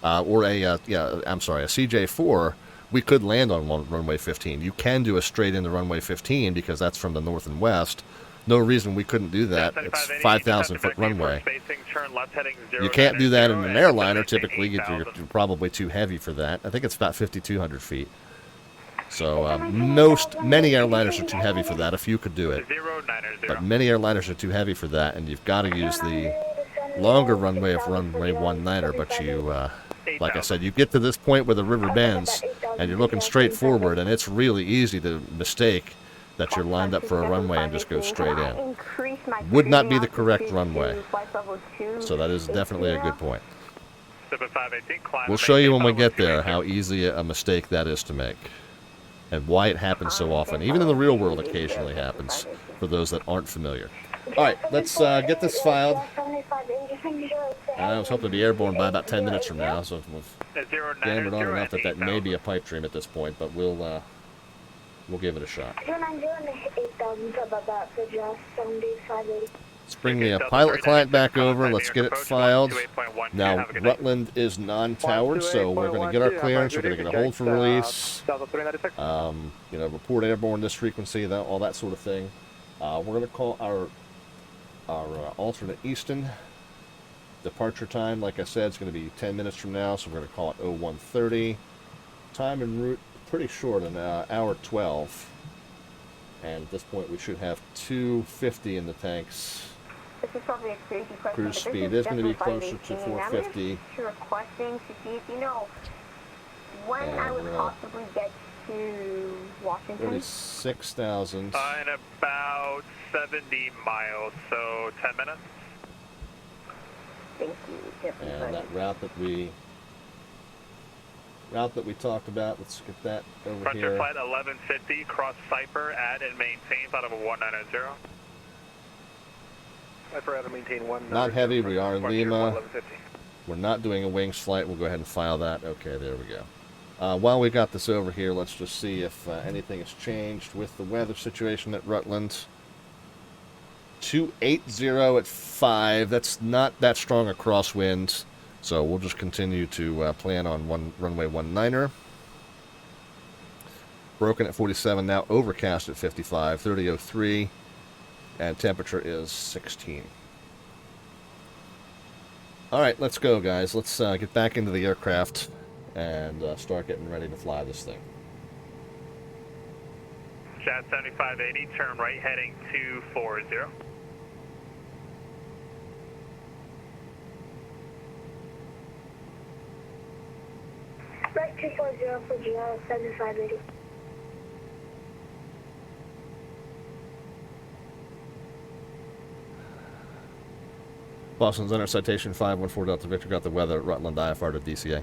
or a CJ4, we could land on runway 15. You can do a straight into runway 15 because that's from the north and west. No reason we couldn't do that. It's 5,000 foot runway. You can't do that in an airliner. Typically, you're probably too heavy for that. I think it's about 5,200 feet. So many airliners are too heavy for that. A few could do it, but many airliners are too heavy for that, and you've got to use the longer runway of runway 19er. But you, like I said, you get to this point where the river bends, and you're looking straight forward, and it's really easy to mistake that you're lined up for a runway and just go straight in. Would not be the correct runway. So that is definitely a good point. We'll show you when we get there how easy a mistake that is to make, and why it happens so often. Even in the real world, occasionally happens for those that aren't familiar. All right, let's get this filed. I was hoping to be airborne by about 10 minutes from now, so we've gambled on enough that may be a pipe dream at this point, but we'll give it a shot. Let's bring the pilot client back over. Let's get it filed. Now, Rutland is non-towered, so we're going to get our clearance. We're going to get a hold for release. Report airborne this frequency, all that sort of thing. We're going to call our alternate Easton. Departure time, like I said, is going to be 10 minutes from now, so we're going to call it 0130. Time en route, pretty short, an hour 12. And at this point, we should have 250 in the tanks. This is probably a crazy question. Cruise speed is going to be closer to 450. I'm just requesting to see if you know when I would possibly get to Washington. 36,000. In about 70 miles, so 10 minutes. Thank you. And that route that we talked about, let's get that over Frontier here. Flight 1150, cross Cyper, add and maintain, out of a 190. Cyper, add and maintain 190. Not heavy, we are in Lima. We're not doing a wings flight, we'll go ahead and file that. Okay, there we go. While we got this over here, let's just see if anything has changed with the weather situation at Rutland. 280 at 5, that's not that strong a crosswind. So we'll just continue to plan on runway 19er. Broken at 47, now overcast at 55, 3003, and temperature is 16. All right, let's go, guys. Let's get back into the aircraft and start getting ready to fly this thing. Jet 7580, turn right heading 240. Right 240 for Jet 7580. Boston's under citation 514 Delta Victor, got the weather at Rutland IFR to DCA.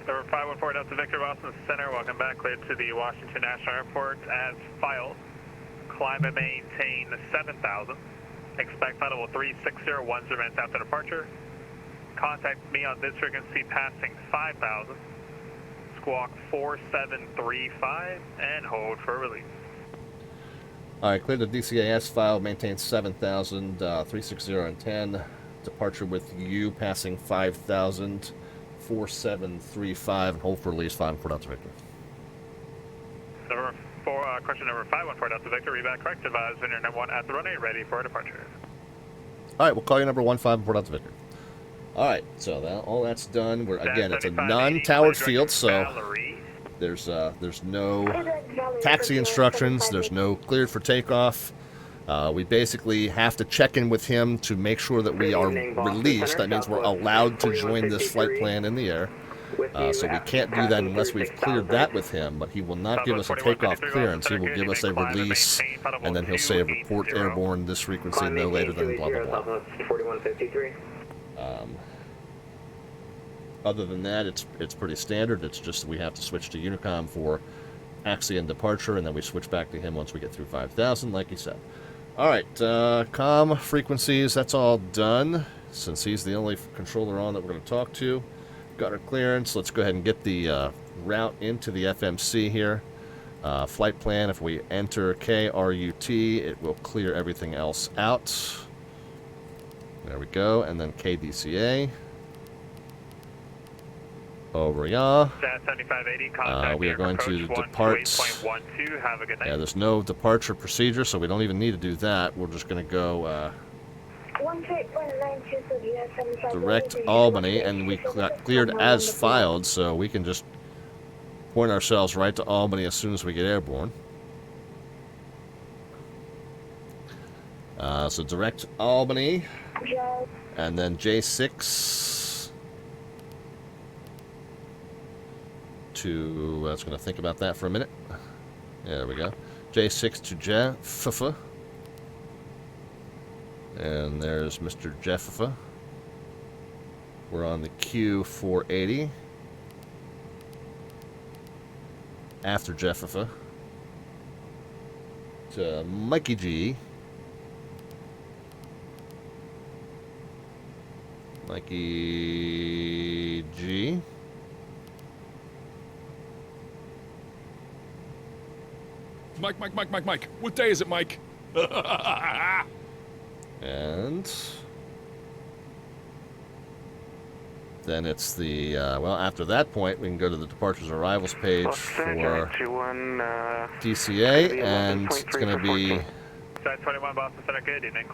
Number 514 Delta Victor, Boston Center, welcome back. Cleared to the Washington National Airport as filed. Climb and maintain 7,000. Expect flight level 360, 10 minutes after departure. Contact me on this frequency passing 5,000. Squawk 4735 and hold for release. All right, clear the DCAS file, maintain 7,000, 360 and 10. Departure with you, passing 5,000, 4735, and hold for release 514 Delta Victor. Question number 514 Delta Victor, read correct, advise when you're number 1 at the runway, ready for departure. All right, we'll call you number 154 Delta Victor. All right, so all that's done. Again, it's a non-towered field, so there's no taxi instructions. There's no cleared for takeoff. We basically have to check in with him to make sure that we are released. That means we're allowed to join this flight plan in the air. So we can't do that unless we've cleared that with him, but he will not give us a takeoff clearance. He will give us a release, and then he'll say report airborne this frequency no later than blah, blah, blah. Other than that, it's pretty standard. It's just we have to switch to Unicom for taxi and departure, and then we switch back to him once we get through 5,000, like he said. All right, comm frequencies, that's all done. Since he's the only controller on that we're going to talk to. Got our clearance. Let's go ahead and get the route into the FMC here. Flight plan, if we enter KRUT, it will clear everything else out. There we go. And then KDCA. Over ya. We are going to depart. Have a good night. Yeah, there's no departure procedure, so we don't even need to do that. We're just going to go direct Albany, and we got cleared as filed, so we can just point ourselves right to Albany as soon as we get airborne. So direct Albany, and then J6 to, I was going to think about that for a minute. Yeah, there we go. J6 to Jeffa. And there's Mr. Jeffa. We're on the Q480. After Jeffa. To Mikey G. Mikey G. Mike. What day is it, Mike? And then it's the, well, after that point, we can go to the departures and arrivals page for DCA, and it's going to be,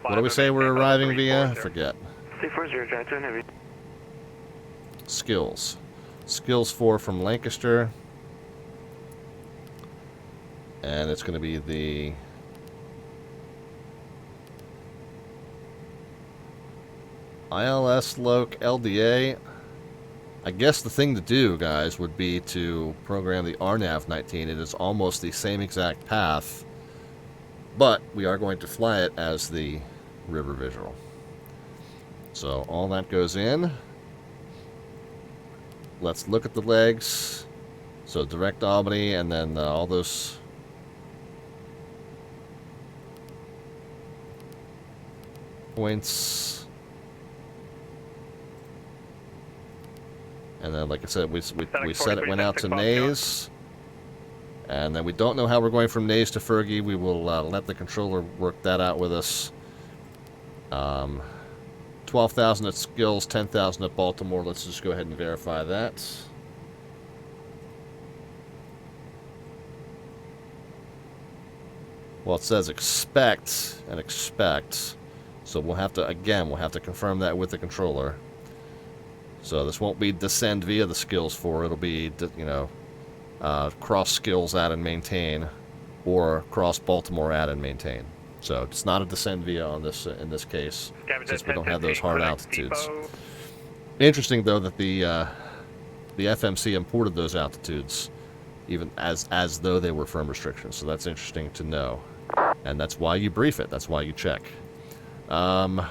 what do we say we're arriving via? I forget. Skills. Skills 4 from Lancaster. And it's going to be the ILS Loc LDA. I guess the thing to do, guys, would be to program the RNAV 19. It is almost the same exact path, but we are going to fly it as the River Visual. So all that goes in. Let's look at the legs. So direct Albany, and then all those points, and then, like I said, we said it went out to Nays, and then we don't know how we're going from Nays to Fergie. We will let the controller work that out with us. 12,000 at Skills, 10,000 at Baltimore. Let's just go ahead and verify that. Well, it says expect and expect. So we'll have to, again, we'll have to confirm that with the controller. So this won't be descend via the skills 4. It'll be, you know, cross skills add and maintain, or cross Baltimore add and maintain. So it's not a descend via on this in this case, since we don't have those hard altitudes. Interesting though that the FMC imported those altitudes, even as though they were firm restrictions. So that's interesting to know, and that's why you brief it. That's why you check. Alright,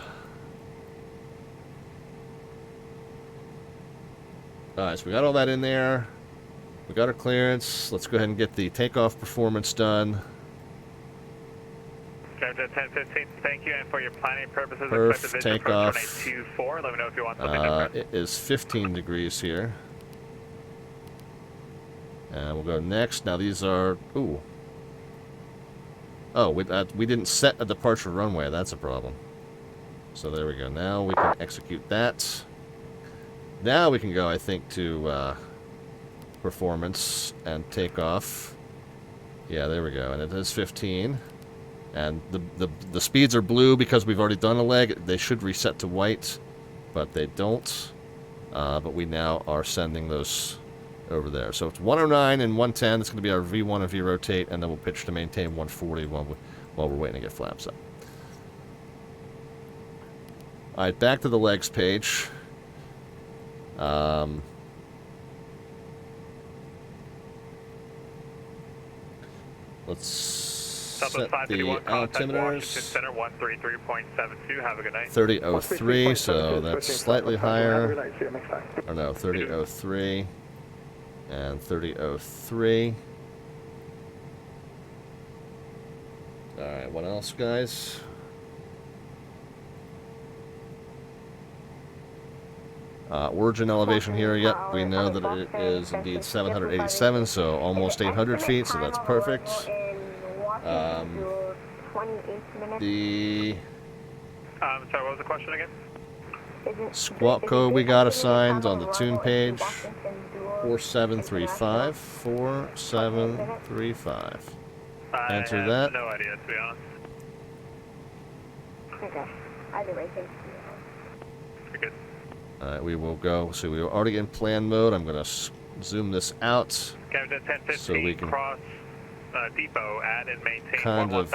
so we got all that in there. We got our clearance. Let's go ahead and get the takeoff performance done. Captain 1015, thank you. And for your planning purposes, Perf, takeoff. 24. Let me know if you want something different. It is 15 degrees here. And we'll go next. Now these are... Ooh. Oh, we didn't set a departure runway. That's a problem. So there we go. Now we can execute that. Now we can go, I think, to performance and takeoff. Yeah, there we go. And it is 15. And the speeds are blue because we've already done a leg. They should reset to white, but they don't. But we now are sending those over there. So it's 109 and 110. It's going to be our V1 and V rotate, and then we'll pitch to maintain 140 while we're waiting to get flaps up. All right, back to the legs page. Let's set the altimeters. Center 133.72. Have a good night. 3003, so that's slightly higher. Or no, 3003 and 3003. All right, what else, guys? Origin elevation here, yep, we know that it is indeed 787, so almost 800 feet, so that's perfect. Sorry, what was the question again? Squawk code we got assigned on the tune page, 4735, 4735. Enter that. No idea, to be honest. Okay, either way, thanks. Pretty good. Alright, we will go. So we were already in plan mode. I'm going to zoom this out so we can cross depot, add and maintain kind of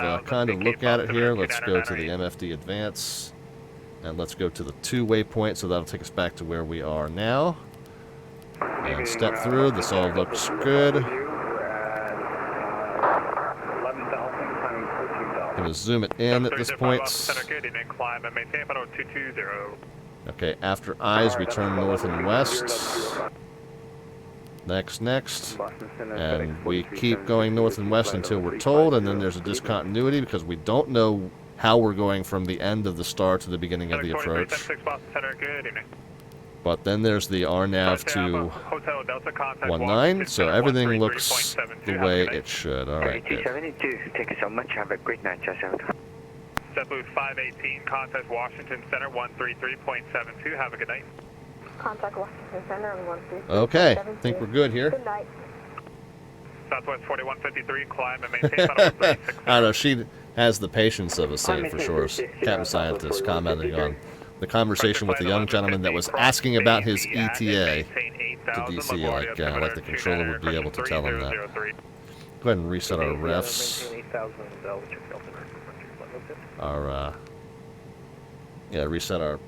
look at it here. Let's go to the MFD advance, and let's go to the 2 waypoint. So that'll take us back to where we are now. And step through. This all looks good. I'm going to zoom it in at this point. Okay, after eyes, we turn north and west. Next. And we keep going north and west until we're told, and then there's a discontinuity because we don't know how we're going from the end of the star to the beginning of the approach. But then there's the RNAV to 19, so everything looks the way it should. All right, good. Thank you so much. Have a great night, JetBlue 518, contact Washington Center 133.72. Have a good night. Contact Washington Center on 133.72. Okay, I think we're good here. Good night. Southwest 4153, climb and maintain final 36. I don't know, she has the patience of a saint for sure. Captain Scientist commenting on the conversation with the young gentleman that was asking about his ETA to DC, like the controller would be able to tell him that. Go ahead and reset our refs. Reset our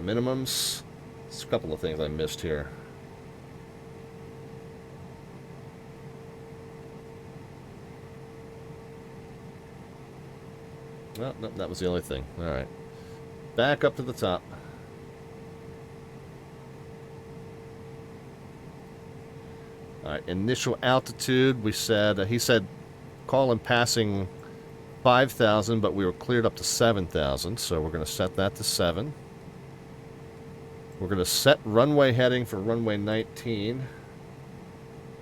minimums. There's a couple of things I missed here. Well, no, that was the only thing. All right. Back up to the top. All right, initial altitude, we said, he said call and passing 5,000, but we were cleared up to 7,000, so we're going to set that to 7. We're going to set runway heading for runway 19.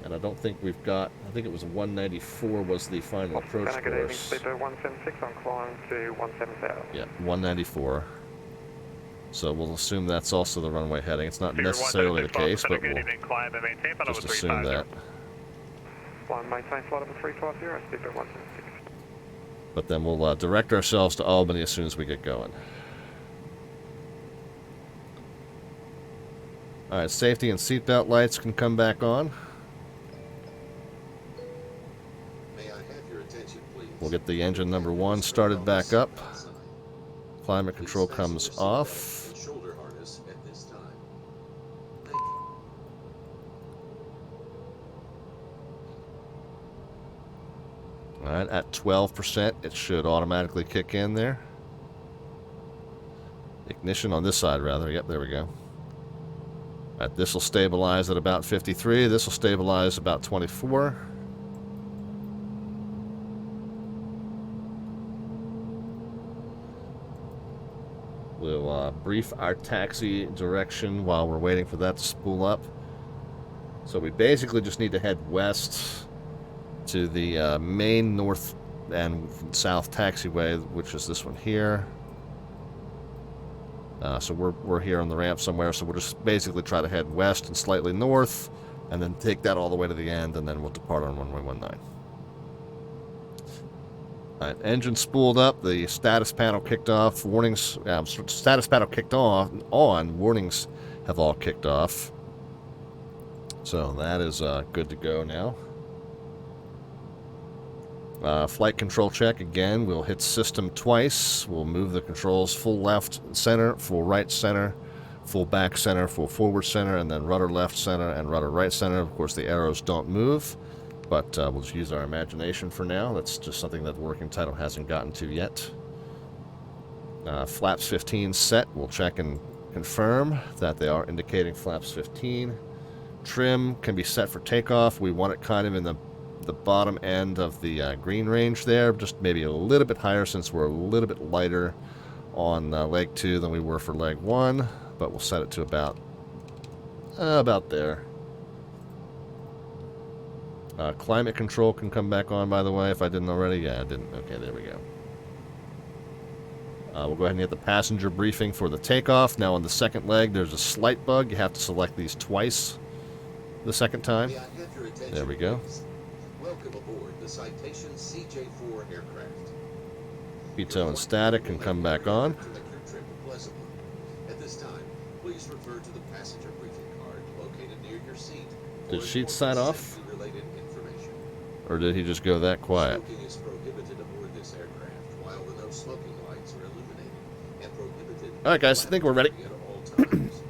And I don't think we've got, I think it was 194 was the final approach course. 176 on climb to 170. Yeah, 194. So we'll assume that's also the runway heading. It's not necessarily the case, but we'll just assume that. But then we'll direct ourselves to Albany as soon as we get going. Alright, safety and seatbelt lights can come back on. May I have your attention, please? We'll get the engine number 1 started back up. Climate control comes off. Shoulder harness at this time. Alright, at 12%, it should automatically kick in there. Ignition on this side, rather. Yep, there we go. Alright, this will stabilize at about 53. This will stabilize about 24. We'll brief our taxi direction while we're waiting for that to spool up. So we basically just need to head west to the main north and south taxiway, which is this one here. So we're here on the ramp somewhere, so we'll just basically try to head west and slightly north, and then take that all the way to the end, and then we'll depart on runway 19. Alright, engine spooled up, the status panel kicked off, warnings, status panel kicked on, warnings have all kicked off. So that is good to go now. Flight control check again. We'll hit system twice. We'll move the controls full left center, full right center, full back center, full forward center, and then rudder left center and rudder right center. Of course, the arrows don't move, but we'll just use our imagination for now. That's just something that the working title hasn't gotten to yet. Flaps 15 set. We'll check and confirm that they are indicating flaps 15. Trim can be set for takeoff. We want it kind of in the bottom end of the green range there, just maybe a little bit higher since we're a little bit lighter on leg 2 than we were for leg 1, but we'll set it to about there. Climate control can come back on, by the way, if I didn't already. Yeah, I didn't. Okay, there we go. We'll go ahead and get the passenger briefing for the takeoff. Now on the second leg, there's a slight bug. You have to select these twice the second time. There we go. Welcome aboard the Citation CJ4 aircraft. Pitot and static can come back on. At this time, please refer to the passenger briefing card located near your seat. Did Sheets sign off? Or did he just go that quiet? Smoking is prohibited aboard this aircraft while the no smoking lights are illuminated and prohibited. Alright guys, I think we're ready. At all times.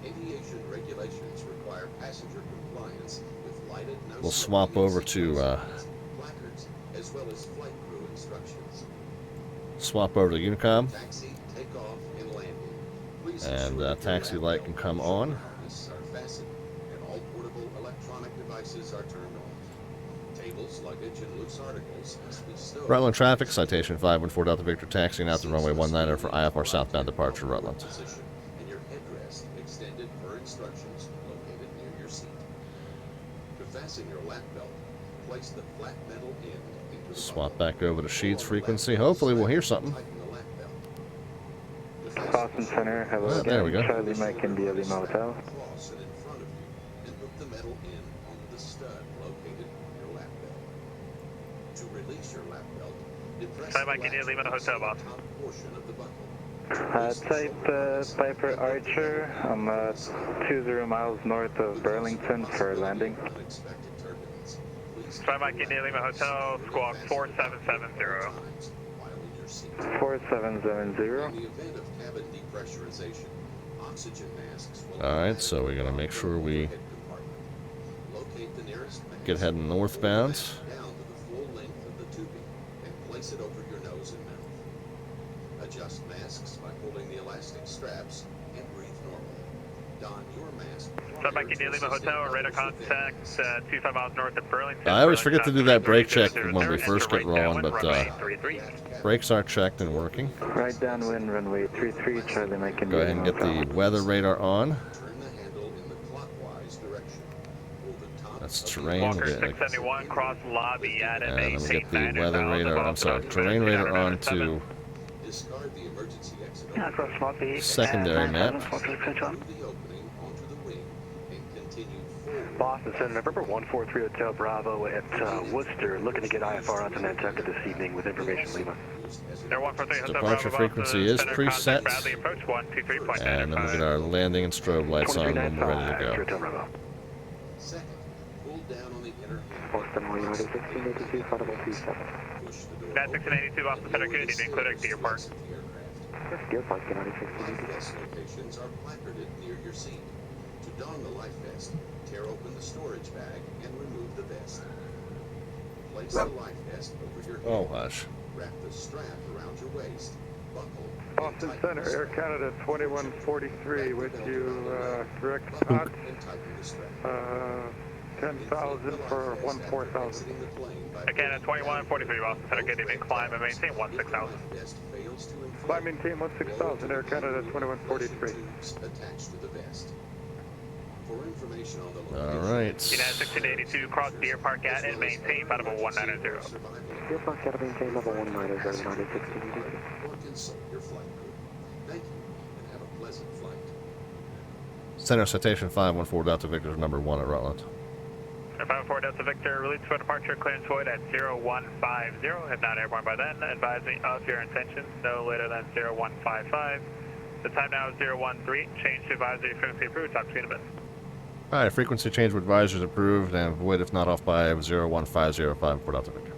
Aviation regulations require passenger compliance with lighted no We'll swap over to placards as well as flight crew instructions. swap over to Unicom. Taxi, takeoff, and landing. Please And taxi light can come on. are fastened and all portable electronic devices are turned on. Tables, luggage, and loose articles must be stowed. Rutland traffic, citation 514 Delta Victor, taxiing out to runway 19 for IFR southbound departure, Rutland. Position and your headrest extended per instructions located near your seat. To fasten your lap belt, place the flat metal end into the Swap back over to Sheets frequency. Hopefully we'll hear something. Boston Center, hello again. There we go. Charlie Mike India Lima Hotel. Cross it in front of you and hook the metal end onto the stud located in your lap belt. To release your lap belt, depress Charlie Mike India Lima Hotel, boss. top portion of the buckle. Type Piper Archer. I'm 20 miles north of Burlington for landing. Unexpected turbulence. Please Charlie Mike India Lima Hotel, squawk 4770. 4770. in the event of cabin depressurization, oxygen masks will Alright, so we're going to make sure we locate the nearest mask, get heading northbound. down to the full length of the tubing and place it over your nose and mouth. Adjust masks by pulling the elastic straps and breathe normally. Don your mask. Charlie Mike India Lima Hotel, radar contact 25 miles north of Burlington. I always forget to do that brake check when we first get rolling, but brakes are checked and working. Right downwind, runway 33, Charlie Mike India Go ahead and Lima get the Hotel. weather radar on. Turn the handle in the clockwise direction. Pull the top That's of the terrain. Walker We'll get, 671, cross lobby at and then we'll get the weather radar, I'm sorry, terrain radar on to discard the emergency exit Cross lobby. secondary map. through the opening onto the wing and continue forward Boston Center, November 143 Hotel Bravo at Worcester, looking to get IFR out to Nantucket this evening with information, Lima. Air 143 Hotel Departure Bravo, frequency is Center, preset. Bradley approach 123.95. And then we'll get our landing and strobe lights on when we're ready to go. Hotel Bravo. Second, pull down on the inner Boston United 1682, Fireball 27. That 1682 Boston Center, good evening, clear deck Deer Park. Deer Park, United Life 1682. vest locations are placarded near your seat. To don the life vest, tear open the storage bag and remove the vest. Place the life vest over your head. Oh, hush. Wrap the strap around your waist. Buckle. Boston Center, Air Canada 2143 with you, direct Buckle hot, and tighten the strap. 10,000 for 14,000. Air Canada 2143 Boston Center, good evening, climb and maintain 16,000. Climb maintain 16,000, Air Canada 2143. Attached to the vest. For information on the All right. United 1682, cross Deer Park at and maintain, flight level 190. Deer Park, Canada maintain level 190, United 1682. or consult your flight crew. Thank you and have a pleasant flight. Center citation 514 Delta Victor number 1 at Rutland. 514 Delta Victor, release for departure, clearance void at 0150. If not airborne by then, advise me of your intentions no later than 0155. The time now is 013. Change to advisory frequency approved. Talk to you in a bit. All right, frequency change with advisors approved and void if not off by 01505 for Delta Victor.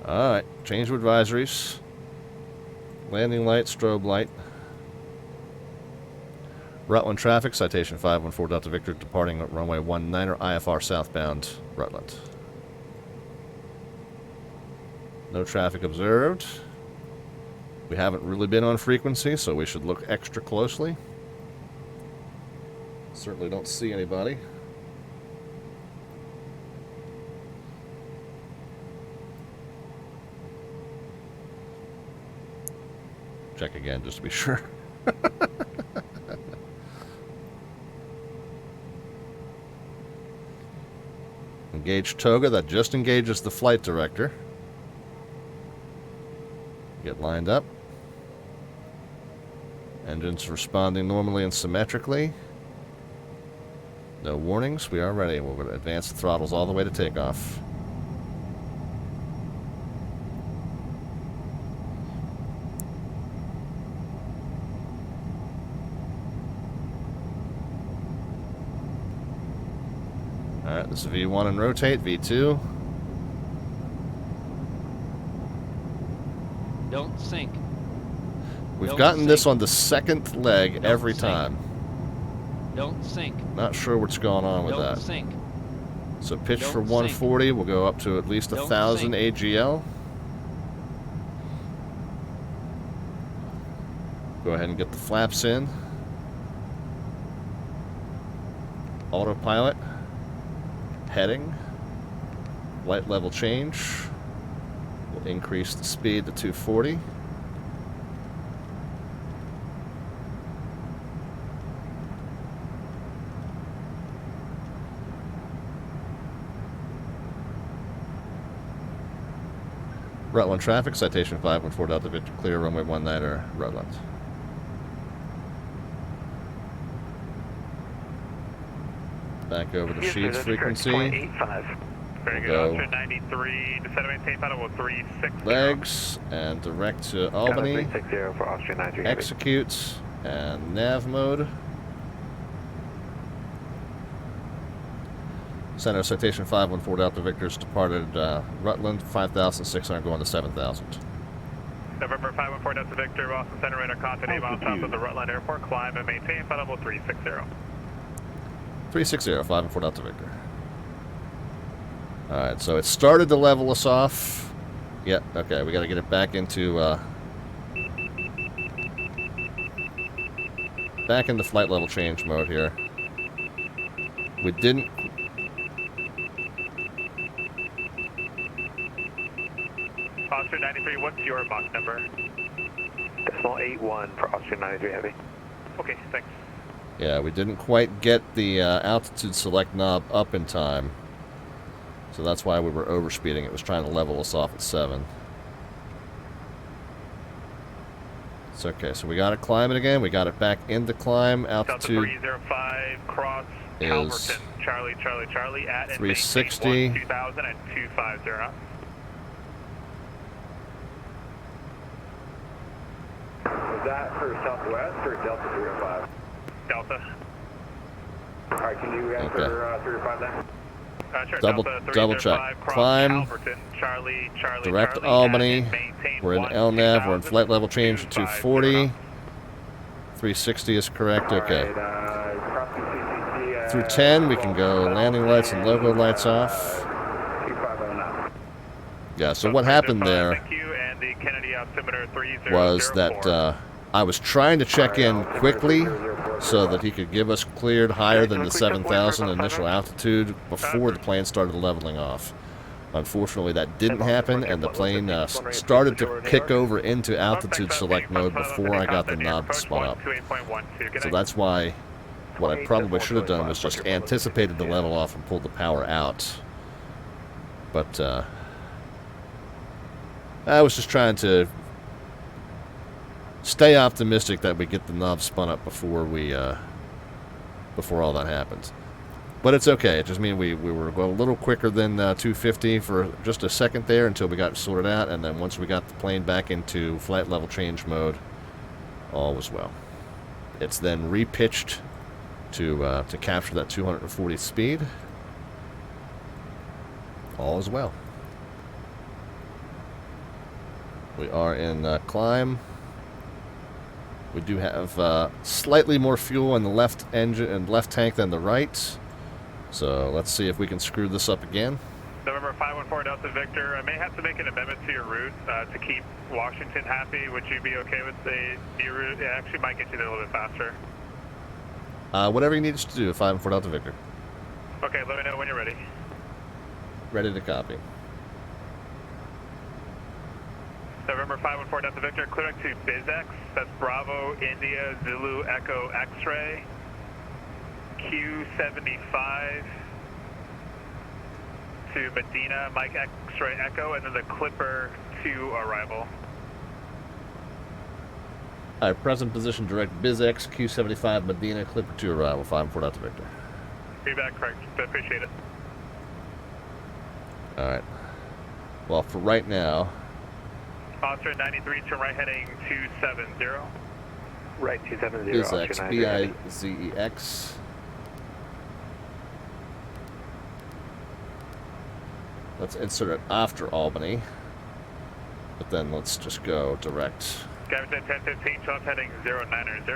All right, change with advisories. Landing light, strobe light. Rutland traffic, citation 514 Delta Victor, departing at runway 19er, IFR southbound, Rutland. No traffic observed. We haven't really been on frequency, so we should look extra closely. Certainly don't see anybody. Check again just to be sure. Engage Toga, that just engages the flight director. Get lined up. Engines responding normally and symmetrically. No warnings. We are ready. We're going to advance the throttles all the way to takeoff. Alright, this is V1 and rotate, V2. Don't sink. We've Don't gotten this sink. on the second leg Don't every sink. time. Don't sink. Not sure what's going on with Don't that. sink. So pitch Don't for sink. 140. We'll go up to at least Don't 1,000 sink. AGL. Go ahead and get the flaps in. Autopilot. Heading. Light level change. We'll increase the speed to 240. Rutland traffic, citation 514 Delta Victor, clear runway 19er, Rutland. Back over to Sheets frequency. Very good. Go. Oscar 93, descend and maintain flight level 360. Legs and direct to Albany. 360 for Austria 93. Execute and nav mode. Center citation 514 Delta Victor's departed Rutland, 5,600 going to 7,000. November 514 Delta Victor, Boston Center radar contact on top of the Rutland Airport, climb and maintain flight level 360. 360, 514 Delta Victor. Alright, so it started to level us off. Yep, okay, we got to get it back into flight level change mode here. We didn't. Oscar 93, what's your Mach number? Decimal 81 for Austria 93 Heavy. Okay, thanks. Yeah, we didn't quite get the altitude select knob up in time. So that's why we were overspeeding. It was trying to level us off at 7. It's okay. So we got it climbing again. We got it back into climb. Delta Altitude 305 cross is Calverton, Charlie, Charlie, Charlie at 360. 2000 and 250 knots. Was that for Southwest or Delta 305? Delta. Alright, can you answer 305 then? Sure, Double Delta check. Climb. Calverton, Charlie, Charlie, Direct Charlie, Albany. maintain We're in LNAV. We're in flight level change to 240. 360 is correct. Okay. Through 10, we can go landing lights and logo lights off. Yeah, so what happened there was that I was trying to check in quickly so that he could give us cleared higher than the 7,000 initial altitude before the plane started leveling off. Unfortunately, that didn't happen, and the plane started to kick over into altitude select mode before I got the knob spun up. So that's why what I probably should have done was just anticipated the level off and pulled the power out. But I was just trying to stay optimistic that we get the knob spun up before before all that happens. But it's okay. It just means we were going a little quicker than 250 for just a second there until we got sorted out, and then once we got the plane back into flight level change mode, all was well. It's then repitched to capture that 240 speed. All is well. We are in climb. We do have slightly more fuel in the left engine and left tank than the right. So let's see if we can screw this up again. November 514 Delta Victor, I may have to make an amendment to your route to keep Washington happy. Would you be okay with the new route? It actually might get you there a little bit faster. Whatever you need us to do, 514 Delta Victor. Okay, let me know when you're ready. Ready to copy. November 514 Delta Victor, clear to BizX. That's Bravo, India, Zulu, Echo, X-ray. Q75 to Medina, Mike X-ray Echo, and then the Clipper to arrival. Alright, present position direct BizX, Q75 Medina, Clipper to arrival, 514 Delta Victor. Feedback correct, appreciate it. Alright. Well, for right now... Oscar 93, turn right heading 270. Right, 270. BizX, B-I-Z-E-X. Let's insert it after Albany, but then let's just go direct. Gavin 1015, Charles heading 090.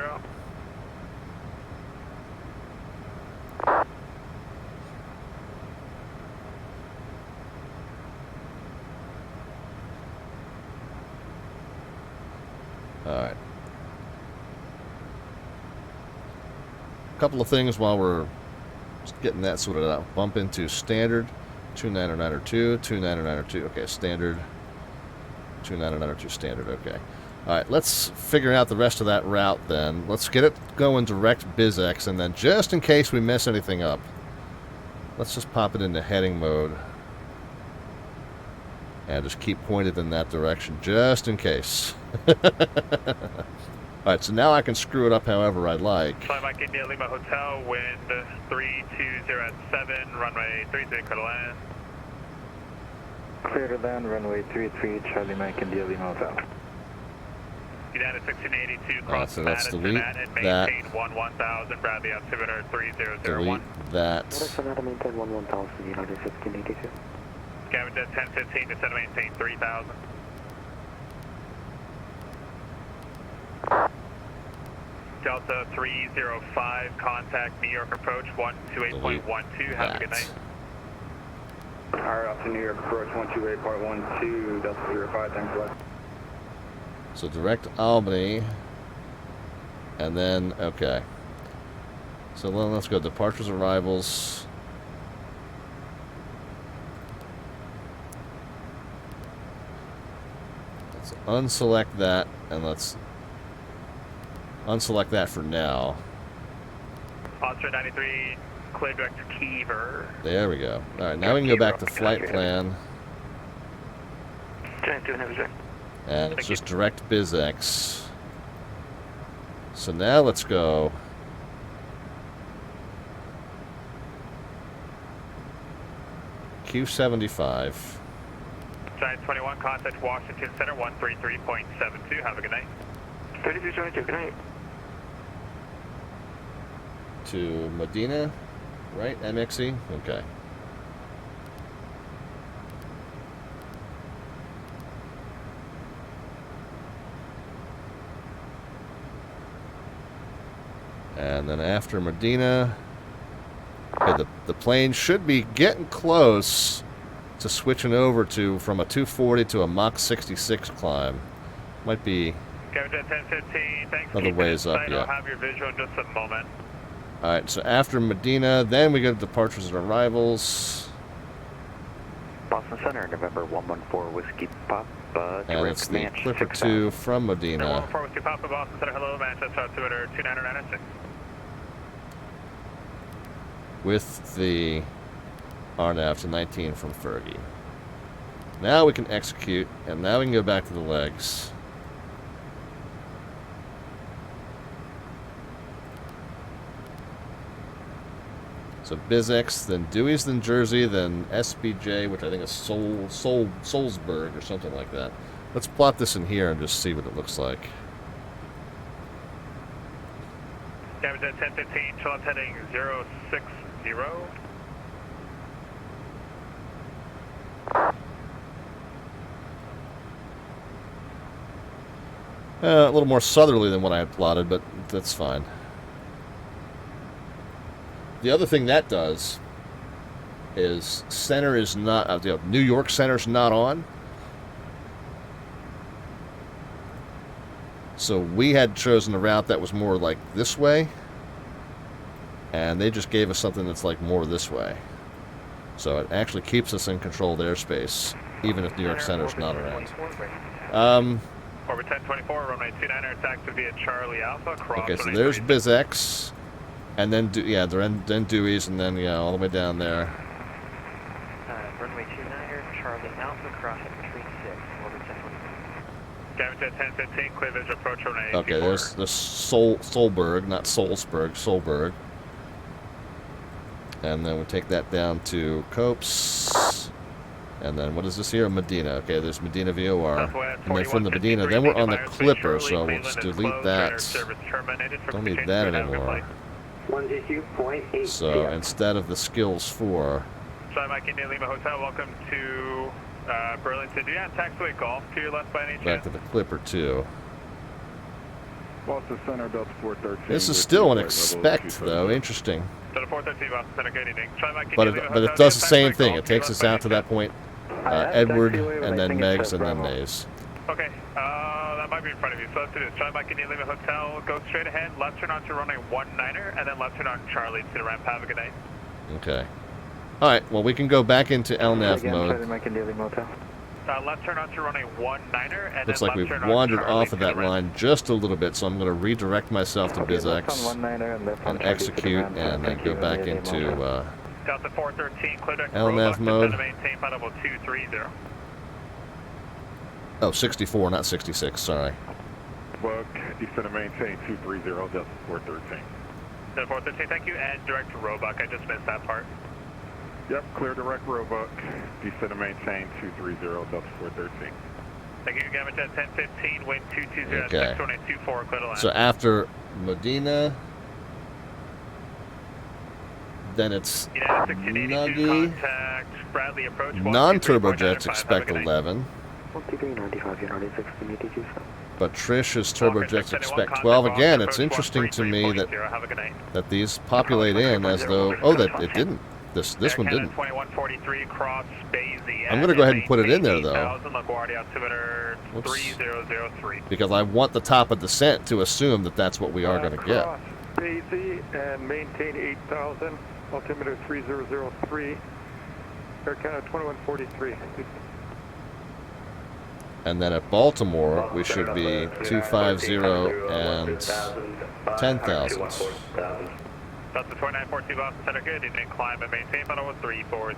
Alright. A couple of things while we're just getting that sorted out. Bump into standard. 29902, 29902, okay, standard, 29902, standard, okay. Alright, let's figure out the rest of that route then. Let's get it going direct BizX, and then just in case we mess anything up, let's just pop it into heading mode. And just keep pointed in that direction, just in case. Alright, so now I can screw it up however I'd like. Fly Mike India Lima Hotel, wind 320 at 7, runway 33, clear to land. Clear to land, runway 33, Charlie Mike India Lima Hotel. United 1682, cross so let's Madison delete and that. maintain 1000, Bradley altimeter 3001. Delete that. Maintain 1000, United 1682. Gavin 1015, descend to maintain 3000. Delta 305, contact New York approach 128.12. Have a good night. Alright, off to New York approach 128.12, Delta 305, thanks a lot. So direct Albany, and then, okay. So then let's go departures, arrivals. Let's unselect that, and let's unselect that for now. Oscar 93, clear direct to Kiever. There we go. Alright, now we can go back to flight plan. And it's just direct BizX. So now let's go. Q75. Giant 21, contact Washington Center 133.72. Have a good night. 3322, good night. To Medina, right? MXE? Okay. And then after Medina, okay, the plane should be getting close to switching over to from a 240 to a Mach 66 climb. Might be Jet 1015, thanks. another ways up, yeah. I'll have your visual in just a moment. Alright, so after Medina, then we go to departures and arrivals. Boston Center, November 114 Whiskey Pop. And it's the Clipper 2 from Medina. 114 Whiskey Papa, Boston Center, hello, Manchester, altimeter 29996. With the RNAV to 19 from Fergie. Now we can execute, and now we can go back to the legs. So BizX, then Dewey's, then Jersey, then SBJ, which I think is Solzburg or something like that. Let's plot this in here and just see what it looks like. Jet 1015, Charles heading 060. A little more southerly than what I had plotted, but that's fine. The other thing that does is center is not, New York center's not on. So we had chosen a route that was more like this way, and they just gave us something that's like more this way. So it actually keeps us in control of the airspace, even if New York center's not around. Orbit 1024, runway 29er, taxi via Charlie Alpha, cross. Okay, so there's BizX, and then then Dewey's, and then all the way down there. Runway 29er, Charlie Alpha, cross at 36, orbit 1024. Jet 1015, clear visual approach runway 84. Okay, there's the Solberg, not Solzburg, Solberg. And then we take that down to Copes. And then what is this here? Medina. Okay, there's Medina VOR. And then from the Medina, then we're on the Clipper, so we'll just delete that. Don't need that anymore. So instead of the Skills 4. Sorry, Mike, India Lima Hotel, welcome to Burlington. Do you have taxiway golf to your left by any chance? Back to the Clipper 2. Boston Center, Delta 413. This is still an expect, though. Interesting. Delta 413, Boston Center, good evening. But it does the same thing. It takes us out to that point. Edward, and then Megs, and then Nays. Okay, that might be in front of you. So let's do this. Try Mike India Lima Hotel, go straight ahead, left turn onto runway 19er, and then left turn on Charlie to the ramp. Have a good night. Okay. Alright, well, we can go back into LNAV mode. Left turn onto runway 19er, and looks then like left we've turn wandered on Charlie off of that line just a little bit, so I'm going to redirect myself to BizX and execute, and then go back into Delta 413, clear deck LNAV mode. Maintain flight level 230. Oh, 64, not 66, sorry. Buck, descend and maintain 230, Delta 413. Delta 413, thank you, and direct to Roebuck. I just missed that part. Yep, clear direct Roebuck, descend and maintain 230, Delta 413. Thank you, Gamma Jet 1015, wind 220, Okay. 61824, clear to land. So after Medina, then it's Nuggy. Non-turbojets expect 11. But Trish's turbojets expect 12. Again, it's interesting to me that these populate in as though... Oh, that it didn't. This one didn't. I'm going to go ahead and put it in there, though. Whoops. Because I want the top of descent to assume that that's what we are going to get. Daisy and maintain 8,000, altimeter 3003, Air Canada 2143. And then at Baltimore, we should be 250 and 10,000. That's the 2942 Boston Center, good evening, climb and maintain flight level 340.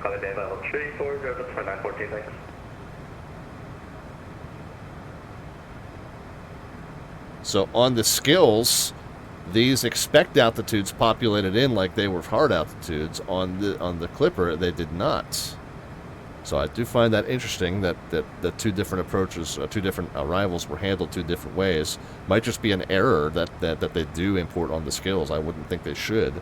Call day level 340, to 2914, thanks. So on the skills, these expect altitudes populated in like they were hard altitudes. On the Clipper, they did not. So I do find that interesting that two different approaches, two different arrivals were handled two different ways. Might just be an error that they do import on the skills. I wouldn't think they should.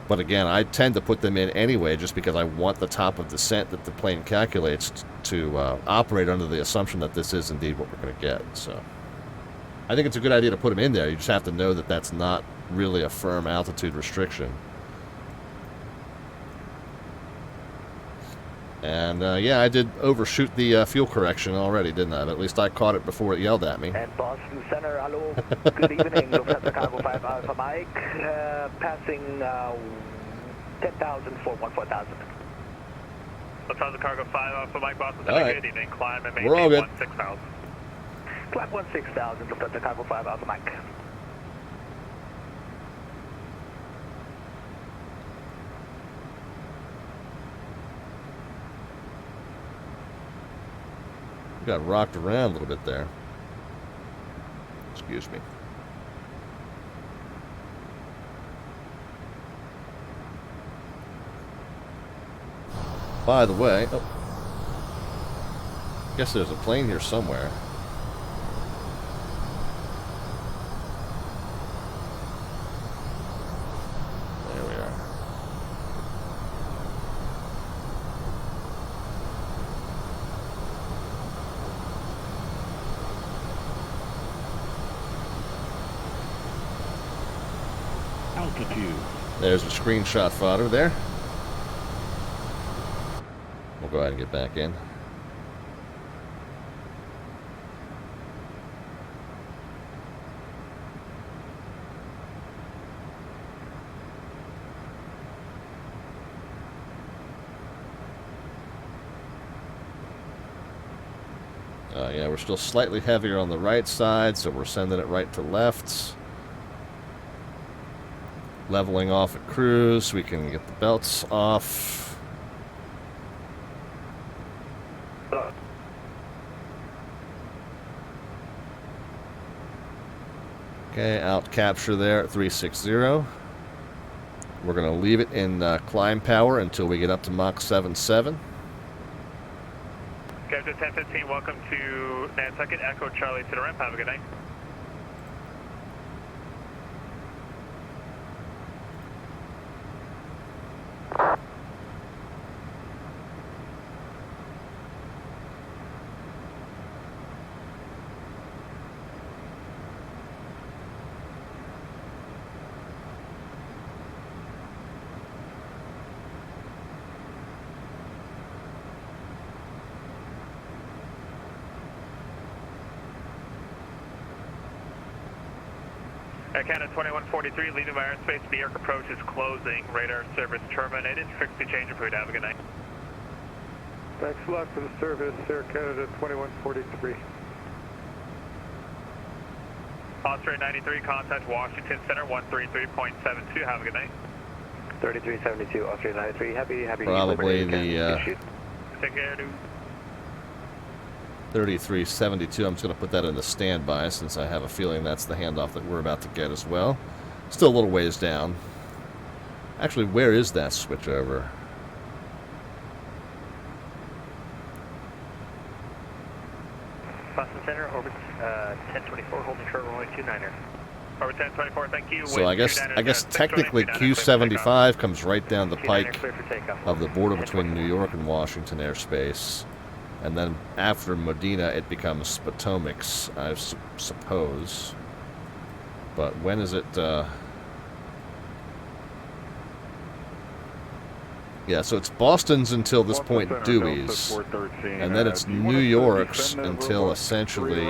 But again, I tend to put them in anyway just because I want the top of descent that the plane calculates to operate under the assumption that this is indeed what we're going to get. So I think it's a good idea to put them in there. You just have to know that that's not really a firm altitude restriction. And, yeah, I did overshoot the fuel correction already, didn't I? But at least I caught it before it yelled at me. And Boston Center, hello. Good evening. Lufthansa Cargo 5 Alpha Mike. Passing 10,000 for 14,000. Lufthansa Cargo 5 Alpha Mike, Boston All Center, right. good evening. Climb and We're all maintain good. 16,000. Climb 16,000, Lufthansa Cargo 5 Alpha Mike. Got rocked around a little bit there. Excuse me. By the way, oh, guess there's a plane here somewhere. There we are. Altitude. There's a screenshot fodder there. We'll go ahead and get back in. Yeah, we're still slightly heavier on the right side, so we're sending it right to left. Leveling off at cruise so we can get the belts off. Okay, out capture there at 360. We're going to leave it in climb power until we get up to Mach 7.7. Captain 1015, welcome to Nantucket, Echo Charlie to the ramp. Have a good night. Canada 2143, leaving my airspace. New York approach is closing. Radar service terminated. Frequency change approved. Have a good night. Thanks a lot for the service, Air Canada 2143. Osprey 93, contact Washington Center 133.72. Have a good night. 3372, Osprey 93. Happy. Probably the Take care, dude. 3372. I'm just going to put that in the standby since I have a feeling that's the handoff that we're about to get as well. Still a little ways down. Actually, where is that switch over? Boston Center, orbit 1024, holding short runway 29er. Orbit 1024, thank you. So I guess technically Q75 comes right down the pike of the border between New York and Washington airspace. And then after Modena, it becomes Potomac's, I suppose. But when is it? Yeah, so it's Boston's until this point Dewey's. And then it's New York's until essentially...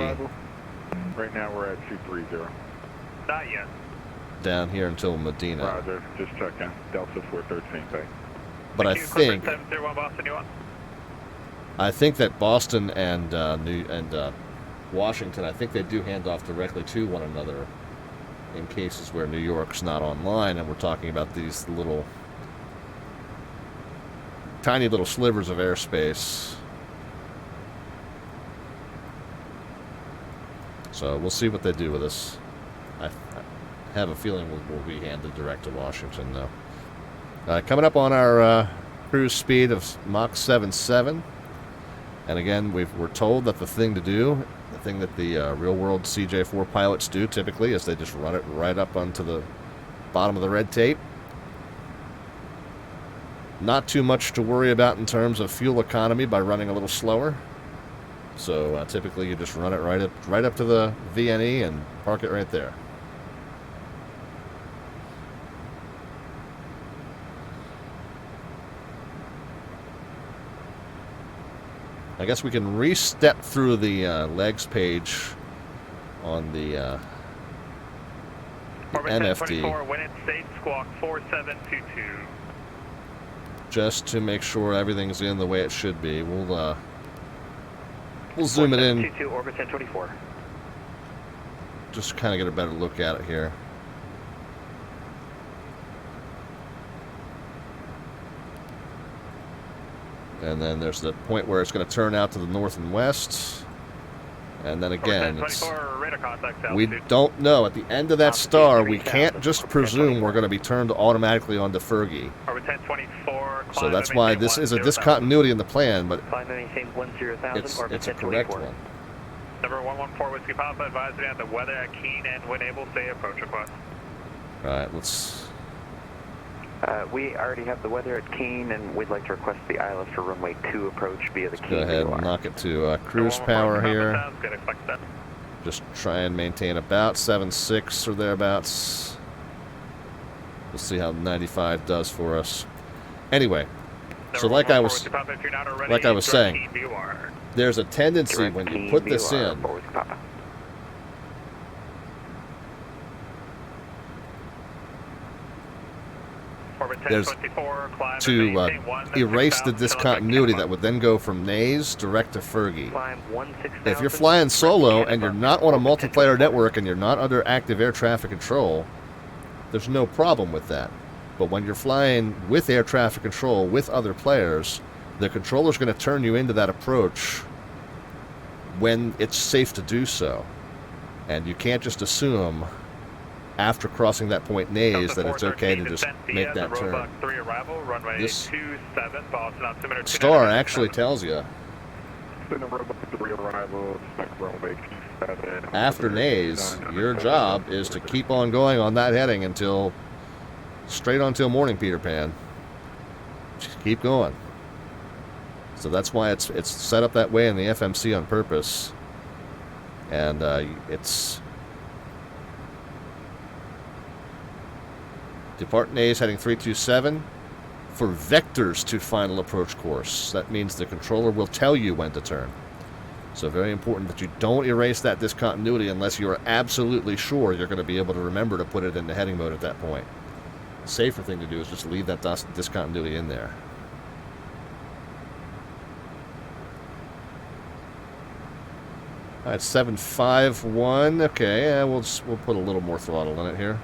Right now we're at 230. Not yet. Down here until Medina. Roger, just checking. Delta 413, thank. But I think... 701 Boston, you want? I think that Boston and Washington, I think they do hand off directly to one another in cases where New York's not online, and we're talking about these little, tiny little slivers of airspace. So we'll see what they do with us. I have a feeling we'll be handed direct to Washington, though. Coming up on our cruise speed of Mach 7.7. And again, we're told that the thing to do, the thing that the real-world CJ4 pilots do typically, is they just run it right up onto the bottom of the red tape. Not too much to worry about in terms of fuel economy by running a little slower. So typically you just run it right up to the VNE and park it right there. I guess we can re-step through the legs page on the MFD. When it's safe, squawk 4722. Just to make sure everything's in the way it should be. We'll zoom it in. 22, orbit 1024. Just kind of get a better look at it here. And then there's the point where it's going to turn out to the north and west. And then again, we don't know. At the end of that star, we can't just presume we're going to be turned automatically onto Fergie. So that's why this is a discontinuity in the plan, but it's a correct one. Number 114 Whiskey Papa, advisory on the weather at Keene and when able, say approach request. Alright, let's... we already have the weather at Keene, and we'd like to request the ILS for runway 2 approach via the Keene. Go ahead and knock it to cruise power here. Just try and maintain about 7.6 or thereabouts. We'll see how 95 does for us. Anyway, so like I was saying, there's a tendency when you put this in to erase the discontinuity that would then go from Nays direct to Fergie. If you're flying solo and you're not on a multiplayer network and you're not under active air traffic control, there's no problem with that. But when you're flying with air traffic control with other players, the controller's going to turn you into that approach when it's safe to do so. And you can't just assume after crossing that point Nays that it's okay to just make that turn. This star actually tells you after Nays, your job is to keep on going on that heading until straight on till morning, Peter Pan. Just keep going. So that's why it's set up that way in the FMC on purpose. And it's depart Nays heading 327 for vectors to final approach course. That means the controller will tell you when to turn. So very important that you don't erase that discontinuity unless you are absolutely sure you're going to be able to remember to put it into heading mode at that point. The safer thing to do is just leave that discontinuity in there. All right, 751. Okay, we'll put a little more throttle in it here.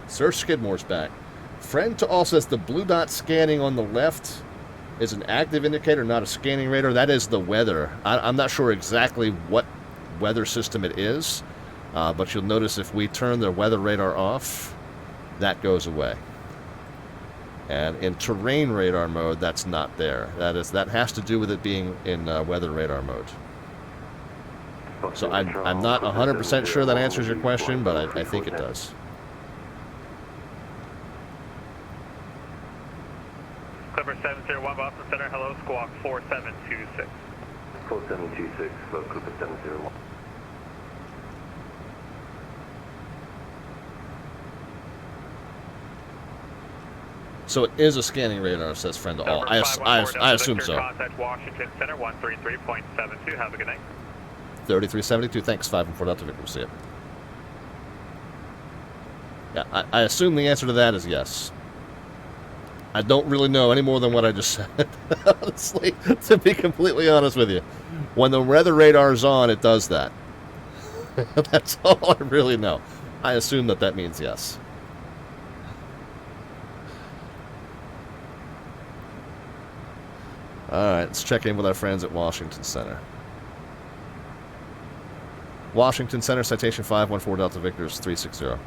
Sir Skidmore's back. Friend to all says the blue dot scanning on the left is an active indicator, not a scanning radar. That is the weather. I'm not sure exactly what weather system it is, but you'll notice if we turn the weather radar off, that goes away. And in terrain radar mode, that's not there. That has to do with it being in weather radar mode. So I'm not 100% sure that answers your question, but I think it does. Clipper 701 Boston Center, hello, squawk 4726. 4726, Clipper 701. So it is a scanning radar, says friend to all. I assume so. Contact Washington Center 133.72. Have a good night. 3372. Thanks, 5 and 4 Delta Victor. We'll see you. Yeah, I assume the answer to that is yes. I don't really know any more than what I just said, honestly, to be completely honest with you. When the weather radar is on, it does that. That's all I really know. I assume that means yes. Alright, let's check in with our friends at Washington Center. Washington Center, Citation 514 Delta Victor is 360.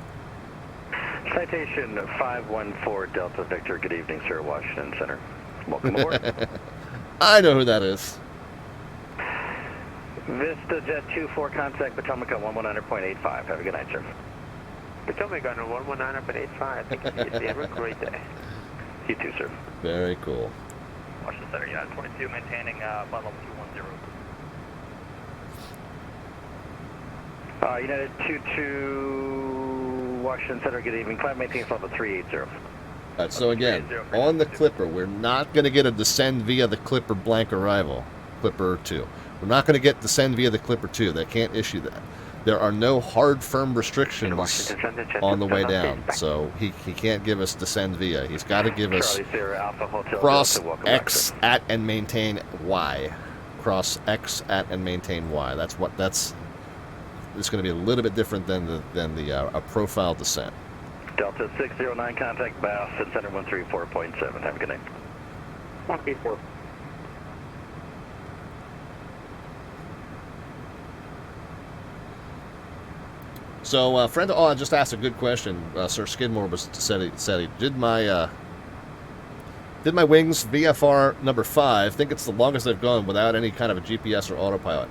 Citation 514 Delta Victor, good evening, sir, Washington Center. Welcome aboard. I know who that is. Vista Jet 24, contact Potomac on 119.85. Have a good night, sir. Potomac on 119.85. Thank you for your Have a great day. You too, sir. Very cool. Washington Center, United 22, maintaining flight level 210. United 22, Washington Center, good evening. Climb maintain flight level 380. All right, so again, on the Clipper, we're not going to get a descend via the Clipper blank arrival, Clipper 2. We're not going to get descend via the Clipper 2. They can't issue that. There are no hard, firm restrictions on the way down, so he can't give us descend via. He's got to give us cross X at and maintain Y. Cross X at and maintain Y. That's it's going to be a little bit different than a profile descent. Delta 609, contact BAS at center 134.7. Have a good night. 134. So, friend, I just asked a good question. Sir Skidmore said he did my wings VFR number 5. Think it's the longest they've gone without any kind of a GPS or autopilot.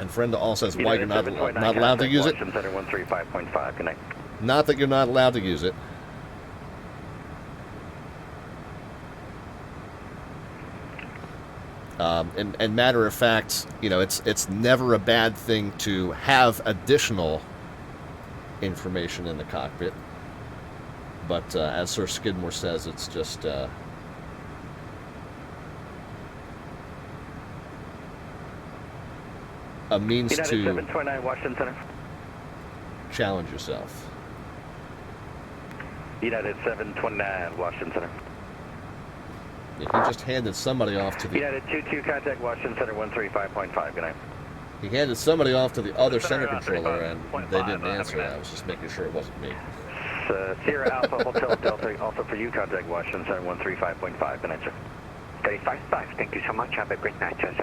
And friend all says why you're not allowed to use it. Center 135.5. Good night. Not that you're not allowed to use it. And matter of fact, you know, it's never a bad thing to have additional information in the cockpit, but as Sir Skidmore says, it's just a means United to 729 Washington Center. Challenge yourself. United 729 Washington Center. He just handed somebody off to the United 22 contact Washington Center 135.5. Good night. He handed somebody off to the other center controller, and they didn't answer. I was just making sure it wasn't me. Sierra Alpha Hotel Delta, also for you, contact Washington Center 135.5. Good night, sir. 35.5. Thank you so much. Have a great night, sir.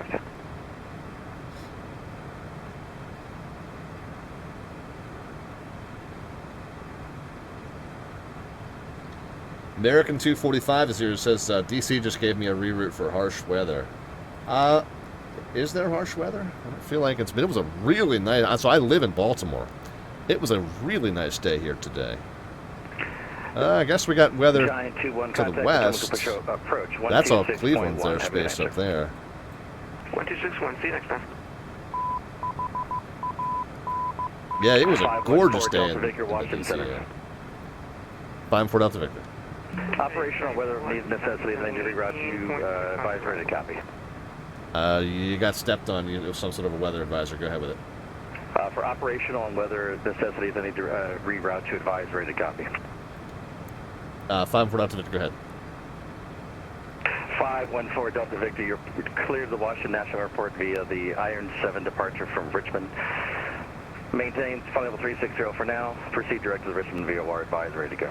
American 245 is here. Says DC just gave me a reroute for harsh weather. Is there harsh weather? I don't feel like it's been. It was a really nice. So I live in Baltimore. It was a really nice day here today. I guess we got weather to the west. That's all Cleveland's airspace up there. 1261. See you next time. Yeah, it was a gorgeous day in the KDCA. 5-4 Delta Victor. Operational weather necessity, then you reroute you advisory to copy. You got stepped on. It was some sort of a weather advisor. Go ahead with it. For operational and weather necessities, I need to reroute to advisory to copy. 5-4 Delta Victor, go ahead. 514 Delta Victor, you're cleared the Washington National Airport via the Iron 7 departure from Richmond. Maintain flight level 360 for now. Proceed direct to the Richmond VOR advisory to go.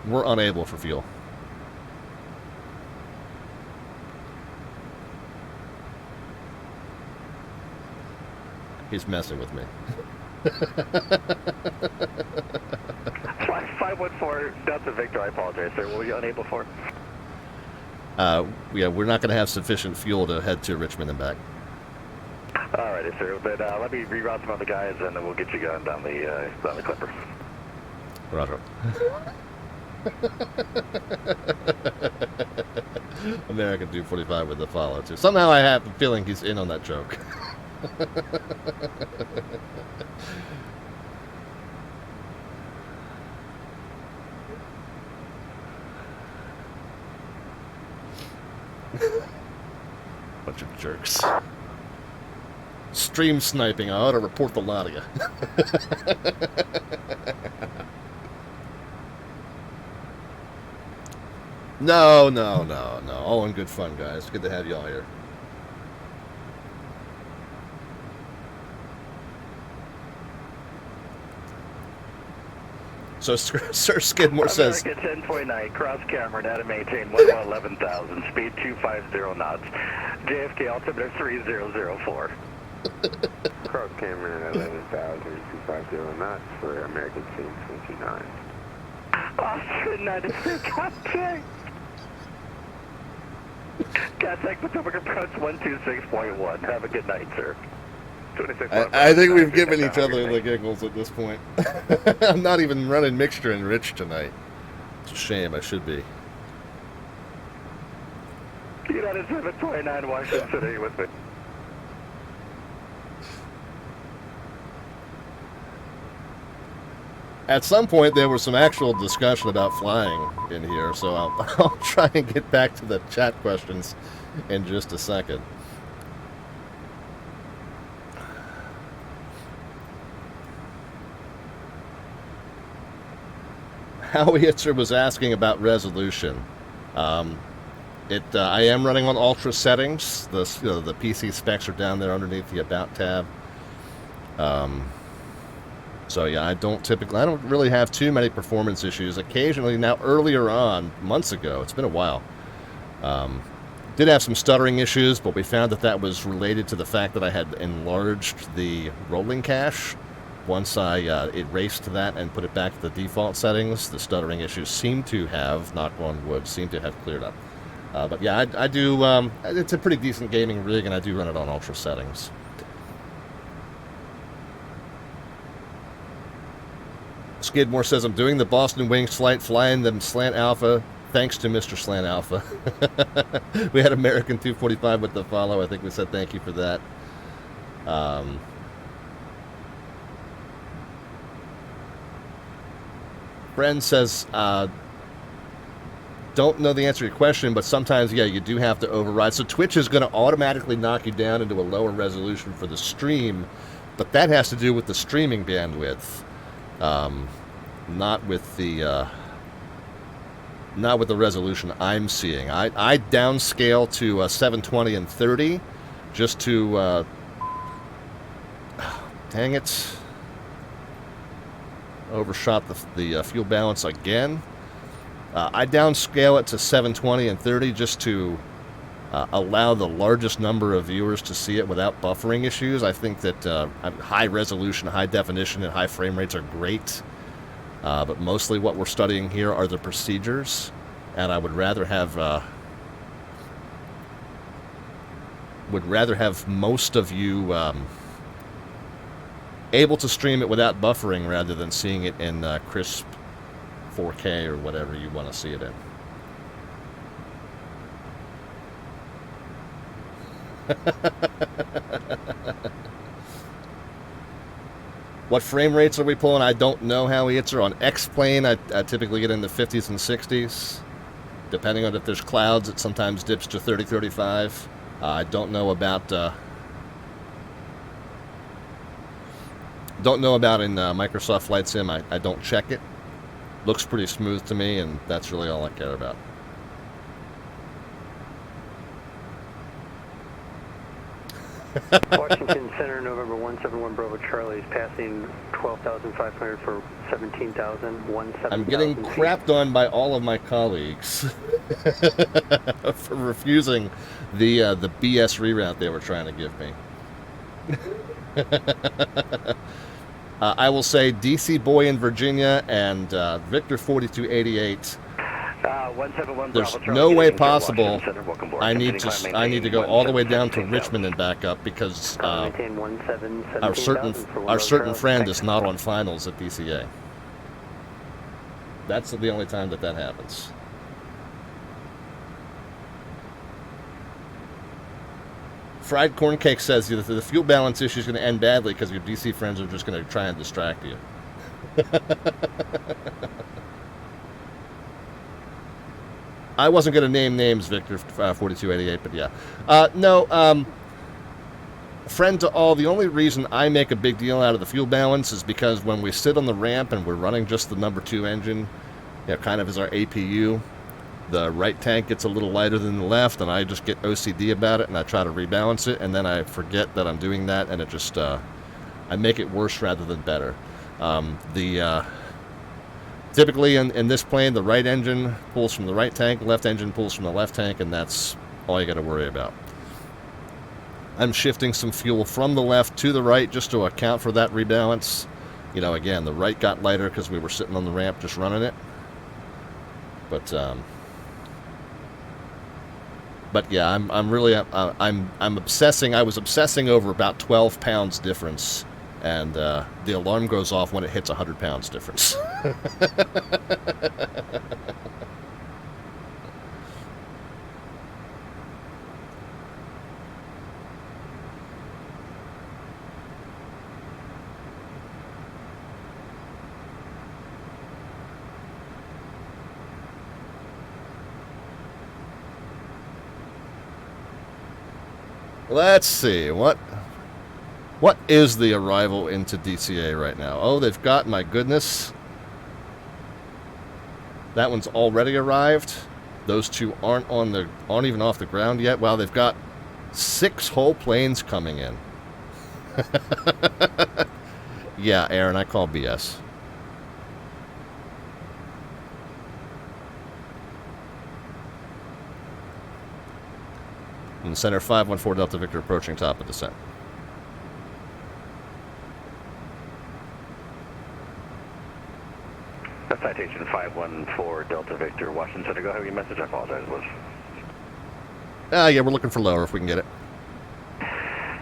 We're unable for fuel. He's messing with me. 514 Delta Victor, I apologize, sir. What were you unable for? Yeah, we're not going to have sufficient fuel to head to Richmond and back. All right, sir. But let me reroute some other guys, and then we'll get you going down the Clipper. Roger. American 245 with the follow too. Somehow I have a feeling he's in on that joke. Bunch of jerks. Stream sniping. I ought to report the lot of you. No. All in good fun, guys. Good to have you all here. So Sir Skidmore says... America 10.9, cross camera, data maintain 11,000, speed 250 knots. JFK altimeter 3004. Cross camera at 11,000, 250 knots for American 1029. Austin 96, contact. Contact Pacific approach 126.1. Have a good night, sir. I think we've given each other the giggles at this point. I'm not even running mixture enriched tonight. It's a shame, I should be. United 729 Washington City with me. At some point, there was some actual discussion about flying in here, so I'll try and get back to the chat questions in just a second. Howie Hitzer was asking about resolution. I am running on ultra settings. The PC specs are down there underneath the About tab. So yeah, I don't really have too many performance issues. Occasionally, now earlier on, months ago, it's been a while, did have some stuttering issues, but we found that was related to the fact that I had enlarged the rolling cache. Once I erased that and put it back to the default settings, the stuttering issues seem to have, knock on wood, cleared up. But yeah, I do, it's a pretty decent gaming rig, and I do run it on ultra settings. Skidmore says, I'm doing the Boston Wings flight, flying them Slant Alpha, thanks to Mr. Slant Alpha. We had American 245 with the follow. I think we said thank you for that. Friend says, don't know the answer to your question, but sometimes, yeah, you do have to override. So Twitch is going to automatically knock you down into a lower resolution for the stream, but that has to do with the streaming bandwidth. Not with the resolution I'm seeing. I downscale to 720 and 30 just to dang it, overshot the fuel balance again. I downscale it to 720 and 30 just to allow the largest number of viewers to see it without buffering issues. I think that high resolution, high definition, and high frame rates are great. But mostly what we're studying here are the procedures, and I would rather have most of you able to stream it without buffering rather than seeing it in crisp 4K or whatever you want to see it in. What frame rates are we pulling? I don't know how we hits are on X-plane. I typically get in the 50s and 60s. Depending on if there's clouds, it sometimes dips to 30, 35. I don't know about in Microsoft Flight Sim. I don't check it. Looks pretty smooth to me, and that's really all I care about. Washington Center, November 171 Bravo Charlie is passing 12,500 for 17,017. I'm getting crapped on by all of my colleagues for refusing the BS reroute they were trying to give me. I will say DC Boy in Virginia and Victor 4288. 171 There's Bravo no Charlie way getting to possible Washington Center, welcome aboard. I need to go all the way down to Richmond and back up because our certain friend is not on finals at DCA. That's the only time that happens. Fried Corn Cake says the fuel balance issue is going to end badly because your DC friends are just going to try and distract you. I wasn't going to name names, Victor 4288, but yeah. Friend to all, the only reason I make a big deal out of the fuel balance is because when we sit on the ramp and we're running just the number 2 engine, kind of as our APU, the right tank gets a little lighter than the left, and I just get OCD about it, and I try to rebalance it, and then I forget that I'm doing that, and it just, I make it worse rather than better. Typically in this plane, the right engine pulls from the right tank, left engine pulls from the left tank, and that's all you got to worry about. I'm shifting some fuel from the left to the right just to account for that rebalance. You know, again, the right got lighter because we were sitting on the ramp just running it. But yeah, I'm obsessing. I was obsessing over about 12 pounds difference, and the alarm goes off when it hits 100 pounds difference. Let's see, what is the arrival into DCA right now? Oh, they've got, my goodness. That one's already arrived. Those two aren't even off the ground yet. Wow, they've got 6 whole planes coming in. Yeah, Aaron, I call BS. In the center, 514 Delta Victor approaching top of descent. Citation 514 Delta Victor, Washington Center. Go ahead with your message. I apologize, Liz. Yeah, we're looking for lower if we can get it.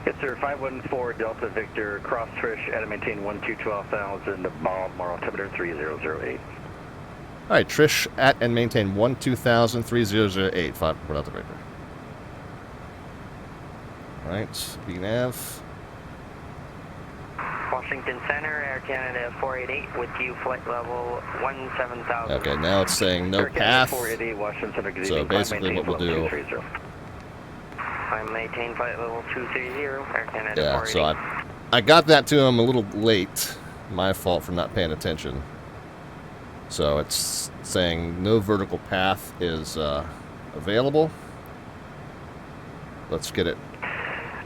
Yes, sir. 514 Delta Victor, cross Trish, at maintain 12.12.7, Baltimore, altimeter 3008. All right, Trish, at and maintain 12,000, 3008, 514 Delta Victor. All right, VNAV. Washington Center, Air Canada 488 with you, flight level 17,000. Okay, now it's saying no path. 488, Washington Center, good So evening. basically what we'll do... I maintain flight level 230, Air Canada Yeah, 488. so I got that to him a little late. My fault for not paying attention. So it's saying no vertical path is available. Let's get it.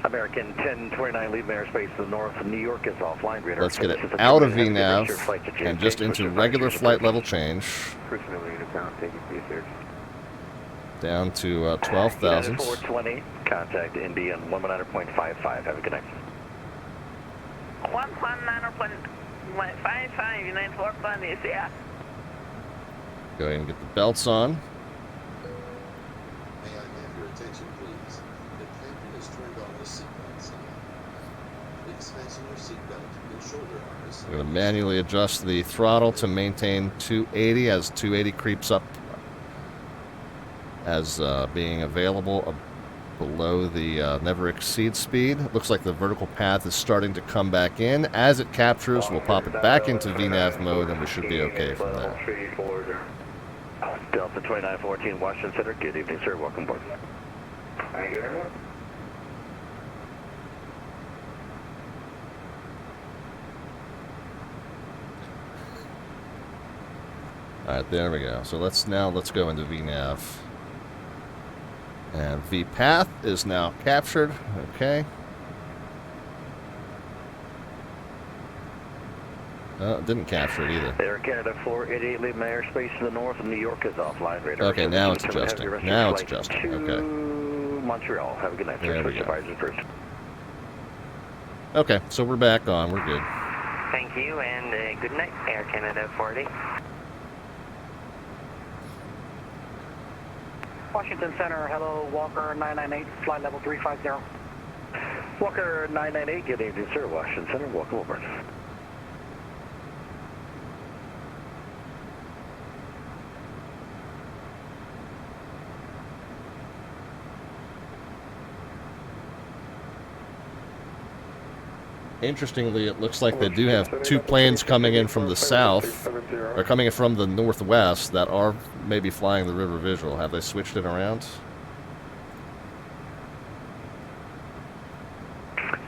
American 1029, leave airspace to the north. New York is offline. Radar. Let's get it out of VNAV and just into regular flight level change. Down to 12,000. 420, contact Indy on 119.55. Have a good night. 119.55, United 420, yeah. Go ahead and get the belts on. May I have your attention, please? The captain has turned on the seatbelt sign. Please fasten your seatbelt and shoulder harness. I'm going to manually adjust the throttle to maintain 280 as 280 creeps up as being available below the never exceed speed. It looks like the vertical path is starting to come back in. As it captures, we'll pop it back into VNAV mode and we should be okay from there. Delta 2914, Washington Center. Good evening, sir. Welcome aboard. Thank you very much. Alright, there we go. So let's go into VNAV. And VPath is now captured. Okay. Oh, it didn't capture it either. Air Canada 488, leave my airspace to the north, and New York is offline. Radar. Okay, now it's adjusting. Now it's adjusting. Okay. Montreal. Have a good night, sir. There we go. First. Okay, so we're back on. We're good. Thank you, and good night, Air Canada 488. Washington Center, hello, Walker 998, flight level 350. Walker 998, good evening, sir. Washington Center, welcome aboard. Interestingly, it looks like they do have 2 planes coming in from the south, or coming in from the northwest, that are maybe flying the River Visual. Have they switched it around?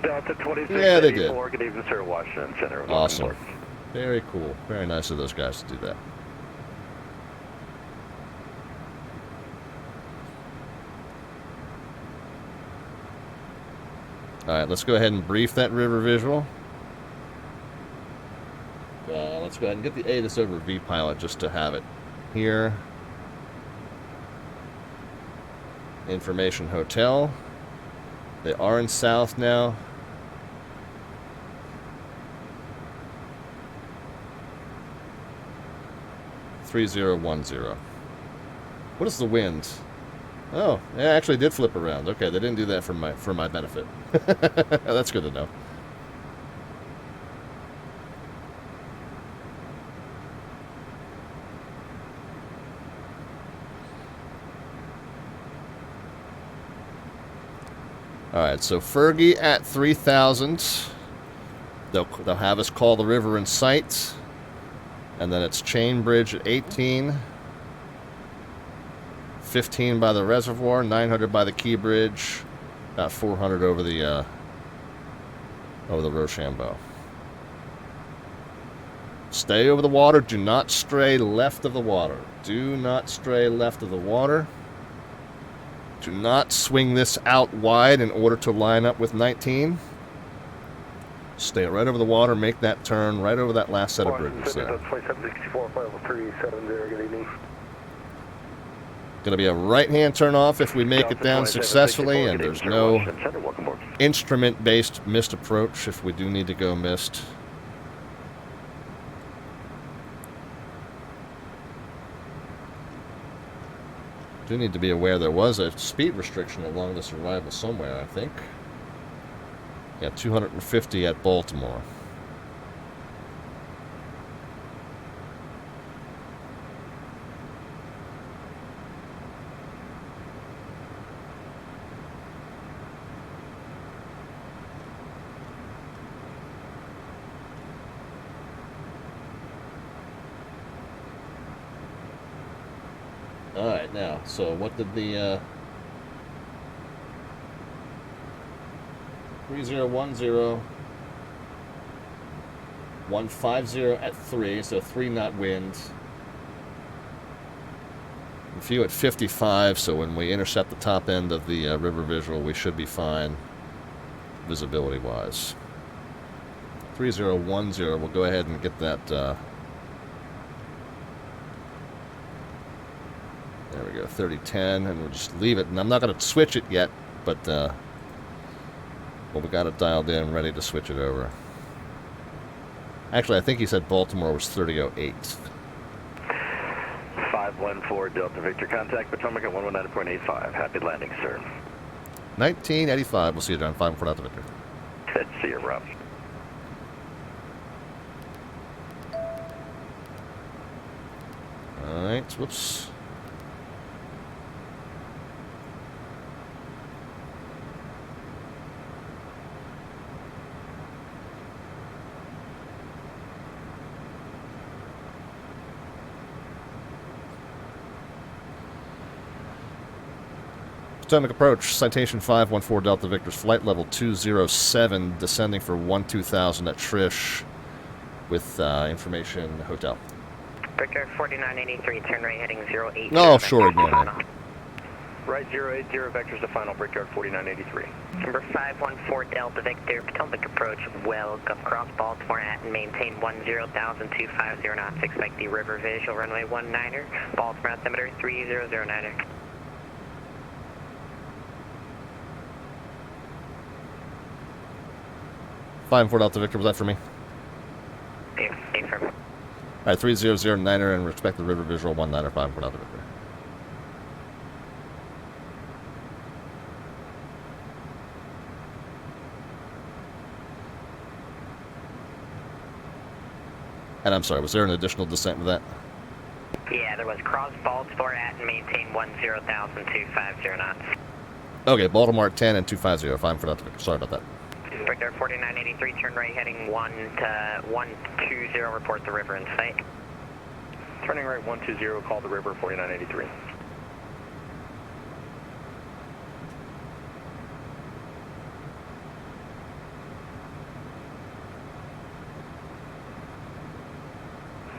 Delta 26, yeah, they did. Good evening, sir. Washington Center. Welcome Awesome. aboard. Very cool. Very nice of those guys to do that. Alright, let's go ahead and brief that River Visual. Let's let's go ahead and get the ATIS over V-Pilot just to have it here. Information Hotel. They are in south now. .3010. What is the wind? Oh, it actually did flip around. Okay, they didn't do that for my benefit. That's good to know. All right, so Fergie at 3,000. They'll have us call the river in sight, and then it's Chain Bridge at 18. 15 by the reservoir, 900 by the Key Bridge, about 400 over the Rochambeau. Stay over the water. Do not stray left of the water. Do not stray left of the water. Do not swing this out wide in order to line up with 19. Stay right over the water. Make that turn right over that last set of bridges there. 2764, 370, good evening. Going to be a right-hand turn-off if we make it down successfully, and there's no instrument-based missed approach if we do need to go missed. Do need to be aware there was a speed restriction along this arrival somewhere, I think. Yeah, 250 at Baltimore. Alright, now, so what did the 3010 150 at 3, so 3 knot wind. View at 55, so when we intercept the top end of the River Visual, we should be fine visibility-wise. 3010, we'll go ahead and get that there we go, 3010, and we'll just leave it. And I'm not going to switch it yet, but well, we got it dialed in, ready to switch it over. Actually, I think he said Baltimore was 3008. 514 Delta Victor, contact Potomac at 119.85. Happy landing, sir. 1985. We'll see you, John. 514 Delta Victor. Good. See you, Rob. All right. Whoops. Potomac approach, citation 514 Delta Victor's flight level 207, descending for 12000 at Trish with information hotel. Victor 4983, turn right heading 080. Oh, sure, ignore that. Right 080, vectors to final, Brickyard 4983. Number 514 Delta Victor, Potomac approach, well, cross Baltimore at and maintain 10,250 knots. Expect the River Visual, runway 19er, Baltimore altimeter 3009er. Fine, 4 Delta Victor, was that for me? Affirm. Alright, 3009er and respect the River Visual 19er, 5 4 Delta Victor. And I'm sorry, was there an additional descent to that? Yeah, there was cross Baltimore at and maintain 10,250 knots. Okay, Baltimore at 10 and 250, 5 4 Delta Victor. Sorry about that. Victor 4983, turn right heading 120, report the river in sight. Turning right 120, call the river 4983.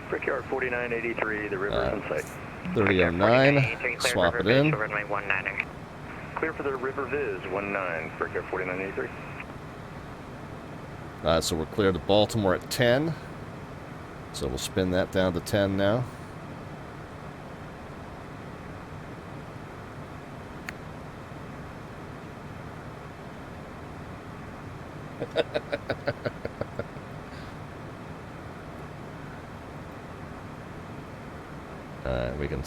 Brickyard 4983, the river is in sight. 3009, swap it in. Clear for the River Viz 19, Brickyard 4983. So we're clear to Baltimore at 10. So we'll spin that down to 10 now. Alright, we can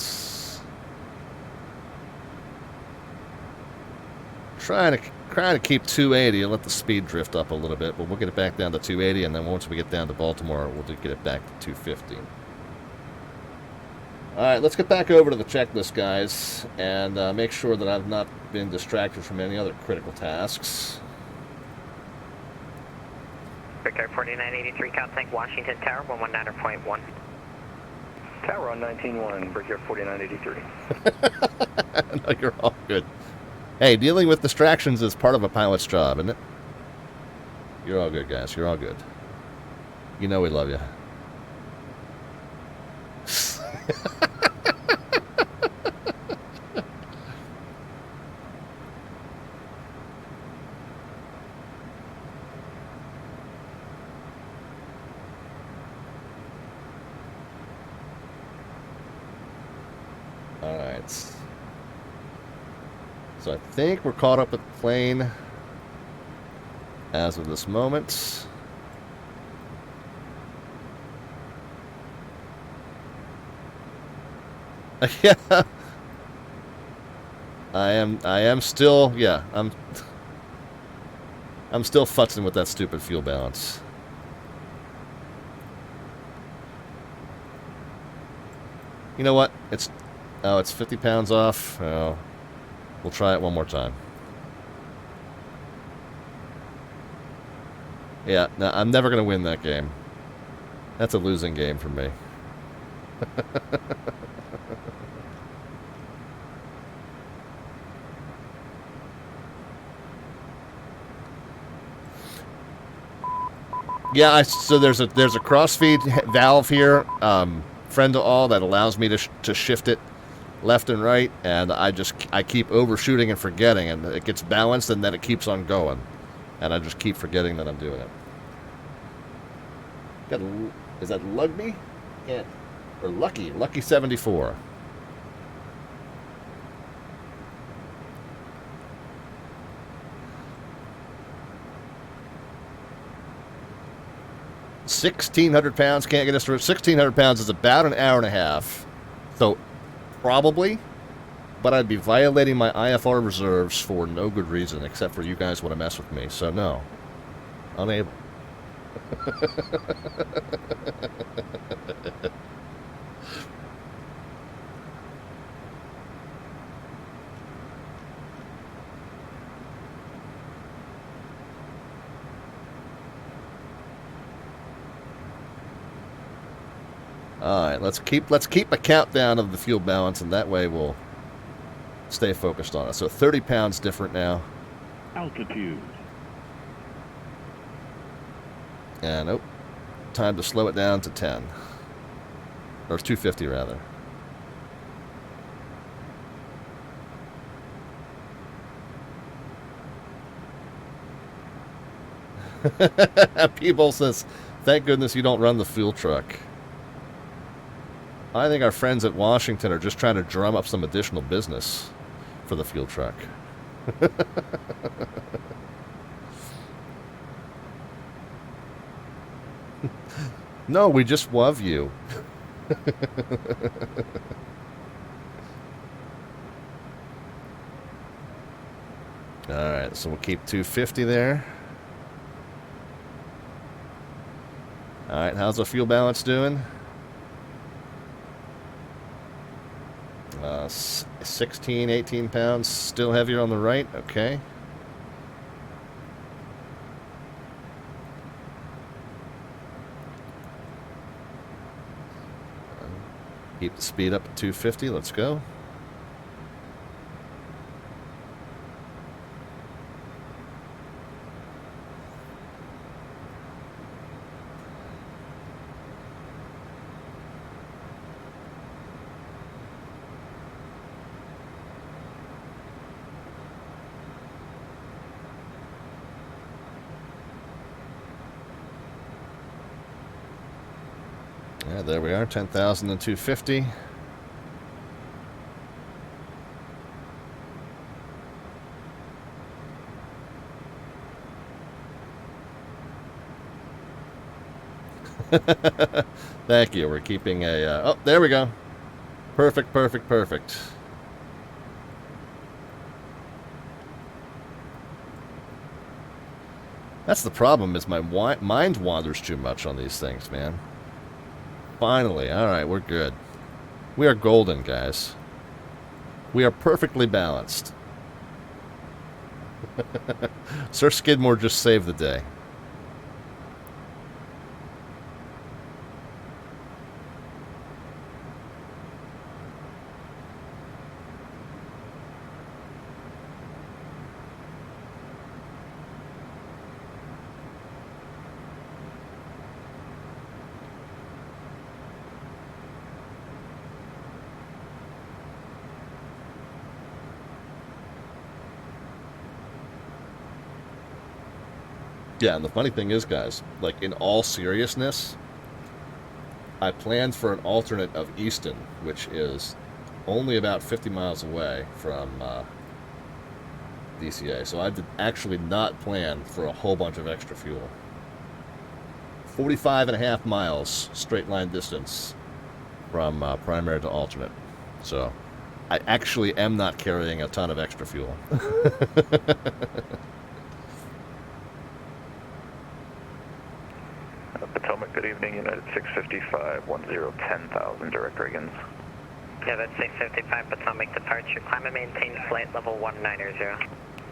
try to keep 280 and let the speed drift up a little bit, but we'll get it back down to 280, and then once we get down to Baltimore, we'll get it back to 250. Alright, let's get back over to the checklist, guys, and make sure that I've not been distracted from any other critical tasks. Victor 4983, contact Washington Tower, 119.1. Tower on 19-1, Brickyard 4983. No, you're all good. Hey, dealing with distractions is part of a pilot's job, isn't it? You're all good, guys. You're all good. You know we love you. Alright. So I think we're caught up with the plane as of this moment. Yeah. I am still, yeah, I'm still futzing with that stupid fuel balance. You know what? It's 50 pounds off. Oh, we'll try it one more time. Yeah, no, I'm never going to win that game. That's a losing game for me. Yeah, so there's a crossfeed valve here, friend to all, that allows me to shift it left and right, and I keep overshooting and forgetting, and it gets balanced, and then it keeps on going, and I just keep forgetting that I'm doing it. Is that Lugby? Yeah, or Lucky 74. £1,600 can't get us through. 1,600 pounds is about an hour and a half. So, probably. But I'd be violating my IFR reserves for no good reason, except for you guys want to mess with me. So, no. Unable. Alright, let's keep a countdown of the fuel balance, and that way we'll stay focused on it. So 30 pounds different now. Altitude. And nope. Time to slow it down to 10. Or 250 rather. People says, thank goodness you don't run the fuel truck. I think our friends at Washington are just trying to drum up some additional business for the fuel truck. No, we just love you. Alright, so we'll keep 250 there. Alright, how's the fuel balance doing? 16, 18 pounds, still heavier on the right, okay. Keep the speed up at 250, let's go. Yeah, there we are, 10,250. Thank you. We're keeping a... oh, there we go. Perfect, perfect, perfect. That's the problem, is my mind wanders too much on these things, man. Finally. Alright, we're good. We are golden, guys. We are perfectly balanced. Sir Skidmore just saved the day. Yeah, and the funny thing is, guys, like, in all seriousness, I planned for an alternate of Easton, which is only about 50 miles away from DCA. So I did actually not plan for a whole bunch of extra fuel. 45.5 miles straight line distance from primary to alternate. So I actually am not carrying a ton of extra fuel. Potomac, good evening, United 655, 10,000, direct Reagans. Yeah, that's 655 Potomac departure. Climb and maintain flight level 190.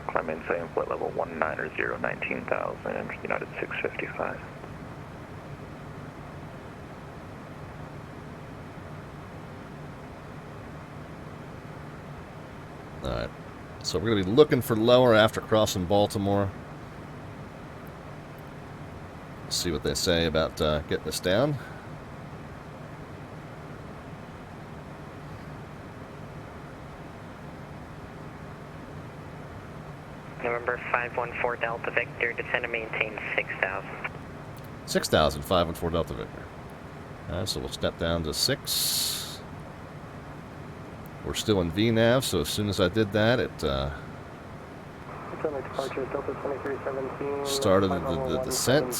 Climb and maintain flight level 190, 19,000, United 655. Alright, so we're going to be looking for lower after crossing Baltimore. See what they say about getting us down. November 514 Delta Victor, descend and maintain 6,000. 6,000, 514 Delta Victor. Alright, so we'll step down to 6. We're still in VNAV, so as soon as I did that, it started the descent.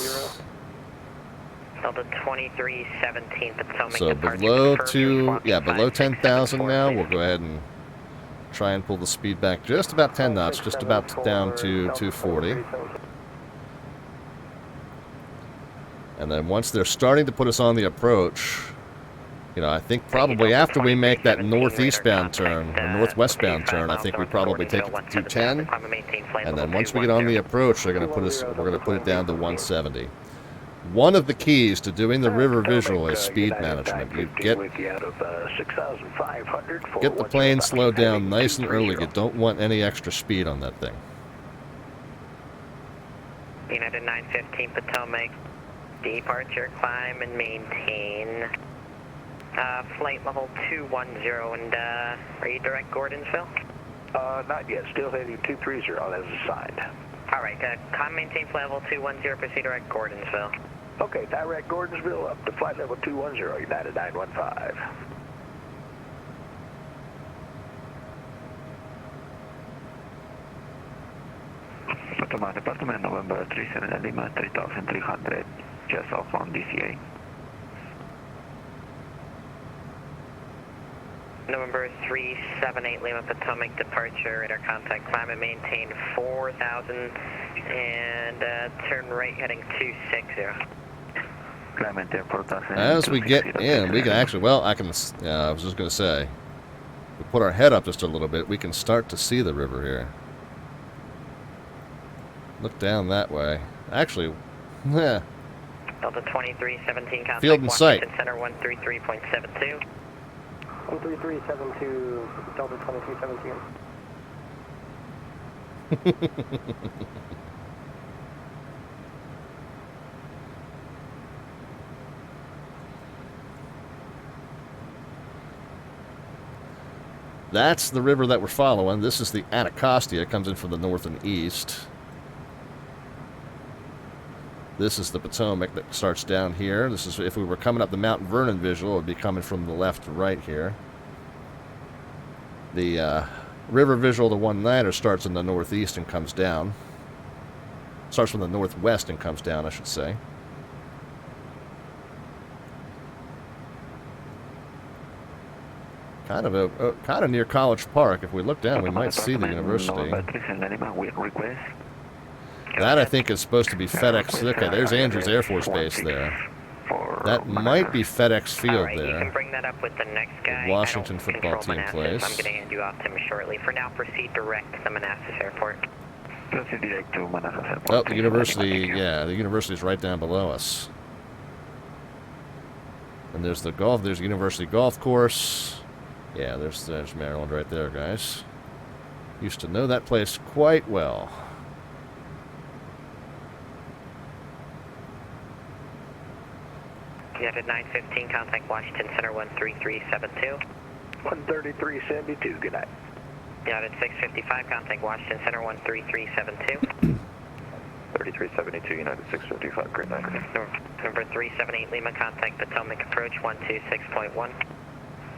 Delta 2317 Potomac So departure. below 10,000 now. We'll go ahead and try and pull the speed back just about 10 knots, just about down to 240. And then once they're starting to put us on the approach, you know, I think probably after we make that northeastbound turn, or northwestbound turn, I think we probably take it to 210. And then once we get on the approach, they're going to put us, we're going to put it down to 170. One of the keys to doing the river visual is speed management. You get the plane slowed down nice and early. You don't want any extra speed on that thing. United 915 Potomac, departure, climb and maintain. Flight level 210, and are you direct Gordonsville? Not yet, still heading 230 as assigned. Alright, climb maintain flight level 210, proceed direct Gordonsville. Okay, direct Gordonsville up to flight level 210, United 915. Potomac Department, November 37 Lima, 3,300, just off on DCA. November 378 Lima Potomac departure, radar contact, climb and maintain 4,000, and turn right heading 260. As we get in, we can actually, well, I can, I was just going to say, we put our head up just a little bit, we can start to see the river here. Look down that way. Actually, yeah. Delta 2317 contact, Field in sight. Washington Center 133.72. 13372, Delta 2317. That's the river that we're following. This is the Anacostia. It comes in from the north and east. This is the Potomac that starts down here. This is, if we were coming up the Mount Vernon visual, it would be coming from the left to right here. The River Visual, the 1-9er, starts in the northeast and comes down. Starts from the northwest and comes down, I should say. Kind of near College Park. If we look down, we might see the university. That, I think, is supposed to be FedEx. Okay, there's Andrews Air Force Base there. That might be FedEx Field right, there. You can bring that up with the next guy. Washington football team Manassas. plays. I'm going to hand you off to him shortly. For now, proceed direct to the Manassas Airport. Proceed direct to Manassas Airport. Oh, the university, yeah, the university's right down below us. And there's the University Golf Course. Yeah, there's Maryland right there, guys. Used to know that place quite well. United 915, contact Washington Center 13372. 13372, good night. United 655, contact Washington Center 13372. 3372, United 655, great night. Number 378 Lima, contact Potomac approach 126.1.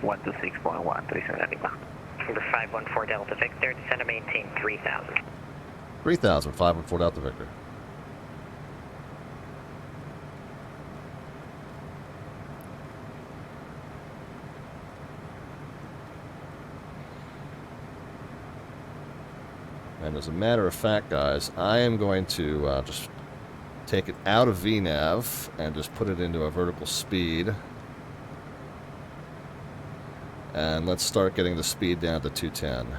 126.1, 37 Lima. Number 514 Delta Victor, descend and maintain 3000. 3000, 514 Delta Victor. And as a matter of fact, guys, I am going to just take it out of VNAV and just put it into a vertical speed. And let's start getting the speed down to 210.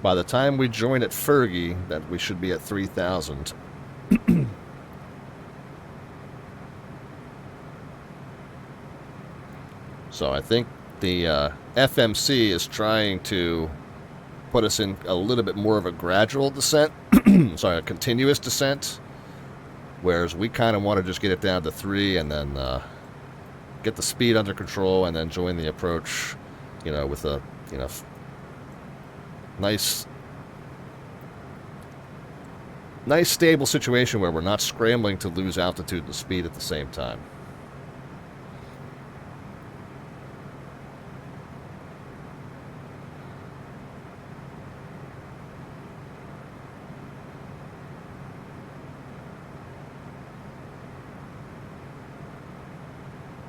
By the time we join at Fergie, that we should be at 3,000. So I think the FMC is trying to put us in a little bit more of a gradual descent. Sorry, a continuous descent. Whereas we kind of want to just get it down to 3 and then get the speed under control and then join the approach, you know, with a, you know, nice stable situation where we're not scrambling to lose altitude and speed at the same time.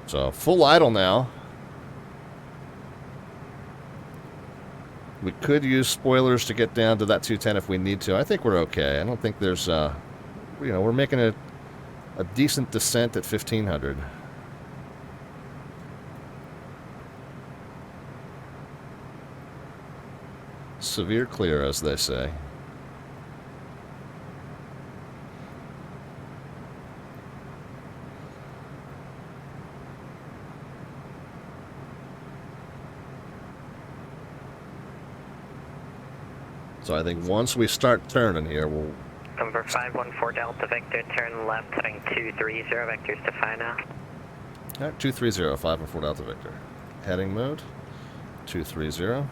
So full idle now. We could use spoilers to get down to that 210 if we need to. I think we're okay. I don't think there's, you know, we're making a decent descent at 1500. Severe clear, as they say. So I think once we start turning here, we'll... Number 514 Delta Victor, turn left, heading 230, vectors to final. Alright, 230, 514 Delta Victor. Heading mode, 230.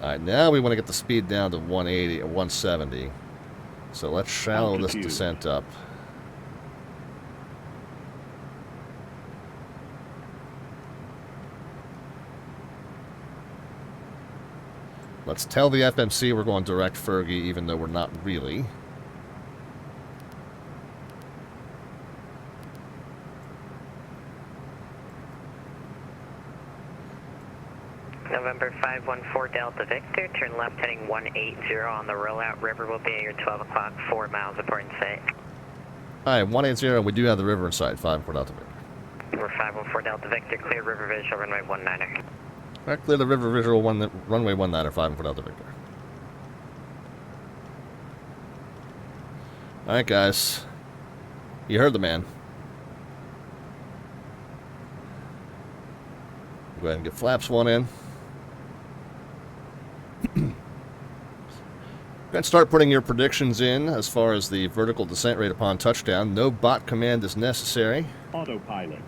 Alright, now we want to get the speed down to 180 or 170. So let's shallow this descent up. Let's tell the FMC we're going direct Fergie, even though we're not really. November 514 Delta Victor, turn left heading 180 on the rollout. River will be at your 12 o'clock, 4 miles apart in sight. Alright, 180, we do have the river in sight, 514 Delta Victor. Number 514 Delta Victor, clear River Visual, runway 19er. Alright, clear the river visual, runway 19er, 514 Delta Victor. Alright, guys. You heard the man. Go ahead and get flaps 1 in. Go ahead and start putting your predictions in as far as the vertical descent rate upon touchdown. No bot command is necessary. Autopilot.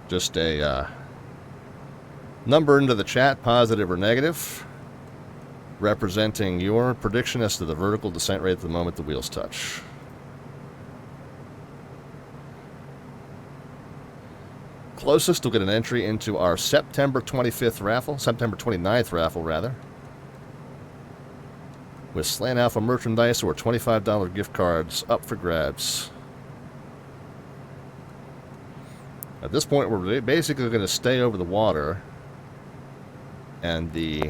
Just a number into the chat, positive or negative, representing your prediction as to the vertical descent rate at the moment the wheels touch. Closest will get an entry into our September 25th raffle, September 29th raffle, rather, with Slant Alpha merchandise or $25 gift cards up for grabs. At this point, we're basically going to stay over the water, and the...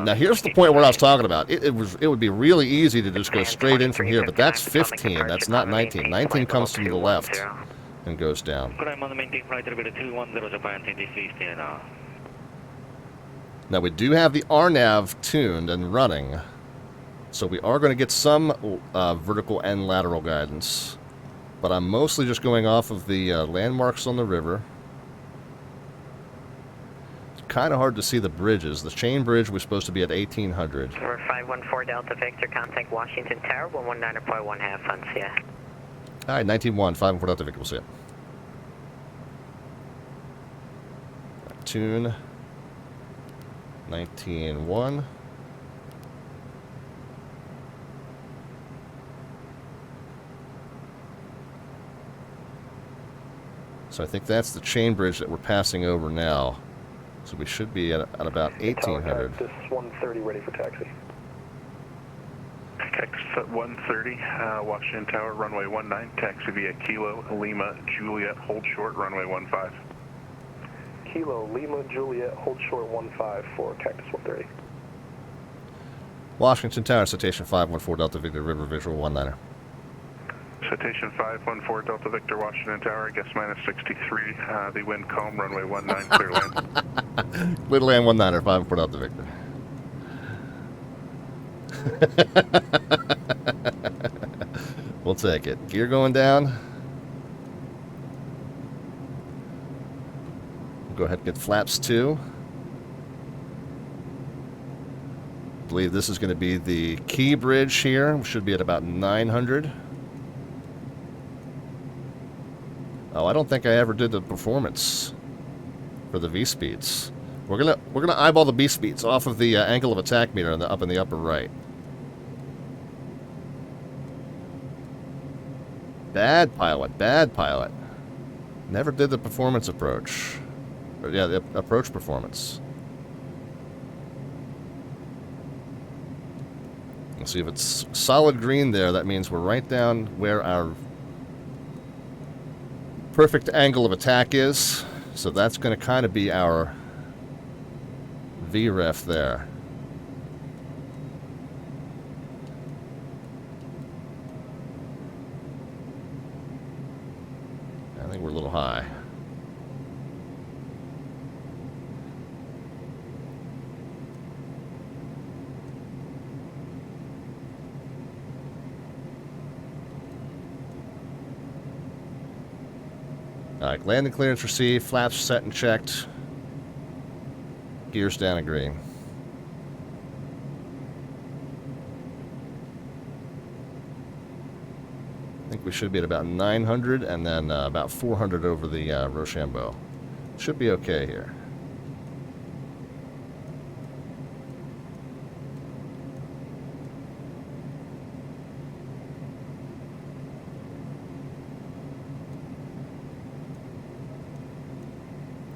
now here's the point where I was talking about. It would be really easy to just go straight in from here, but that's 15. That's not 19. 19 comes from the left and goes down. Now we do have the RNAV tuned and running, so we are going to get some vertical and lateral guidance. But I'm mostly just going off of the landmarks on the river. It's kind of hard to see the bridges. The chain bridge was supposed to be at 1800. Number 514 Delta Victor, contact Washington Tower, 119.1 funds, yeah. All right, 19-1, 514 Delta Victor, we'll see it. Tune 19-1. So I think that's the chain bridge that we're passing over now. So we should be at about 1800. This 130 ready for taxi. Taxi 130, Washington Tower, runway 19, taxi via Kilo, Lima, Juliet, hold short, runway 15. Kilo, Lima, Juliet, hold short 15 for Cactus 130. Washington Tower, Citation 514 Delta Victor River Visual 19er. Citation 514 Delta Victor, Washington Tower, guess minus 63, the wind calm, runway 19, clear land. Clear land 19er, 514 Delta Victor. We'll take it. Gear going down. Go ahead and get flaps 2. I believe this is going to be the key bridge here. We should be at about 900. Oh, I don't think I ever did the performance for the V speeds. We're gonna eyeball the V speeds off of the angle of attack meter up in the upper right. Bad pilot, bad pilot. Never did the performance approach. Or, yeah, the approach performance. Let's see if it's solid green there. That means we're right down where our perfect angle of attack is. So that's going to kind of be our VREF there. I think we're a little high. Alright, landing clearance received, flaps set and checked. Gears down and green. I think we should be at about 900 and then about 400 over the Rochambeau. Should be okay here.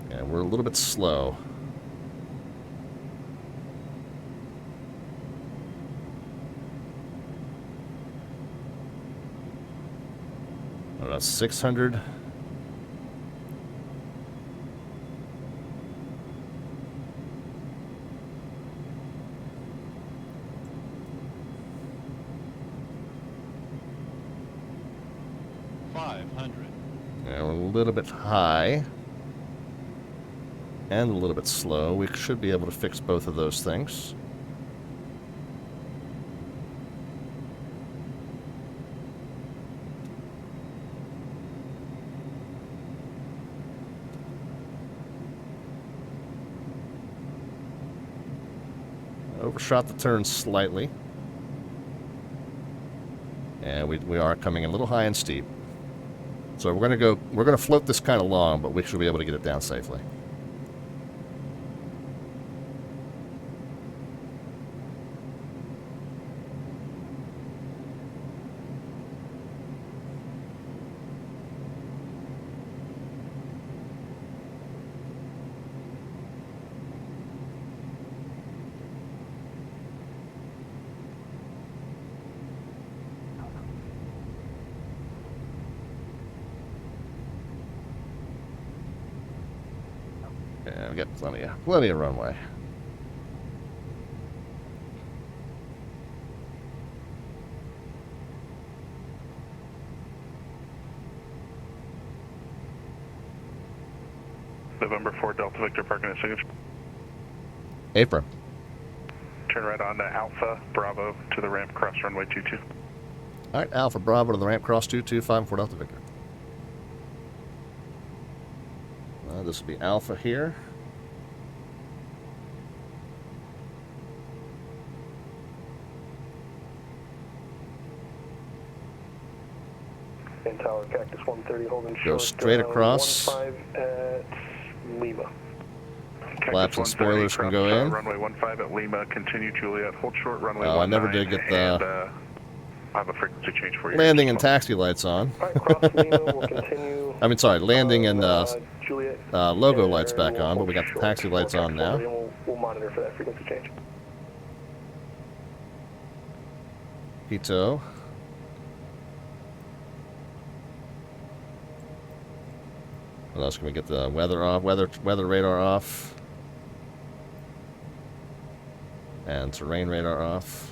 Yeah, we're a little bit slow. About 600. Yeah, we're a little bit high and a little bit slow. We should be able to fix both of those things. Overshot the turn slightly. And we are coming in a little high and steep. So we're gonna float this kind of long, but we should be able to get it down safely. Yeah, we got plenty of runway. November 4 Delta Victor parking at signature. Apron. Turn right on to Alpha Bravo to the ramp cross runway 22. All right, Alpha Bravo to the ramp cross 22, 54 Delta Victor. This will be Alpha here. And Tower Cactus 130 holding short. Go straight across. 15 at Lima. Flaps and spoilers can go in. Runway 15 at Lima. Continue Juliet. Hold short runway 19. I never did get the I have a frequency change for you. landing and taxi lights on. All right, cross Lima. We'll continue. I mean, sorry, landing and Juliet, logo lights back on, but we got the taxi lights on now. We'll monitor for that frequency change. Hito. What else can we get? The weather off, weather radar off, and terrain radar off.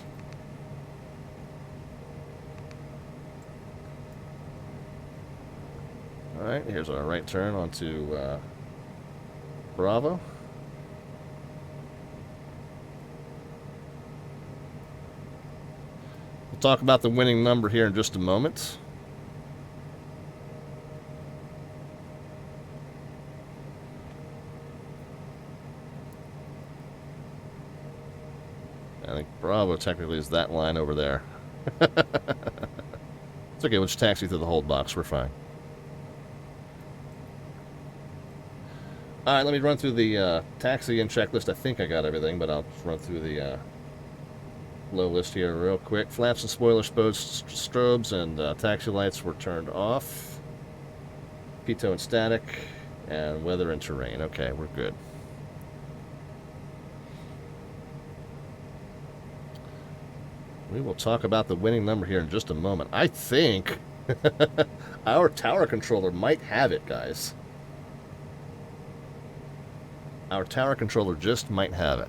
All right, here's our right turn onto Bravo. We'll talk about the winning number here in just a moment. I think Bravo technically is that line over there. It's okay, we'll just taxi through the hold box. We're fine. All right, let me run through the taxi and checklist. I think I got everything, but I'll just run through the low list here real quick. Flaps and spoiler strobes and taxi lights were turned off. Pitot and static, and weather and terrain. Okay, we're good. We will talk about the winning number here in just a moment. I think our tower controller might have it, guys. Our tower controller just might have it.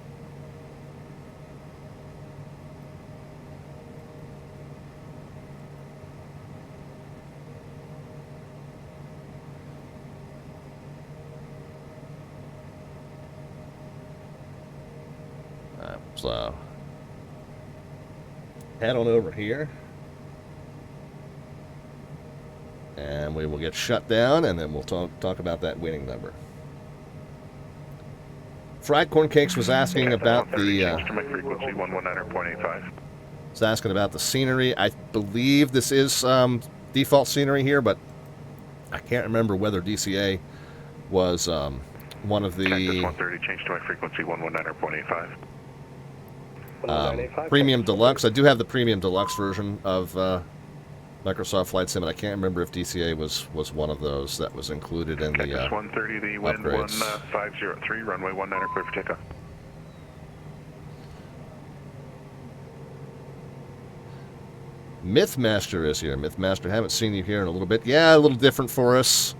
So head on over here, and we will get shut down, and then we'll talk about that winning number. Fried Corn Cakes was asking about the frequency 119.85. was asking about the scenery. I believe this is default scenery here, but I can't remember whether DCA was one of the Cactus 130 changed to my frequency 119.85. Premium Deluxe. I do have the Premium Deluxe version of Microsoft Flight Sim, and I can't remember if DCA was one of those that was included in the Cactus 130, the wind upgrades. 1503, runway 19 clear for takeoff. Mythmaster is here. Mythmaster, haven't seen you here in a little bit. Yeah, a little different for us.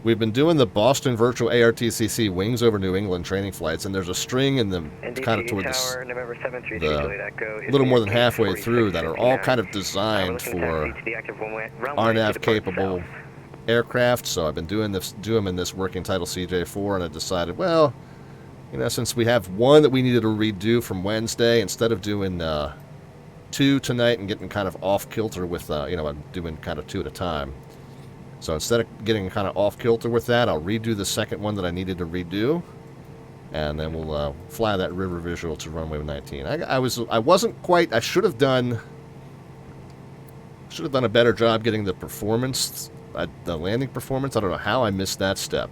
We've been doing the Boston Virtual ARTCC Wings over New England training flights, and there's a string in them kind of towards the little more than halfway through that are all kind of designed for RNAV capable aircraft. So I've been doing them in this working title CJ4, and I decided, well, you know, since we have one that we needed to redo from Wednesday, instead of doing two tonight and getting kind of off kilter with, you know, I'm doing kind of two at a time. So instead of getting kind of off kilter with that, I'll redo the second one that I needed to redo. and then we'll fly that river visual to runway 19. I wasn't quite. I should have done a better job getting the performance, the landing performance. I don't know how I missed that step.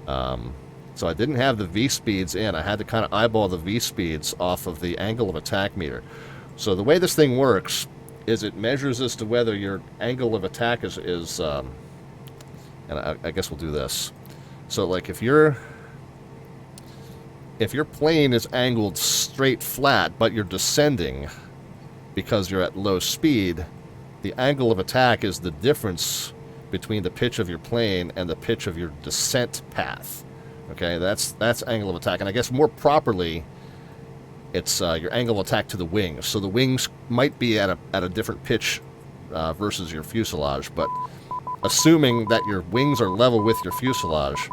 So I didn't have the V speeds in. I had to kind of eyeball the V speeds off of the angle of attack meter. So the way this thing works is it measures as to whether your angle of attack is and I guess we'll do this. So like if your plane is angled straight flat, but you're descending because you're at low speed, the angle of attack is the difference between the pitch of your plane and the pitch of your descent path. Okay, that's angle of attack. And I guess more properly, it's your angle of attack to the wings. So the wings might be at a different pitch versus your fuselage, but assuming that your wings are level with your fuselage,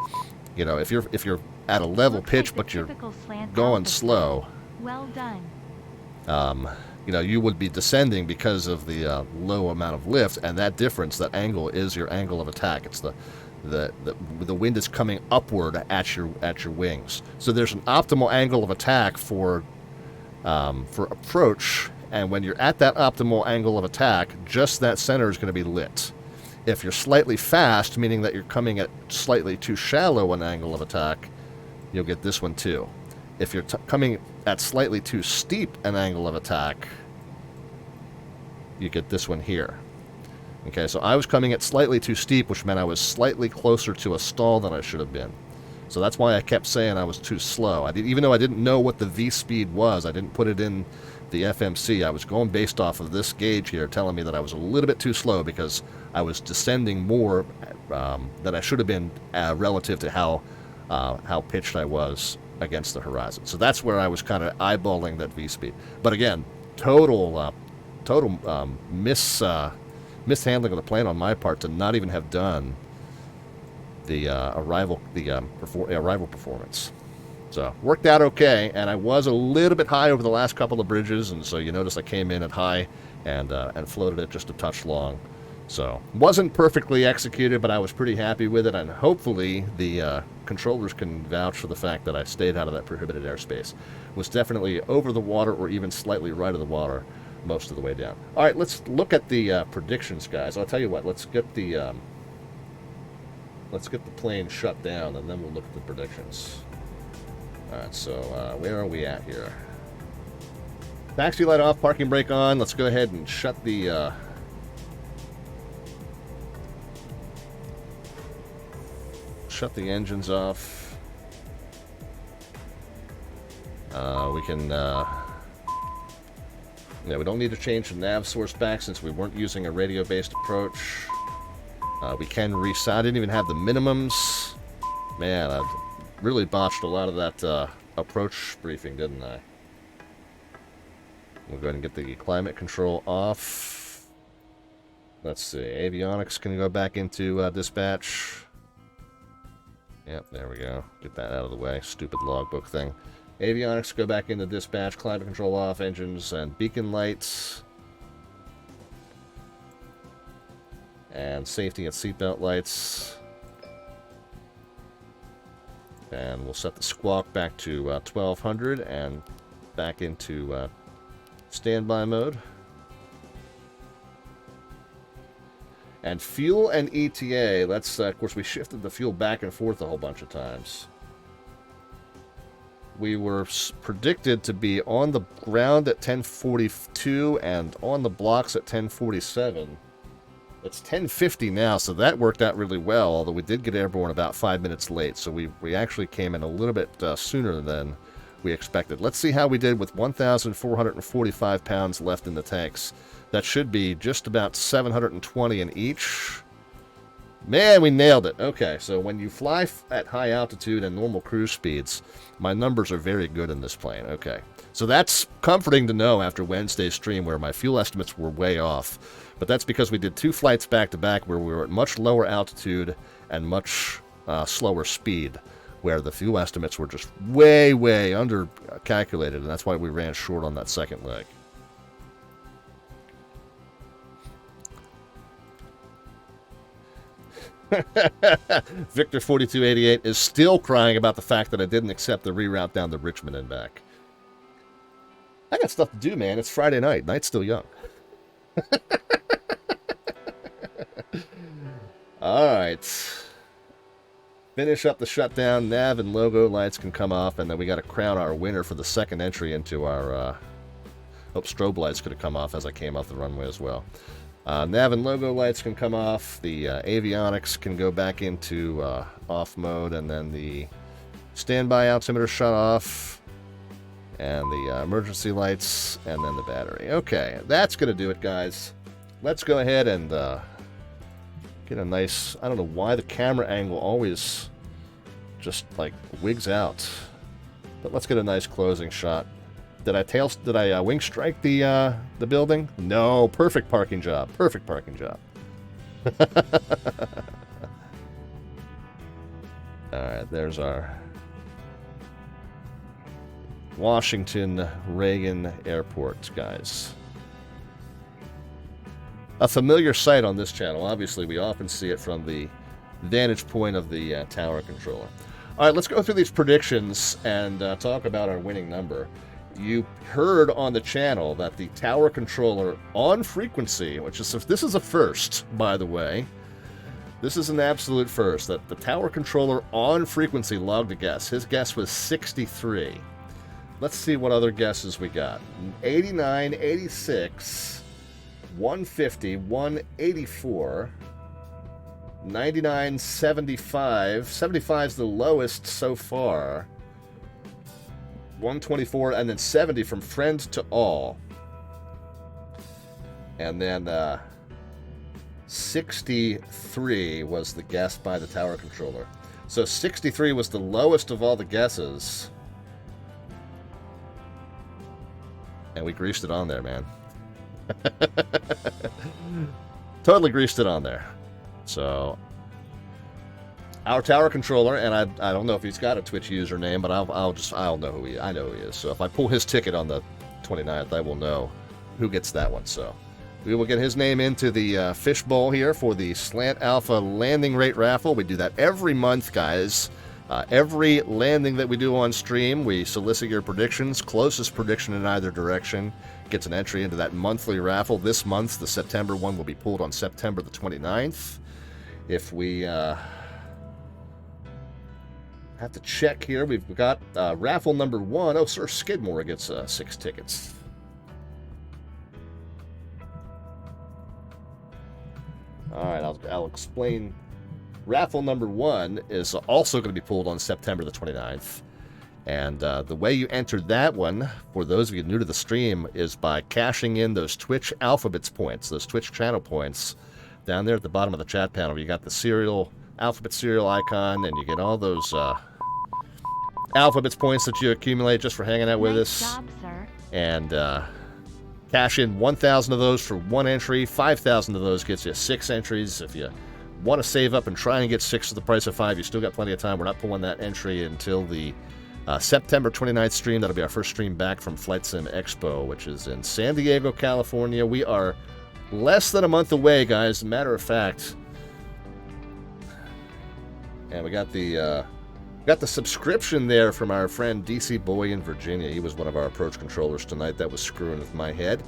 you know, if you're at a level pitch but you're going slow, well done. You know, you would be descending because of the low amount of lift, and that difference, that angle, is your angle of attack. It's the wind is coming upward at your wings. So there's an optimal angle of attack for approach, and when you're at that optimal angle of attack, just that center is going to be lit. If you're slightly fast, meaning that you're coming at slightly too shallow an angle of attack, you'll get this one too. If you're coming at slightly too steep an angle of attack, you get this one here. Okay, so I was coming at slightly too steep, which meant I was slightly closer to a stall than I should have been. So that's why I kept saying I was too slow. Even though I didn't know what the V speed was, I didn't put it in the FMC. I was going based off of this gauge here telling me that I was a little bit too slow because I was descending more than I should have been relative to how pitched I was against the horizon. So that's where I was kind of eyeballing that V speed. But again, total mishandling of the plane on my part to not even have done the arrival performance. So worked out okay, and I was a little bit high over the last couple of bridges, and so you notice I came in at high and floated it just a touch long. So wasn't perfectly executed, but I was pretty happy with it, and hopefully the controllers can vouch for the fact that I stayed out of that prohibited airspace. Was definitely over the water or even slightly right of the water most of the way down. All right, let's look at the predictions, guys. I'll tell you what. Let's get the plane shut down, and then we'll look at the predictions. All right, so where are we at here? Taxi light off, parking brake on. Let's go ahead and shut the engines off. We can, we don't need to change the nav source back since we weren't using a radio-based approach. We can reset. I didn't even have the minimums. Man, I really botched a lot of that approach briefing, didn't I? We'll go ahead and get the climate control off. Let's see. Avionics can go back into dispatch. Yep, there we go. Get that out of the way. Stupid logbook thing. Avionics go back into dispatch. Climate control off. Engines and beacon lights. And safety and seatbelt lights. And we'll set the squawk back to 1200 and back into standby mode. And fuel and ETA, let's, of course, we shifted the fuel back and forth a whole bunch of times. We were predicted to be on the ground at 1042 and on the blocks at 1047. It's 1050 now, so that worked out really well, although we did get airborne about 5 minutes late, so we actually came in a little bit sooner than we expected. Let's see how we did with 1,445 pounds left in the tanks. That should be just about 720 in each. Man, we nailed it. Okay, so when you fly at high altitude and normal cruise speeds, my numbers are very good in this plane. Okay, so that's comforting to know after Wednesday's stream where my fuel estimates were way off. But that's because we did 2 flights back-to-back where we were at much lower altitude and much slower speed, where the fuel estimates were just way, way under-calculated, and that's why we ran short on that second leg. Victor 4288 is still crying about the fact that I didn't accept the reroute down to Richmond and back. I got stuff to do, man. It's Friday night. Night's still young. All right. Finish up the shutdown. Nav and logo lights can come off, and then we got to crown our winner for the second entry into our... Hope strobe lights could have come off as I came off the runway as well. Nav and logo lights can come off. The avionics can go back into off mode, and then the standby altimeter shut off. And the emergency lights, and then the battery. Okay, that's going to do it, guys. Let's go ahead and get a nice... I don't know why the camera angle always just, like, wigs out. But let's get a nice closing shot. Did I wing strike the building? No, perfect parking job. Perfect parking job. Alright, there's our... Washington Reagan Airport, guys. A familiar sight on this channel. Obviously, we often see it from the vantage point of the tower controller. All right, let's go through these predictions and talk about our winning number. You heard on the channel that the tower controller on frequency, which is, this is a first, by the way. This is an absolute first, that the tower controller on frequency logged a guess. His guess was 63. Let's see what other guesses we got. 89, 86, 150, 184, 99, 75. 75 is the lowest so far. 124, and then 70 from friend to all. And then 63 was the guess by the tower controller. So 63 was the lowest of all the guesses. And we greased it on there, man. Totally greased it on there. So, our tower controller, and I don't know if he's got a Twitch username, but I'll know who he is. I know who he is. So if I pull his ticket on the 29th, I will know who gets that one. So we will get his name into the fishbowl here for the Slant Alpha landing rate raffle. We do that every month, guys. Every landing that we do on stream, we solicit your predictions. Closest prediction in either direction gets an entry into that monthly raffle. This month, the September one will be pulled on September the 29th. If we have to check here, we've got raffle number 1. Oh, Sir Skidmore gets 6 tickets. All right, I'll explain. Raffle number 1 is also going to be pulled on September the 29th. And the way you enter that one, for those of you new to the stream, is by cashing in those Twitch Alphabets points, those Twitch channel points. Down there at the bottom of the chat panel, you got the serial, alphabet serial icon, and you get all those Alphabets points that you accumulate just for hanging out with us. Job, sir. And cash in 1,000 of those for 1 entry. 5,000 of those gets you 6 entries. If you want to save up and try and get 6 for the price of 5, you still got plenty of time. We're not pulling that entry until the September 29th stream. That'll be our first stream back from Flight Sim Expo, which is in San Diego, California. We are less than a month away, guys. As a matter of fact. And we got the subscription there from our friend DC Boy in Virginia. He was one of our approach controllers tonight. That was screwing with my head.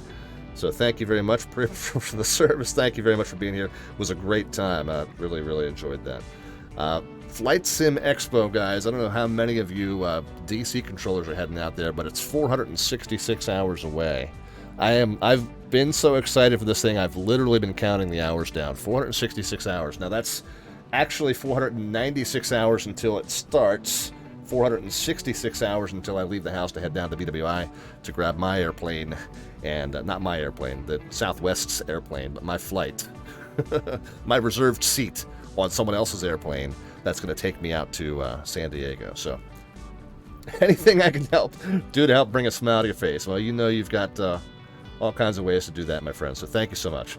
So thank you very much for the service. Thank you very much for being here. It was a great time. I really, really enjoyed that. Flight Sim Expo, guys. I don't know how many of you DC controllers are heading out there, but it's 466 hours away. I've been so excited for this thing. I've literally been counting the hours down. 466 hours. Now that's actually 496 hours until it starts. 466 hours until I leave the house to head down to BWI to grab my airplane. And not my airplane, the Southwest's airplane, but my flight. My reserved seat on someone else's airplane that's going to take me out to San Diego. So anything I can do to help bring a smile to your face. Well, you know you've got all kinds of ways to do that, my friend. So thank you so much.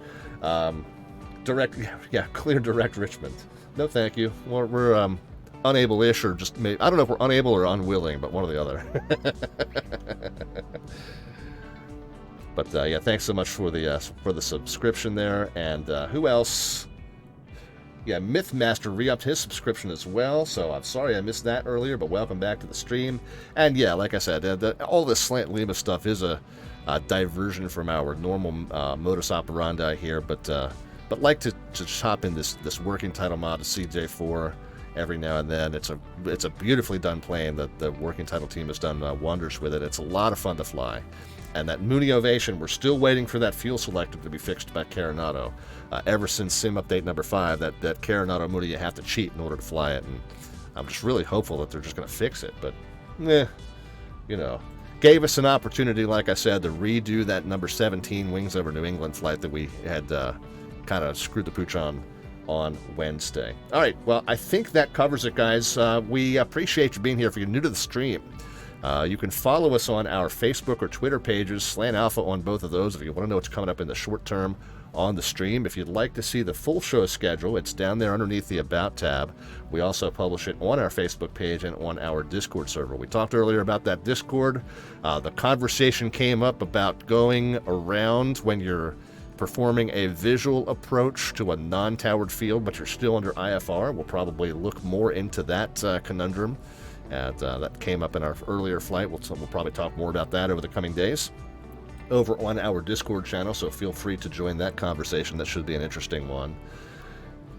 Clear direct Richmond. No, thank you. We're unable-ish, or just maybe, I don't know if we're unable or unwilling, but one or the other. But thanks so much for the subscription there. And who else? Yeah, Mythmaster re-upped his subscription as well, so I'm sorry I missed that earlier, but welcome back to the stream. And yeah, like I said, all this Slant Lima stuff is a diversion from our normal modus operandi here, but like to hop in this working title mod to CJ4 every now and then. It's a beautifully done plane. The working title team has done wonders with it. It's a lot of fun to fly. And that Mooney Ovation, we're still waiting for that fuel selector to be fixed by KRUT. Ever since Sim Update number 5, that KRUT Mooney, you have to cheat in order to fly it. And I'm just really hopeful that they're just going to fix it. But, you know, gave us an opportunity, like I said, to redo that number 17 Wings Over New England flight that we had kind of screwed the pooch on Wednesday. All right, well, I think that covers it, guys. We appreciate you being here. If you're new to the stream, you can follow us on our Facebook or Twitter pages, Slant Alpha on both of those if you want to know what's coming up in the short term on the stream. If you'd like to see the full show schedule, it's down there underneath the About tab. We also publish it on our Facebook page and on our Discord server. We talked earlier about that Discord. The conversation came up about going around when you're performing a visual approach to a non-towered field, but you're still under IFR. We'll probably look more into that conundrum. And that came up in our earlier flight. We'll probably talk more about that over the coming days over on our Discord channel, so feel free to join that conversation. That should be an interesting one.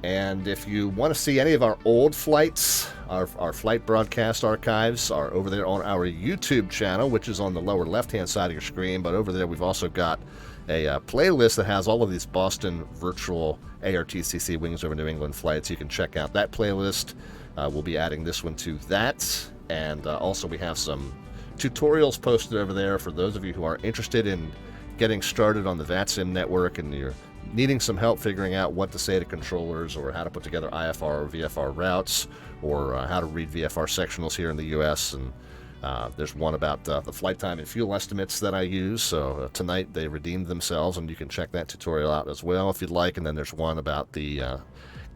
And if you want to see any of our old flights, our flight broadcast archives are over there on our YouTube channel, which is on the lower left-hand side of your screen. But over there, we've also got a playlist that has all of these Boston virtual ARTCC Wings Over New England flights. You can check out that playlist. We'll be adding this one to that. And also we have some tutorials posted over there for those of you who are interested in getting started on the VATSIM network and you're needing some help figuring out what to say to controllers or how to put together IFR or VFR routes or how to read VFR sectionals here in the US. And there's one about the flight time and fuel estimates that I use. So tonight they redeemed themselves, and you can check that tutorial out as well if you'd like. And then there's one about the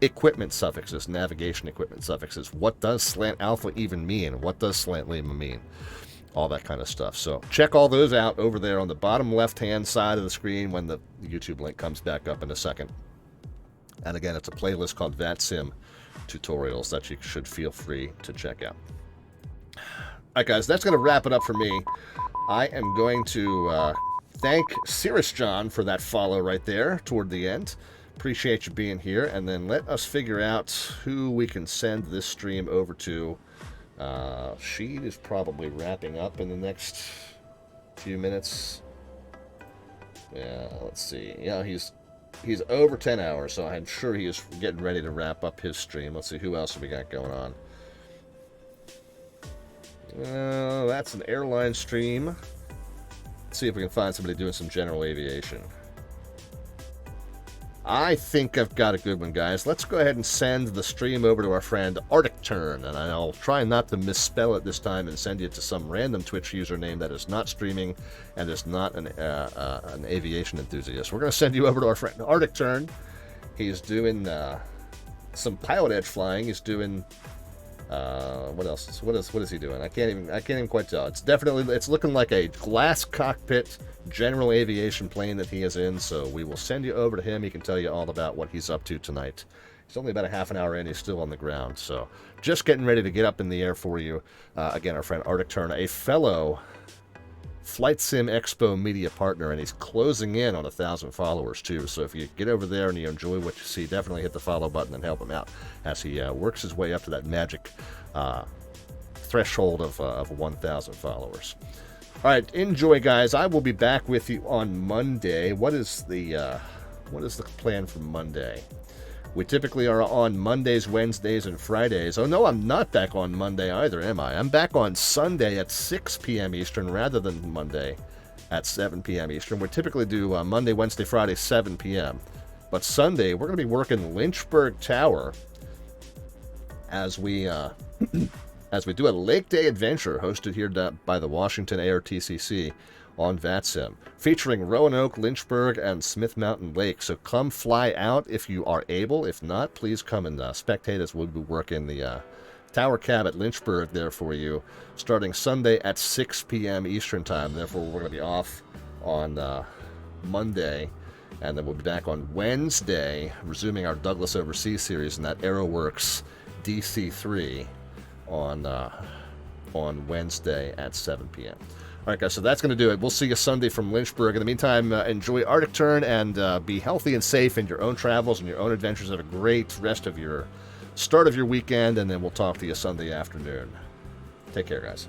equipment suffixes, navigation equipment suffixes. What does Slant Alpha even mean? What does Slant Lima mean? All that kind of stuff. So check all those out over there on the bottom left-hand side of the screen when the YouTube link comes back up in a second. And again, it's a playlist called VATSIM tutorials that you should feel free to check out. All right, guys, that's going to wrap it up for me. I am going to thank Cirrus John for that follow right there toward the end. Appreciate you being here. And then let us figure out who we can send this stream over to. Sheed is probably wrapping up in the next few minutes. Yeah, let's see. Yeah, he's over 10 hours, so I'm sure he is getting ready to wrap up his stream. Let's see, who else have we got going on? That's an airline stream. Let's see if we can find somebody doing some general aviation. I think I've got a good one, guys. Let's go ahead and send the stream over to our friend Arctic Turn, and I'll try not to misspell it this time and send you to some random Twitch username that is not streaming and is not an aviation enthusiast. We're going to send you over to our friend Arctic Turn. He's doing some pilot edge flying. He's doing what else? What is he doing? I can't even quite tell. It's looking like a glass cockpit general aviation plane that he is in, so we will send you over to him. He can tell you all about what he's up to tonight. He's only about a half an hour in. He's still on the ground, so just getting ready to get up in the air for you. Again, our friend Arctic Turn, a fellow Flight Sim Expo media partner, and he's closing in on 1,000 followers too. So if you get over there and you enjoy what you see, definitely hit the follow button and help him out as he works his way up to that magic threshold of 1,000 followers. All right, enjoy, guys. I will be back with you on Monday. What is the plan for Monday? We typically are on Mondays, Wednesdays, and Fridays. Oh, no, I'm not back on Monday either, am I? I'm back on Sunday at 6 p.m. Eastern rather than Monday at 7 p.m. Eastern. We typically do Monday, Wednesday, Friday, 7 p.m. But Sunday, we're going to be working Lynchburg Tower as we do a Lake Day adventure hosted here by the Washington ARTCC on VATSIM, featuring Roanoke, Lynchburg, and Smith Mountain Lake. So come fly out if you are able. If not, please come and spectate as we'll be working the Tower Cab at Lynchburg there for you, starting Sunday at 6 p.m. Eastern Time. Therefore, we're going to be off on Monday And then we'll be back on Wednesday, resuming our Douglas Overseas series in that AeroWorks DC-3 on Wednesday at 7 p.m. All right, guys, so that's going to do it. We'll see you Sunday from Lynchburg. In the meantime, enjoy Arctic Turn and be healthy and safe in your own travels and your own adventures. Have a great rest of your start of your weekend, and then we'll talk to you Sunday afternoon. Take care, guys.